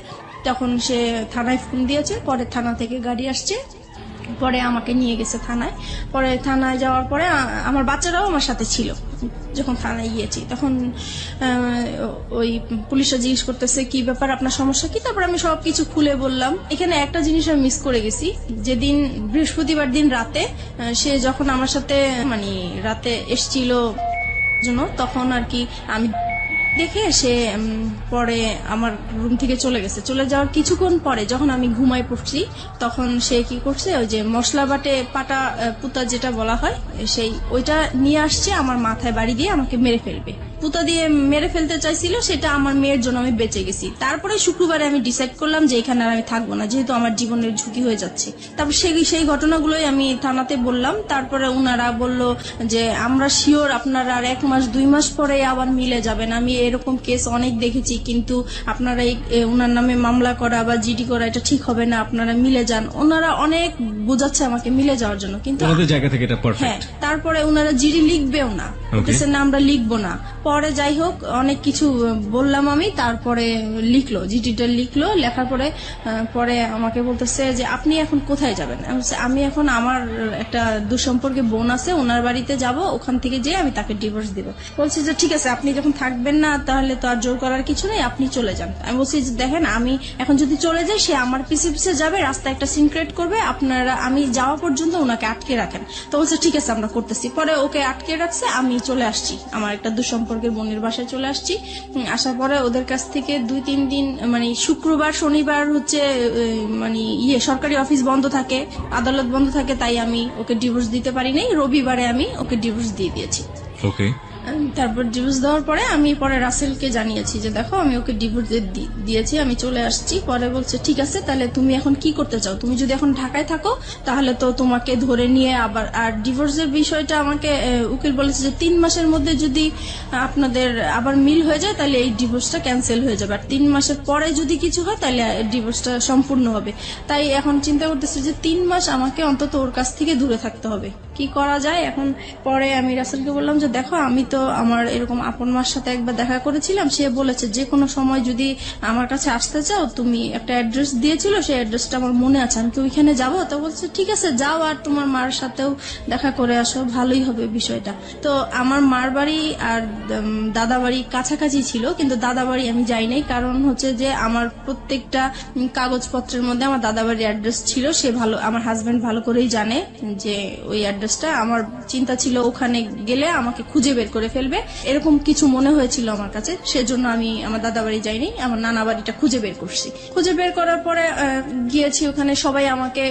তখন সে থানায় ফোন দিয়েছে। পরে থানা থেকে গাড়ি আসছে, পরে আমাকে নিয়ে গেছে থানায়। পরে থানায় যাওয়ার পরে আমার বাচ্চারাও আমার সাথে ছিল। যখন থানায় গিয়েছি তখন ওই পুলিশরা জিজ্ঞেস করতেছে কি ব্যাপার, আপনার সমস্যা কি? তারপর আমি সবকিছু খুলে বললাম। এখানে একটা জিনিস আমি মিস করে গেছি, যেদিন বৃহস্পতিবার দিন রাতে সে যখন আমার সাথে মানে রাতে এসছিল জন্য, তখন আর কি আমি দেখে সে পরে আমার রুম থেকে চলে গেছে। চলে যাওয়ার কিছুক্ষণ পরে যখন আমি ঘুমায় পড়ছি, তখন সে কি করছে, ওই যে মশলা বাটে পাটা পুতা যেটা বলা হয়, ওইটা নিয়ে আসছে, আমার মাথায় বাড়ি দিয়ে আমাকে মেরে ফেলবে। পুতা দিয়ে মেরে ফেলতে চাইছিল, সেটা আমার মেয়ের জন্য আমি বেঁচে গেছি। তারপরে শুক্রবারে আমি ডিসাইড করলাম যে এখানে আর আমি থাকবো না, যেহেতু আমার জীবনের ঝুঁকি হয়ে যাচ্ছে। তারপর সেই ঘটনাগুলোই আমি থানাতে বললাম। তারপরে উনারা বলল যে আমরা শিওর আপনারা আর 1 মাস 2 মাস পরে আবার মিলে যাবেন। আমি এরকম কেস অনেক দেখেছি, কিন্তু আপনারা উনার নামে মামলা করা বা জিডি করা এটা ঠিক হবে না, আপনারা মিলে যান। ওনারা অনেক বোঝাচ্ছে আমাকে মিলে যাওয়ার জন্য, কিন্তু ওনাদের জায়গা থেকে এটা হ্যাঁ, পারফেক্ট। তারপরে ওনারা জিডি লিখবেও না, বলতেছে না আমরা লিখবো না। পরে যাই হোক অনেক কিছু বললাম আমি, তারপরে লিখলো, জিডিটা লিখলো। লেখার পরে পরে আমাকে বলতেছে যে আপনি এখন কোথায় যাবেন? আমি এখন আমার একটা দুঃসম্পর্কে বোন আছে, ওনার বাড়িতে যাব, ওখান থেকে যেয়ে আমি তাকে ডিভোর্স দিব। বলছে যে ঠিক আছে, আপনি যখন থাকবেন না তাহলে তো আর জোর করার কিছু নেই, আপনি চলে যান। আমি বলছি যে দেখেন, আমি এখন যদি চলে যাই, সে আমার পিছে পিছে যাবে, রাস্তায় একটা সিন ক্রিয়েট করবে, আপনারা আমি যাওয়া পর্যন্ত ওনাকে আটকে রাখেন। তো বলছে ঠিক আছে, আমরা করতেছি। পরে ওকে আটকে রাখছে, আমি চলে আসছি, আমার একটা দুঃসম্পর্কের বোনের বাসায় চলে আসছি। আসার পরে ওদের কাছ থেকে 2-3 দিন মানে শুক্রবার শনিবার হচ্ছে মানে সরকারি অফিস বন্ধ থাকে, আদালত বন্ধ থাকে, তাই আমি ওকে ডিভোর্স দিতে পারি নাই। রবিবারে আমি ওকে ডিভোর্স দিয়ে দিয়েছি। ওকে। তারপর ডিভোর্স দেওয়ার পরে আমি পরে রাসেলকে জানিয়েছি যে দেখো আমি ওকে ডিভোর্স দিয়েছি, আমি চলে আসছি। পরে বলছে ঠিক আছে, তাহলে তুমি এখন কি করতে চাও? তুমি যদি এখন ঢাকায় থাকো তাহলে তো তোমাকে ধরে নিয়ে আবার, আর ডিভোর্সের বিষয়টা আমাকে উকিল বলেছে যে 3 মাসের মধ্যে যদি আপনাদের আবার মিল হয়ে যায় তাহলে এই ডিভোর্সটা ক্যান্সেল হয়ে যাবে, আর 3 মাসের পরে যদি কিছু হয় তাহলে ডিভোর্সটা সম্পূর্ণ হবে। তাই এখন চিন্তা করতেছি যে 3 মাস আমাকে অন্তত ওর কাছ থেকে দূরে থাকতে হবে, কি করা যায় এখন। পরে আমি রাসেলকে বললাম যে দেখো, আমি তো আমার এরকম আপন মার সাথে একবার দেখা করেছিলাম, সে বলেছে যে কোনো সময় যদি আমার কাছে আসতে চাও, তুমি একটা অ্যাড্রেস দিয়েছিল, সেই অ্যাড্রেসটা আমার মনে আছে, আমি কি ওইখানে যাবো? তো বলছে ঠিক আছে যাও, আর তোমার মার সাথেও দেখা করে আসো, ভালোই হবে বিষয়টা। তো আমার মার বাড়ি আর দাদা বাড়ি কাছাকাছি ছিল, কিন্তু দাদা বাড়ি আমি যাই নাই, কারণ হচ্ছে যে আমার প্রত্যেকটা কাগজপত্রের মধ্যে আমার দাদা বাড়ির অ্যাড্রেস ছিল। সে ভালো, আমার হাজবেন্ড ভালো করেই জানে যে ওই অ্যাড্রেসটা। আমার চিন্তা ছিল ওখানে গেলে আমাকে খুঁজে বের করে ফেলবে, এরকম কিছু মনে হয়েছিল আমার কাছে, সেজন্য আমি আমার দাদা বাড়ি যাইনি, আমার নানা বাড়িটা খুঁজে বের করছি। খুঁজে বের করার পরে গিয়েছি ওখানে, সবাই আমাকে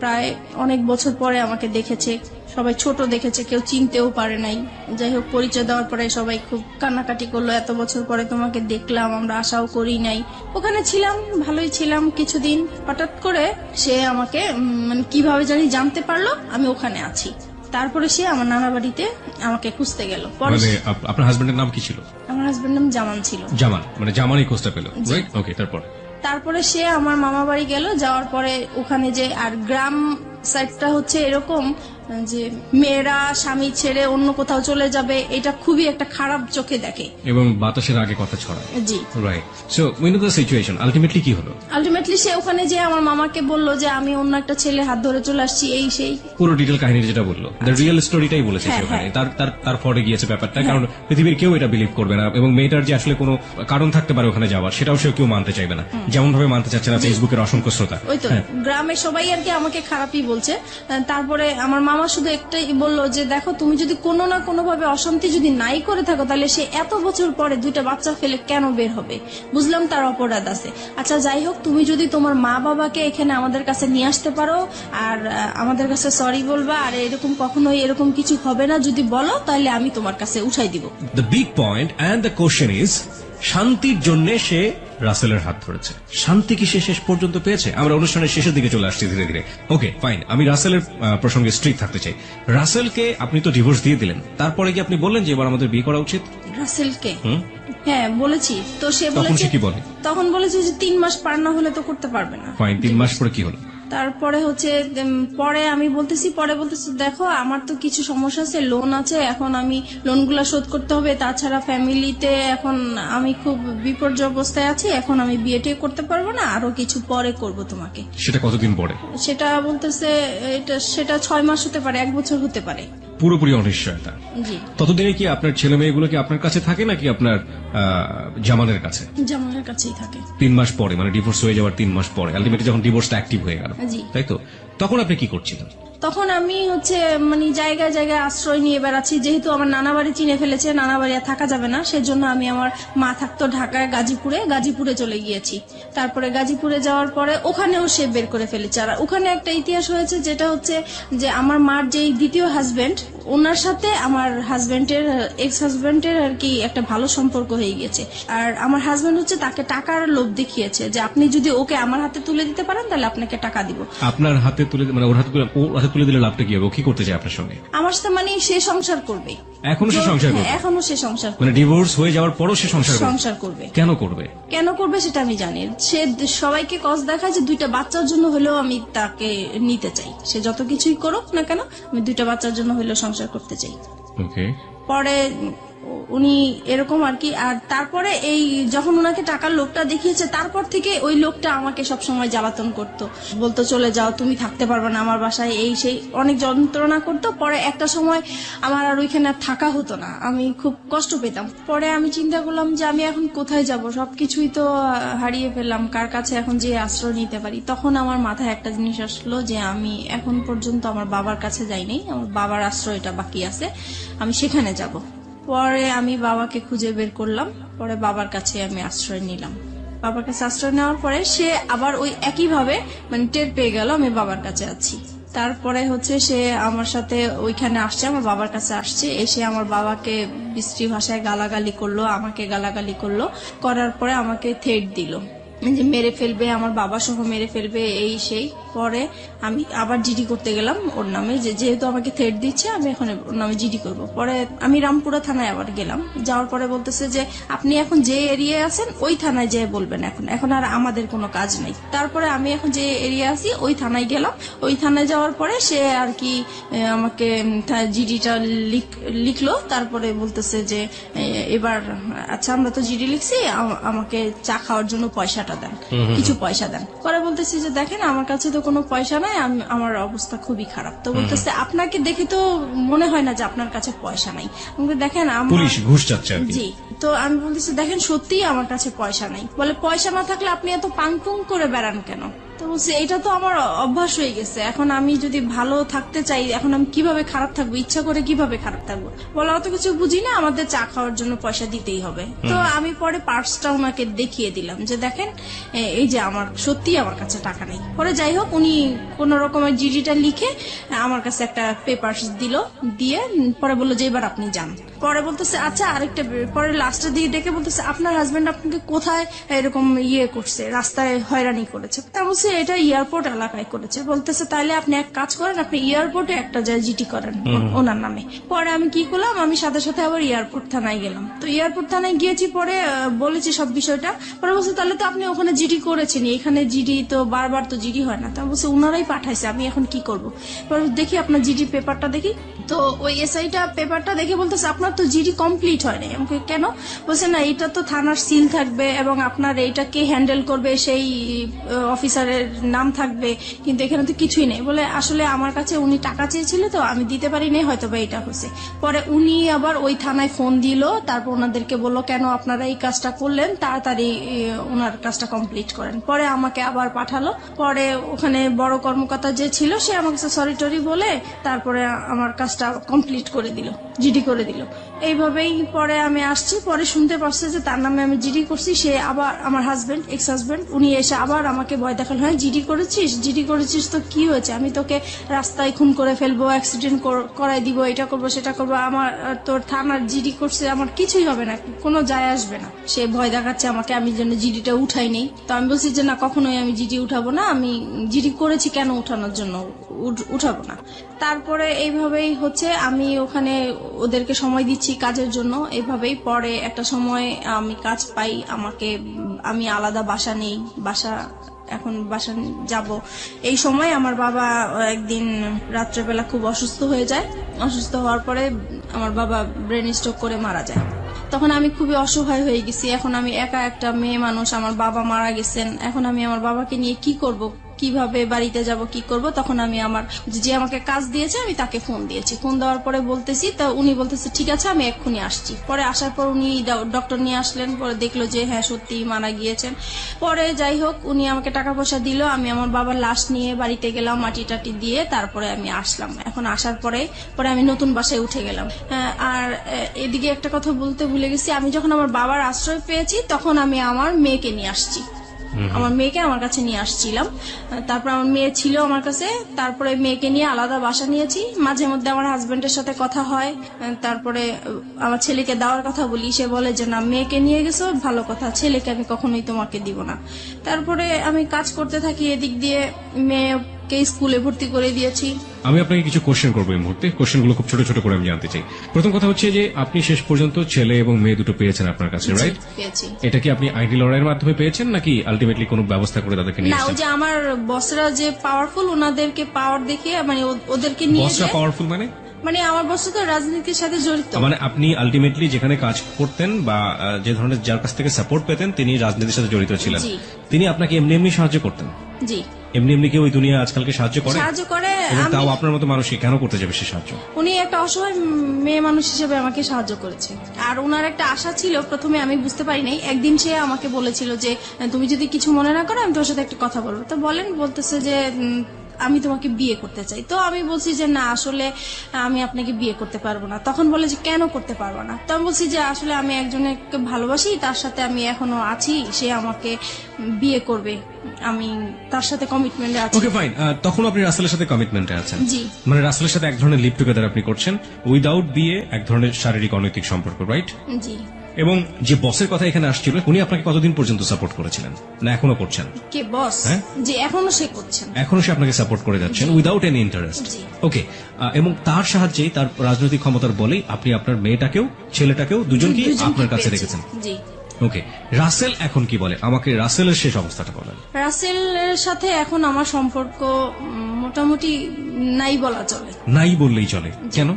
প্রায় অনেক বছর পরে আমাকে দেখেছে, সবাই ছোট দেখেছে, কেউ চিনতেও পারে নাই। যাই হোক, পরিচয় দেওয়ার পরে সবাই খুব কান্নাকাটি করলো, এত বছর পরে তোমাকে দেখলাম, আমরা আশাও করি নাই। ওখানে ছিলাম, ভালোই ছিলাম কিছুদিন। হঠাৎ করে সে আমাকে মানে কিভাবে জানি জানতে পারলো আমি ওখানে আছি। তারপরে সে আমার নানা বাড়িতে আমাকে খুঁজতে গেল। পরে মানে আপনার হাজবেন্ডের নাম কি ছিল? আমার হাজবেন্ড নাম জামান ছিল। জামান, মানে জামানই খোঁজটা পেল, রাইট? ওকে, তারপরে সে আমার মামা বাড়ি গেল, যাওয়ার পরে ওখানে যে, আর গ্রাম সাইডটা হচ্ছে এরকম যে মেয়েরা স্বামী ছেড়ে অন্য কোথাও চলে যাবে, এটা খুবই একটা খারাপ চোখে দেখে এবং বাতাসের আগে কথা ছড়ায়। জি, right. So we know the situation. Ultimately কি হলো? আলটিমেটলি সে ওখানে যে আমার মামাকে বললো যে আমি অন্য একটা ছেলে হাত ধরে চলে আসছি, এই সেই পুরো ডিটেল কাহিনী যেটা বললো, দ্য রিয়েল স্টোরিটাই বলেছে সে হ্যাঁ, ওখানে। হ্যাঁ। তার ফরে গিয়েছে ব্যাপারটা, কারণ পৃথিবীর কেউ এটা বিলিভ করবে না, এবং মেয়েটার যে আসলে কোনো কারণ থাকতে পারে ওখানে যাওয়ার, সেটাও সে কেউ মানতে চাইবে না, যেমন ভাবে মানতে চাচ্ছে না ফেসবুকের অসংখ্য শ্রোতা। ওই তো গ্রামের সবাই আর কি আমাকে খারাপই বলছে। তারপরে আমার মামা শুধু একটাই বললো যে দেখো, তুমি যদি কোনো না কোনো ভাবে অশান্তি যদি নাই করে থাকো, তাহলে সে এত বছর পরে 2টা বাচ্চা ফেলে কেন বের হবে? বুঝলাম তার অপরাধ আছে। আচ্ছা যাই হোক, তুমি যদি তোমার মা বাবাকে এখানে আমাদের কাছে নিয়ে আসতে পারো আর আমাদের কাছে সরি বলবা, আর এরকম কখনোই এরকম কিছু হবে না যদি বলো, তাহলে আমি তোমার কাছে উঠাই দিব। The big point and the question is, শান্তির জন্য সে রাসেলের হাত ধরেছে। শান্তি কি সে শেষ পর্যন্ত পেয়েছে? আমরা অনুষ্ঠানের শেষের দিকে চলে আসছি ধীরে ধীরে। ওকে ফাইন, আমি রাসেলের প্রসঙ্গে স্ট্রিক্ট থাকতে চাই। রাসেলকে আপনি তো ডিভোর্স দিয়ে দিলেন, তারপরে কি আপনি বললেন যে এবার আমাদের বিয়ে করা উচিত? রাসেলকে হ্যাঁ বলেছি তো, সে তখন বলেছে, সে কি বলে? তখন বলেছে যে 3 মাস পার না হলে তো করতে পারবে না। ফাইন, 3 মাস পরে কি হলো? তারপরে হচ্ছে পরে বলতেছি দেখো আমার তো কিছু সমস্যা আছে, লোন আছে, এখন আমি লোনগুলা শোধ করতে হবে, তাছাড়া ফ্যামিলিতে এখন আমি খুব বিপর্যয় অবস্থায় আছি, এখন আমি বিয়েটাই করতে পারবো না, আরো কিছু পরে করব তোমাকে। সেটা কতদিন পরে? সেটা বলতেছে সেটা 6 মাস হতে পারে, 1 বছর হতে পারে। পুরোপুরি অনিশ্চয়তা। জি। ততদিনে কি আপনার ছেলে মেয়েগুলো কি আপনার কাছে থাকে নাকি আপনার জামানের কাছে? জামানের কাছেই থাকে। 3 মাস পরে, মানে ডিভোর্স হয়ে যাওয়ার 3 মাস পরে, আলটিমেটলি যখন ডিভোর্সটা অ্যাক্টিভ হয়ে গেল, জি। তাই তো? তখন আপনি কি করছিলেন? তখন আমি হচ্ছে মানে জায়গায় জায়গায় আশ্রয় নিয়ে বেড়াচ্ছি, যেহেতু আমার নানা বাড়ি চিনে ফেলেছে, নানা বাড়ি আর থাকা যাবে না, সেজন্য আমি আমার মা থাকতো ঢাকায় গাজীপুরে চলে গিয়েছি। তারপরে গাজীপুরে যাওয়ার পরে ওখানেও সে বের করে ফেলেছে। আর ওখানে একটা ইতিহাস হয়েছে, যেটা হচ্ছে যে আমার মার যে দ্বিতীয় হাজবেন্ড, ওনার সাথে আমার হাজবেন্ডের এক্স হাজবেন্ডের আর কি একটা ভালো সম্পর্ক হয়ে গেছে। আর আমার হাজবেন্ড হচ্ছে তাকে টাকার লোভ দেখিয়েছে যে আপনি যদি ওকে আমার হাতে তুলে দিতে পারেন তাহলে আপনাকে টাকা দিব। আপনার হাতে তুলে, মানে ওর হাতে তুলে দিলে লাভটা কি হবে? ও কি করতে চায় আপনার সঙ্গে? আমার সাথে মানে সে সংসার করবে। এখনো সে সংসার করবে? এখনো সে সংসার করবে। মানে ডিভোর্স হয়ে যাওয়ার পরও সে সংসার করবে। কেন করবে? কেন করবে সেটা আমি জানি। সে সবাইকে কজ দেখায় যে 2টা বাচ্চার জন্য হলেও আমি তাকে নিতে চাই। সে যত কিছুই করুক না কেন, আমি 2টা বাচ্চার জন্য হলেও সংসার করতে চাই। ওকে। পরে উনি এরকম আর কি। আর তারপরে এই যখন ওনাকে টাকার লোকটা দেখিয়েছে, তারপর থেকে ওই লোকটা আমাকে সব সময় জ্বালাতন করতো, বলতো চলে যাও, তুমি থাকতে পারবে না আমার বাসায়, এই সেই অনেক যন্ত্রণা করতো। পরে একটা সময় আমার আর ওইখানে থাকা হতো না, আমি খুব কষ্ট পেতাম। পরে আমি চিন্তা করলাম যে আমি এখন কোথায় যাব, সবকিছুই তো হারিয়ে ফেললাম, কার কাছে এখন যে আশ্রয় নিতে পারি। তখন আমার মাথায় একটা জিনিস আসলো যে আমি এখন পর্যন্ত আমার বাবার কাছে যাইনি, আমার বাবার আশ্রয়টা বাকি আছে, আমি সেখানে যাব। পরে আমি বাবাকে খুঁজে বের করলাম, পরে বাবার কাছে আমি আশ্রয় নিলাম। বাবার কাছে আশ্রয় নেওয়ার পরে সে আবার ওই একইভাবে মানে টের পেয়ে গেল আমি বাবার কাছে আছি। তারপরে হচ্ছে সে আমার সাথে ওইখানে আসছে, আমার বাবার কাছে আসছে, এসে আমার বাবাকে বিশ্রী ভাষায় গালাগালি করলো, আমাকে গালাগালি করলো, করার পরে আমাকে থ্রেট দিল যে মেরে ফেলবে, আমার বাবা সহ মেরে ফেলবে, এই সেই। পরে আমি আবার জিডি করতে গেলাম ওর নামে, যেহেতু আমাকে থ্রেট দিচ্ছে আমি এখন ওর নামে জিডি করব। পরে আমি রামপুরা থানায় আবার গেলাম, যাওয়ার পরে বলতেছে যে আপনি এখন যে এরিয়ায় আছেন ওই থানায় যেয়ে বলবেন, এখন আর আমাদের কোনো কাজ নেই। তারপরে আমি এখন যে এরিয়া আছি ওই থানায় গেলাম। ওই থানায় যাওয়ার পরে সে আর কি আমাকে জিডিটা লিখলো। তারপরে বলতেছে যে এবার আচ্ছা আমরা তো জিডি লিখছি, আমাকে চা খাওয়ার জন্য পয়সাটা দেন, কিছু পয়সা দেন। পরে বলতেছি যে দেখেন আমার কাছে তো কোনো পয়সা নাই, আমার অবস্থা খুবই খারাপ। তো বলতেছে আপনাকে দেখে তো মনে হয় না যে আপনার কাছে পয়সা নাই। দেখেন পুলিশ ঘুষ চাচ্ছে। জি। তো আমি বলতেছি দেখেন সত্যিই আমার কাছে পয়সা নাই। বলে পয়সা না থাকলে আপনি এত পাংপুং করে বেড়ান কেন? তো বলছি এটা তো আমার অভ্যাস হয়ে গেছে, এখন আমি যদি ভালো থাকতে চাই, এখন আমি কিভাবে খারাপ থাকবো, ইচ্ছা করে কিভাবে খারাপ থাকবো? বলে অত কিছু বুঝি না, আমাদের চা খাওয়ার জন্য পয়সা দিতেই হবে। তো আমি পরে পার্সটা ওনাকে দেখিয়ে দিলাম যে দেখেন এই যে আমার সত্যি আমার কাছে টাকা নেই। পরে যাই হোক উনি কোন রকমের জিডিটা লিখে আমার কাছে একটা পেপারস দিল, দিয়ে পরে বললো যে এবার আপনি যান। পরে বলতেছে আচ্ছা আরেকটা, পরে লাস্টের দিকে ডেকে বলতেছে আপনার হাজবেন্ড আপনাকে কোথায় এরকম করছে, রাস্তায় হয়রানি করেছে? তা বলছে এটা এয়ারপোর্ট এলাকায় করেছে। বলতেছে তাইলে আপনি এক কাজ করেন, আপনি এয়ারপোর্টে একটা জিডি করেন ওনার নামে। পরে আমি কি করলাম, আমি সাথে সাথে আবার এয়ারপোর্ট থানায় গেলাম। তো এয়ারপোর্ট থানায় গিয়েছি, পরে বলেছি সব বিষয়টা। পরে বলছে তাহলে তো আপনি ওখানে জিডি করেছেন, এখানে জিডি তো বারবার তো জিডি হয় না। তো বলছে ওনারাই পাঠাইছে, আমি এখন কি করব। পরে দেখি আপনার জিডি পেপারটা দেখি, তো ওই এসআইটা পেপারটা দেখে বলতেছে আপনার তো জিডি কমপ্লিট হয় নাই। আমাকে কেন? বলছে না এটা তো থানার সিল থাকবে এবং আপনার এইটাকে হ্যান্ডেল করবে সেই অফিসারের নাম থাকবে, কিন্তু এখানে তো কিছুই নেই। বলে আসলে আমার কাছে উনি টাকা চেয়েছিল তো আমি দিতে পারি নাই, হয়তো বা এটা হচ্ছে। পরে উনি আবার ওই থানায় ফোন দিল, তারপর ওনাদেরকে বললো কেন আপনারা এই কাজটা করলেন, তাড়াতাড়ি ওনার কাজটা কমপ্লিট করেন। পরে আমাকে আবার পাঠালো। পরে ওখানে বড় কর্মকর্তা যে ছিল সে আমাকে সরি টরি বলে তারপরে আমার কাজটা কমপ্লিট করে দিল, জিডি করে দিল। এইভাবেই পরে আমি আসছি, পরে শুনতে পারছে যে তার নামে আমি জিডি করছি। সে আবার আমার হাজবেন্ড, এক্স হাজবেন্ড, উনি এসে আবার আমাকে ভয় দেখাল, হ্যাঁ জিডি করেছিস তো কি হয়েছে, আমি তোকে রাস্তায় খুন করে ফেলবো, অ্যাক্সিডেন্ট করাই দিব, এটা করবো সেটা করবো, আমার তোর থানার জিডি করছে, আমার কিছুই হবে না, কোনো যায় আসবে না। সে ভয় দেখাচ্ছে আমাকে, আমি যেন জিডিটা উঠাই নেই। তো আমি বলছি যে না, কখনোই আমি জিডি উঠাবো না, আমি জিডি করেছি কেন উঠানোর জন্য উঠাবো না। তারপরে এইভাবেই হচ্ছে, আমি ওখানে ওদেরকে সময় দিচ্ছি কাজের জন্য, এইভাবেই। পরে একটা সময় আমি কাজ পাই, আমি আলাদা বাসা নেই, এখন বাসা যাব। এই সময় আমার বাবা একদিন রাত্রেবেলা খুব অসুস্থ হয়ে যায়। অসুস্থ হওয়ার পরে আমার বাবা ব্রেন স্ট্রোক করে মারা যায়। তখন আমি খুবই অসহায় হয়ে গেছি। এখন আমি একা একটা মেয়ে মানুষ, আমার বাবা মারা গেছেন, এখন আমি আমার বাবাকে নিয়ে কি করব, কিভাবে বাড়িতে যাব, কি করব। তখন আমি যে আমাকে কাজ দিয়েছে আমি তাকে ফোন দিয়েছি। ফোন দেওয়ার পরে বলতেছি, তা উনি বলতেছে ঠিক আছে আমি এক্ষুনি আসছি। পরে আসার পর উনি ডক্টর নিয়ে আসলেন, পরে দেখলো যে হ্যাঁ সত্যি মারা গিয়েছেন। পরে যাই হোক উনি আমাকে টাকা পয়সা দিল, আমি আমার বাবার লাশ নিয়ে বাড়িতে গেলাম, মাটি টাটি দিয়ে তারপরে আমি আসলাম। এখন আসার পরে আমি নতুন বাসায় উঠে গেলাম। আর এদিকে একটা কথা বলতে ভুলে গেছি, আমি যখন আমার বাবার আশ্রয় পেয়েছি তখন আমি আমার মেয়েকে নিয়ে আসছি, আমার মেয়েকে আমার কাছে নিয়ে আসছিলাম। তারপর আমার মেয়ে ছিল আমার কাছে, তারপরে মেয়েকে নিয়ে আলাদা বাসা নিয়েছি। মাঝে মধ্যে আমার হাজবেন্ডের সাথে কথা হয়, তারপরে আমার ছেলেকে দেওয়ার কথা বলি, সে বলে যে না মেয়েকে নিয়ে গেছো ভালো কথা, ছেলেকে আমি কখনোই তোমাকে দিব না। তারপরে আমি কাজ করতে থাকি, এদিক দিয়ে মেয়েকে স্কুলে ভর্তি করে দিয়েছি। আমি আপনাকে কিছু কোশ্চেন করবো এই মুহূর্তে, কোশ্চেনগুলো খুব ছোট ছোট করে আমি জানতে চাই। প্রথম কথা হচ্ছে যে আপনি শেষ পর্যন্ত ছেলে এবং মেয়ে দুটো পেয়েছেন আপনার কাছে, রাইট? পেয়েছি। এটা কি আপনি আইনি লড়াইয়ের মাধ্যমে পেয়েছেন নাকি আলটিমেটলি কোনো ব্যবস্থা করে তাদেরকে নিয়ে না, ওই এসেছেন? যে আমার বসরা যে পাওয়ারফুল, ওনাদেরকে পাওয়ার দেখিয়ে মানে ওদেরকে নিয়ে বসরা পাওয়ারফুল মানে আমার বস তো রাজনীতির সাথে জড়িত। মানে আপনি আলটিমেটলি যেখানে কাজ করতেন বা যে ধরনের যার কাছ থেকে সাপোর্ট পেতেন তিনি রাজনীতির সাথে জড়িত ছিলেন, তিনি আপনাকে এমনি এমনি সাহায্য করতেন? জি। এমনি এমনি কি ওই দুনিয়া আজকালকে সাহায্য করে? এবং তাও আপনার মতো মানুষকে কেন করতে যাবে সে সাহায্য? উনি একটা অসহায় মেয়ে মানুষ হিসেবে আমাকে সাহায্য করেছে। আর ওনার একটা আশা ছিল, প্রথমে আমি বুঝতে পারি নাই। একদিন সে আমাকে বলেছিল যে তুমি যদি কিছু মনে না করো আমি তোমার সাথে একটা কথা বলবো। তো বলতেছে যে আমি তোমাকে বিয়ে করতে চাই। তো আমি বলছি যে না, আসলে আমি আপনাকে বিয়ে করতে পারবো না। তখন বলে যে কেন করতে পারবো না? তো আমি বলছি যে আসলে আমি একজনকে ভালোবাসি, তার সাথে আমি এখনো আছি, সে আমাকে বিয়ে করবে, আমি তার সাথে কমিটমেন্টে আছি। Okay fine. তখন আপনি রাসেলের সাথে কমিটমেন্টে আছেন? জি। মানে রাসেলের সাথে এক ধরনের লিভ টুগেদার আপনি করছেন উইদাউট বিয়ে, এক ধরনের শারীরিক অনৈতিক সম্পর্ক, রাইট? জি। এবং যে বসের কথা এখানে আসছিল উনি আপনাকে কতদিন পর্যন্ত সাপোর্ট করেছিলেন, না এখনো করছেন? কে বস? যে এখনো সে করছেন, এখনো সে আপনাকে সাপোর্ট করে যাচ্ছেন উইদাউট এনি ইন্টারেস্ট? জি। ওকে। এবং তার সাহায্যেই, তার রাজনৈতিক ক্ষমতার বলেই আপনি আপনার মেয়েটাকেও ছেলেটাকেও দুজনকেই আপনার কাছে রেখেছেন? জি। ওকে। রাসেল এখন কি বলে, আমাকে রাসেলের শেষ অবস্থাটা বলেন। রাসেলের সাথে এখন আমার সম্পর্ক মোটামুটি নাই বলা চলে। নাই বললেই চলে? কেন?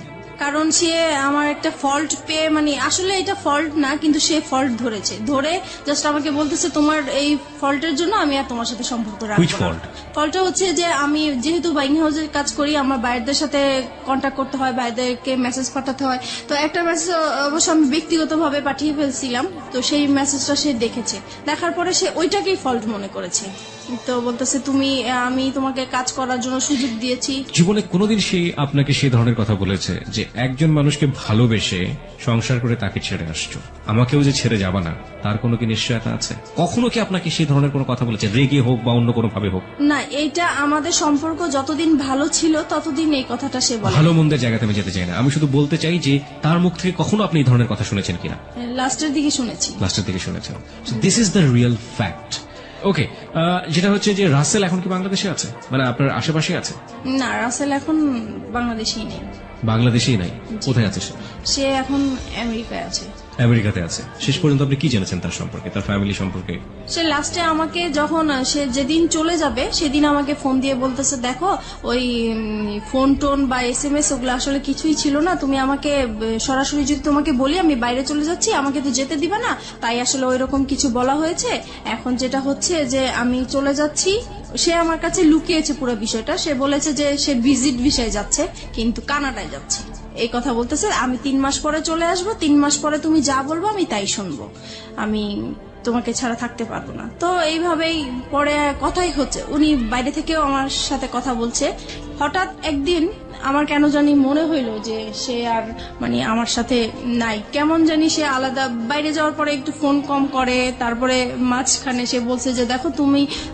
কারণ সে আমার একটা ফল্ট পেয়ে, মানে আসলে এটা ফল্ট না, কিন্তু সে ফল্ট ধরে জাস্ট আমাকে বলতেছে তোমার এই ফল্টের জন্য আমি আর তোমার সাথে সম্পর্ক রাখবো না। ফল্টটা হচ্ছে যে আমি যেহেতু বাইং হাউসের কাজ করি, আমার বাইরেদের সাথে কন্ট্যাক্ট করতে হয়, বাইরেদেরকে মেসেজ পাঠাতে হয়। তো একটা মেসেজ অবশ্য আমি ব্যক্তিগতভাবে পাঠিয়ে ফেলছিলাম, তো সেই মেসেজটা সে দেখেছে, দেখার পরে সে ওইটাকেই ফল্ট মনে করেছে। তো বলতেছে আমি তোমাকে কাজ করার জন্য সুযোগ দিয়েছি। জীবনে কোনোদিন সে আপনাকে সেই ধরনের কথা বলেছে যে একজন মানুষকে ভালোবেসে সংসার করে তাকে ছেড়ে আসছো, আমাকেও যে ছেড়ে যাবা না, তার কোনো কি নিশ্চয়তা আছে? কখনো কি আপনাকে সেই ধরনের কোনো কথা বলেছে, রেগে হোক বা অন্য কোনো ভাবে হোক? না, এইটা আমাদের সম্পর্ক যতদিন ভালো ছিল ততদিন এই কথাটা সে বলে। ভালো মন্দের জায়গাতে আমি যেতে চাই না, আমি শুধু বলতে চাই যে তার মুখ থেকে কখনো আপনি এই ধরনের কথা শুনেছেন কিনা? লাস্টের দিকে শুনেছি। লাস্টের দিকে শুনেছেন। This is the real fact. Okay, যেটা হচ্ছে যে রাসেল এখন কি বাংলাদেশে আছে, মানে আপনার আশেপাশে আছে? না, রাসেল এখন বাংলাদেশেই নেই। বাংলাদেশেই নাই, কোথায় আছে সে? সে এখন আমেরিকায় আছে। আমেরিকাতে আছে। শেষ পর্যন্ত আপনি কি জেনেছেন তার সম্পর্কে, তার ফ্যামিলি সম্পর্কে? সে লাস্টে আমাকে যখন সে যেদিন চলে যাবে সেদিন আমাকে ফোন দিয়ে বলতেছে, দেখো ওই ফোন টোন বা SMS ওগুলো আসলে কিছুই ছিল না, তুমি আমাকে সরাসরি যদি তোমাকে বলি আমি বাইরে চলে যাচ্ছি, আমাকে তো যেতে দিবা না, তাই আসলে ওইরকম কিছু বলা হয়েছে। এখন যেটা হচ্ছে যে আমি চলে যাচ্ছি, সে আমার কাছে লুকিয়েছে পুরো বিষয়টা। সে বলেছে যে সে ভিজিট ভিসায় যাচ্ছে কিন্তু কানাডায় যাচ্ছে, এই কথা বলতেছে। আমি 3 মাস পরে চলে আসবো, 3 মাস পরে তুমি যা বলবো আমি তাই শুনবো, আমি তোমাকে ছাড়া থাকতে পারবো না। তো এইভাবেই পরে কথাই হচ্ছে, উনি বাইরে থেকেও আমার সাথে কথা বলছে। হঠাৎ একদিন আমার কেন জানি মনে হইলো যে সে আর মানে আমার সাথে নাই, কেমন জানি সে আলাদা। বাইরে যাওয়ার পরে একটু ফোন কম করে, তারপরে মাঝখানে সে বলছে যে দেখো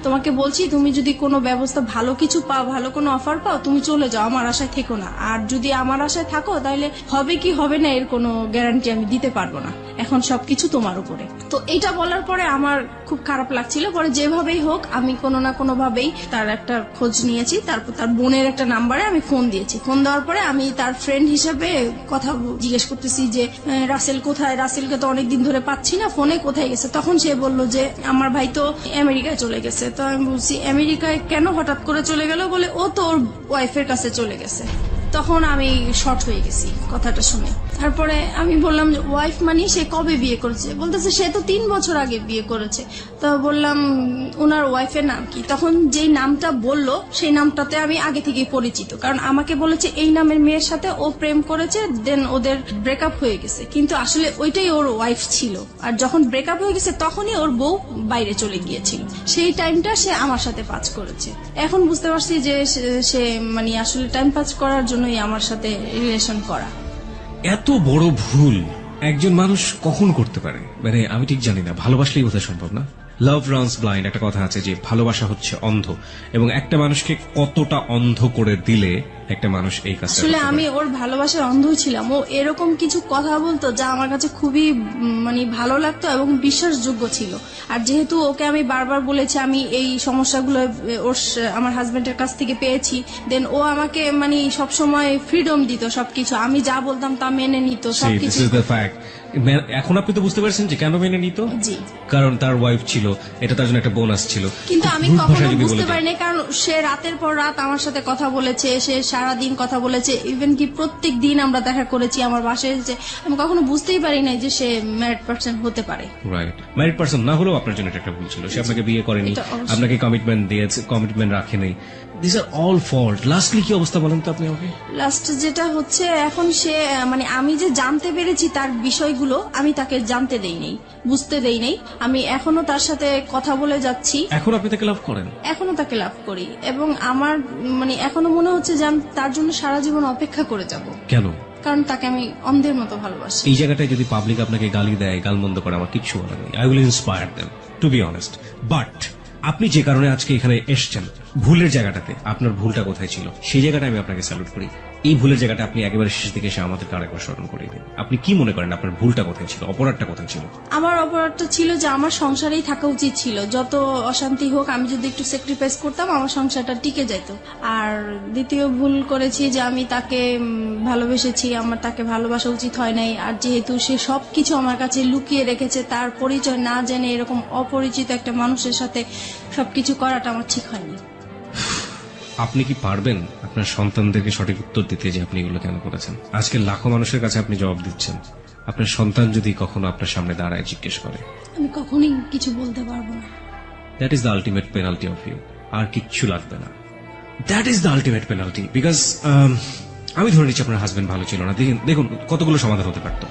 তোমাকে বলছি, তুমি যদি কোনো ব্যবস্থা ভালো কিছু পাও, ভালো কোনো অফার পাও, তুমি চলে যাও, আমার আশায় থেকো না। আর যদি আমার আশায় থাকো তাহলে হবে কি হবে না এর কোনো গ্যারান্টি আমি দিতে পারবো না, এখন সবকিছু তোমার উপরে। তো এইটা বলার পরে আমার খুব খারাপ লাগছিল। পরে যেভাবেই হোক আমি কোনো না কোনো ভাবেই তার একটা খোঁজ নিয়েছি, তারপর তার বোনের একটা নাম্বারে আমি ফোন দিয়েছি। ফোন দেওয়ার পরে আমি তার ফ্রেন্ড হিসেবে কথা জিজ্ঞেস করতেছি যে রাসেল কোথায়, রাসেলকে তো অনেকদিন ধরে পাচ্ছি না, ফোনে কোথায় গেছে। তখন সে বলল যে আমার ভাই তো আমেরিকায় চলে গেছে। তো আমি বলছি আমেরিকায় কেন হঠাৎ করে চলে গেল, বলে ও তো ওর ওয়াইফের কাছে চলে গেছে। তখন আমি শর্ট হয়ে গেছি কথাটা শুনে। তারপরে আমি বললাম যে ওয়াইফ মানে সে কবে বিয়ে করেছে, বলতেছে সে তো 3 বছর আগে বিয়ে করেছে। তো বললাম ওনার ওয়াইফের নাম কি? তখন যেই নামটা বললো সেই নামটাতে আমি আগে থেকেই পরিচিত, কারণ আমাকে বলেছে এই নামের মেয়ের সাথে ও প্রেম করেছে, দেন ওদের ব্রেকআপ হয়ে গেছে, কিন্তু আসলে ওইটাই ওর ওয়াইফ ছিল। আর যখন ব্রেকআপ হয়ে গেছে তখনই ওর বউ বাইরে চলে গিয়েছিল, সেই টাইমটা সে আমার সাথে পাস করেছে। এখন বুঝতে পারছি যে সে মানে আসলে টাইম পাস করার জন্যই আমার সাথে রিলেশন করা। এত বড় ভুল একজন মানুষ কখন করতে পারে, মানে আমি ঠিক জানি না। ভালোবাসলেই বোধহয় সম্ভব না। লাভ রানস ব্লাইন্ড একটা কথা আছে যে ভালোবাসা হচ্ছে অন্ধ, এবং একটা মানুষকে কতটা অন্ধ করে দিলে একটা মানুষ এই কাজটা আসলে আমি ওর ভালোবাসার অন্ধ ছিলাম। ও এরকম কিছু কথা বলতো যা আমার কাছে খুবই মানে ভালো লাগতো এবং বিশ্বাসযোগ্য ছিল। আর যেহেতু ওকে আমি বারবার বলেছি আমি এই সমস্যাগুলো আমার হাজবেন্ডের কাছ থেকে পেয়েছি, দেন ও আমাকে মানে সবসময় ফ্রিডম দিত, সবকিছু আমি যা বলতাম তা মেনে নিত সবকিছু। এখন আপনি তো বুঝতে পারছেন যে কেন মেনে নিত। জি, কারণ তার ওয়াইফ ছিল, এটা তার জন্য একটা বোনাস ছিল। কিন্তু আমি কখনো বুঝতে পারিনি, কারণ সে রাতের পর রাত আমার সাথে কথা বলেছে, সে সারাদিন কথা বলেছে, ইভেন কি প্রত্যেক দিন আমরা দেখা করেছি, আমার বাসায় এসেছে। আমি কখনো বুঝতেই পারি নাই যে সে ম্যারিড পারসন হতে পারে। রাইট, ম্যারিড পারসন না হলেও আপনার জন্য এটা একটা ভুল ছিল। সে আপনাকে বিয়ে করেনি, আপনাকে কমিটমেন্ট দিয়েছে, কমিটমেন্ট রাখেনি। This are all fault. Lastly কি অবস্থা বলেন তো আপনি আমাকে? লাস্ট যেটা হচ্ছে এখন সে মানে আমি যে জানতে পেরেছি তার বিষয়গুলো আমি তাকে জানতে দেই নাই, বুঝতে দেই নাই। আমি এখনো তার সাথে কথা বলে যাচ্ছি, এখন আপনি তাকে লাভ করেন? এখনো তাকে লাভ করি, এবং আমার মানে এখনো মনে হচ্ছে যে আমি তার জন্য সারা জীবন অপেক্ষা করে যাব। কেন? কারণ তাকে আমি অন্ধের মতো ভালোবাসি। এই জায়গাটায় যদি পাবলিক আপনাকে গালি দেয়, গালমন্দ করে, আমার কিচ্ছু বলার নেই। I will inspire them to be honest. But আপনি যে কারণে আজকে এখানে এসছেন, ভুলের জায়গাটাতে আপনার ভুলটা কোথায় ছিল সেই জায়গাটা আমি আপনাকে স্যালুট করি। এই ভুলের জায়গাটা আপনি একেবারে শেষ দিকে এসে আমাদেরকে আরেকবার স্মরণ করিয়ে দিন। আপনি কি মনে করেন আপনার ভুলটা কোথায় ছিল, অপরাধটা কোথায় ছিল? আমার অপরাধটা ছিল যে আমার সংসারেই থাকা উচিত ছিল। যত অশান্তি হোক আমি যদি একটু স্যাক্রিফাইস করতাম আমার সংসারটা টিকে যেত। আর দ্বিতীয় ভুল করেছি যে আমি তাকে ভালোবেসেছি, আমার তাকে ভালোবাসা উচিত হয় নাই। আর যেহেতু সে সবকিছু আমার কাছে লুকিয়ে রেখেছে, তার পরিচয় না জেনে এরকম অপরিচিত একটা মানুষের সাথে সবকিছু করাটা আমার ঠিক হয়নি। আপনি কি পারবেন আপনার সন্তানদেরকে সঠিক উত্তর দিতে যে আপনি এগুলো কেন করেছেন? আজকে লাখো মানুষের কাছে আপনি জবাব দিচ্ছেন। আপনার সন্তান যদি কখনো আপনার সামনে দাঁড়ায় জিজ্ঞেস করে, আমি কখনোই কিছু বলতে পারবো না। That is the ultimate penalty of you. আর কিচ্ছু লাগবে না। That is the ultimate penalty. Because আমি ধরে নিচ্ছি আপনার হাজবেন্ড ভালো ছিল না। দেখুন কতগুলো সমাধান হতে পারতো।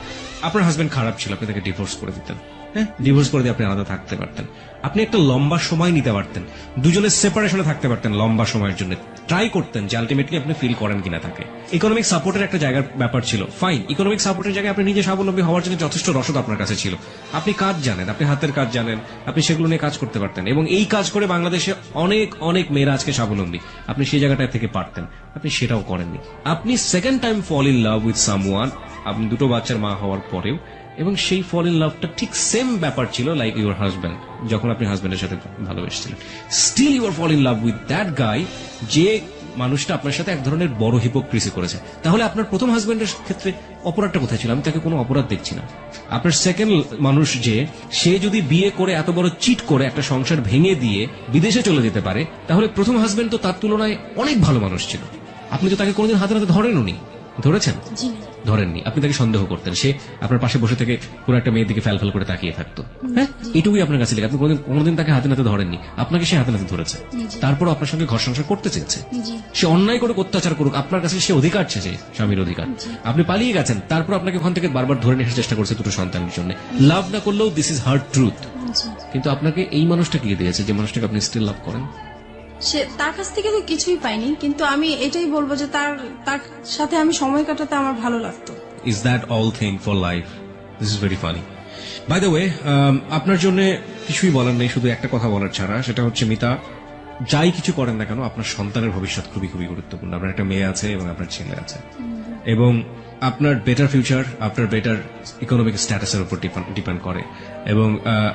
আপনার হাজবেন্ড খারাপ ছিল, আপনি তাকে ডিভোর্স করে দিতেন। হ্যাঁ, ডিভোর্স করে দিয়ে আপনি আলাদা থাকতে পারতেন। আপনি একটা লম্বা সময় নিতে পারতেন, দুজনের সেপারেশনে থাকতে পারতেন লম্বা সময়ের জন্য। ট্রাই করতেন যে আলটিমেটলি আপনি ফিল করেন কিনা তাকে। ইকোনমিক সাপোর্টের একটা জায়গার ব্যাপার ছিল, ফাইন। ইকোনমিক সাপোর্টের জায়গায় আপনি নিজে স্বাবলম্বী হওয়ার জন্য যথেষ্ট রসদ আপনার কাছে ছিল। আপনি কাজ জানেন, আপনি হাতের কাজ জানেন, আপনি সেগুলো নিয়ে কাজ করতে পারতেন। এবং এই কাজ করে বাংলাদেশে অনেক অনেক মেয়েরা আজকে স্বাবলম্বী। আপনি সেই জায়গাটা থেকে পারতেন, আপনি সেটাও করেননি। আপনি second time fall in love with someone, আপনি দুটো বাচ্চার মা হওয়ার পরেও এবং সেই ফল ইন লাভটা ঠিক সেম ব্যাপার ছিল লাইক ইউর হাজব্যান্ড, যখন আপনি হাজব্যান্ডের সাথে ভালোবেসেছিলেন, still you are fall in love with that guy, যে মানুষটা আপনার সাথে এক ধরনের বড় হিপোক্রিসি করেছে। তাহলে আপনার প্রথম হাজব্যান্ডের ক্ষেত্রে অপরাধটা কোথায় ছিল? আমি তাকে কোনো অপরাধ দেখছি না। আপনার সেকেন্ড মানুষ যে, সে যদি বিয়ে করে এত বড় চিট করে একটা সংসার ভেঙে দিয়ে বিদেশে চলে যেতে পারে, তাহলে প্রথম হাজব্যান্ড তো তার তুলনায় অনেক ভালো মানুষ ছিল। আপনি তো তাকে কোনোদিন হাতে হাতে ধরেননি, ধরেছেন? জি ধরেননি। আপনি তাকে সন্দেহ করতেন, সে আপনার পাশে বসে থেকে কোনো একটা মেয়ের দিকে ফ্যাল করে তাকিয়ে থাকতো। হ্যাঁ, এটুকুই আপনার কাছে লেগে। আপনি কোনোদিন তাকে হাতে নাতে ধরেননি, আপনাকে সে হাতে নাতে ধরেছে। তারপর আপনার সঙ্গে ঘর সংসার করতে চেয়েছে। জি সে অন্যায় করে অত্যাচার করুক, আপনার কাছে সে অধিকার চেয়েছে, স্বামীর অধিকার। আপনি পালিয়ে গেছেন, তারপর আপনাকে ওখান থেকে বারবার ধরে নিয়ে আসার চেষ্টা করছে দুটো সন্তানের জন্য। লাভ না করলেও দিস ইজ হার্ড ট্রুথ। জি। কিন্তু আপনাকে এই মানুষটা কি দিয়েছে, যে মানুষটাকে আপনি স্টিল লাভ করেন? সে তার কাছ থেকে তো কিছুই পাইনি, কিন্তু আমি এটাই বলবো যে তার তার সাথে আমি সময় কাটাতে আমার ভালো লাগতো। Is that all thing for life? This is very funny. By the way, আপনার জন্য কিছুই বলার নেই, শুধু একটা কথা বলার ছাড়া, সেটা হচ্ছে মিতা, যাই কিছু করেন না কেন আপনার সন্তানের ভবিষ্যৎ খুবই খুবই গুরুত্বপূর্ণ। আপনার একটা মেয়ে আছে এবং আপনার ছেলে আছে, এবং আপনার বেটার ফিউচার আপনার বেটার ইকোনমিক স্ট্যাটাসের উপর ডিপেন্ড করে। এবং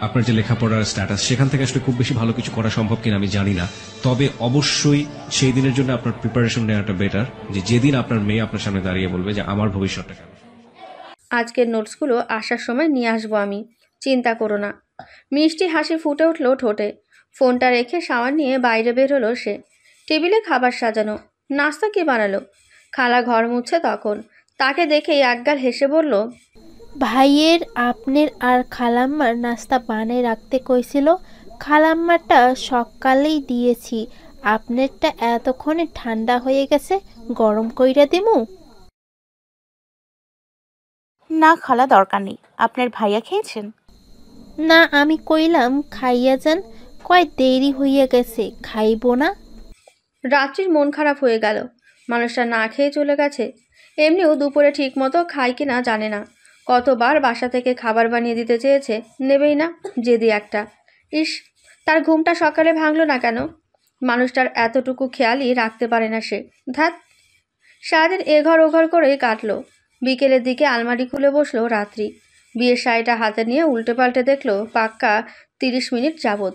আপনার যে লেখাপড়ার স্ট্যাটাস, সেখান থেকে আসলে খুব বেশি ভালো কিছু করা সম্ভব কিনা আমি জানি না, তবে অবশ্যই সেই দিনের জন্য আপনার প্রিপারেশন নেওয়াটা বেটার, যে যেদিন আপনার মেয়ে আপনার সামনে দাঁড়িয়ে বলবে যে আমার ভবিষ্যৎটা কেন। আজকের নোটসগুলো আসার সময় নিয়ে আসবো আমি, চিন্তা করো না। মিষ্টি হাসি ফুটে উঠল ঠোঁটে। ফোনটা রেখে সাবান নিয়ে বাইরে বের হলো সে। টেবিলে খাবার সাজানো, নাস্তা কে বানালো? খালা ঘর মুছছে তখন। তাকে দেখেই একগাল হেসে বলল, ভাইয়ের আপনার আর খালাম্মার নাস্তা বানাই রাখতে কইছিল, খালাম্মারটা সকালেই দিয়েছি, আপনারটা এতক্ষণে ঠান্ডা হয়ে গেছে, গরম কইরা দিমু? না খালা, দরকার নেই। আপনার ভাইয়া খেয়েছেন? না, আমি কইলাম খাইয়া যান, কয় দেরি হইয়া গেছে, খাইব না। রাত্রির মন খারাপ হয়ে গেল। মানুষটা না খেয়ে চলে গেছে। এমনিও দুপুরে ঠিক মতো খায় কিনা জানে না। কতবার বাসা থেকে খাবার বানিয়ে দিতে চেয়েছে, নেবেই না, জেদি একটা। ইস, তার ঘুমটা সকালে ভাঙলো না কেন? মানুষটার এতটুকু খেয়ালই রাখতে পারে না সে। ধ্যাত, সারাদিন এঘর ওঘর করেই কাটলো। বিকেলের দিকে আলমারি খুলে বসলো রাত্রি। বিয়ের শাড়িটা হাতে নিয়ে উল্টে পাল্টে দেখলো পাক্কা 30 মিনিট যাবৎ।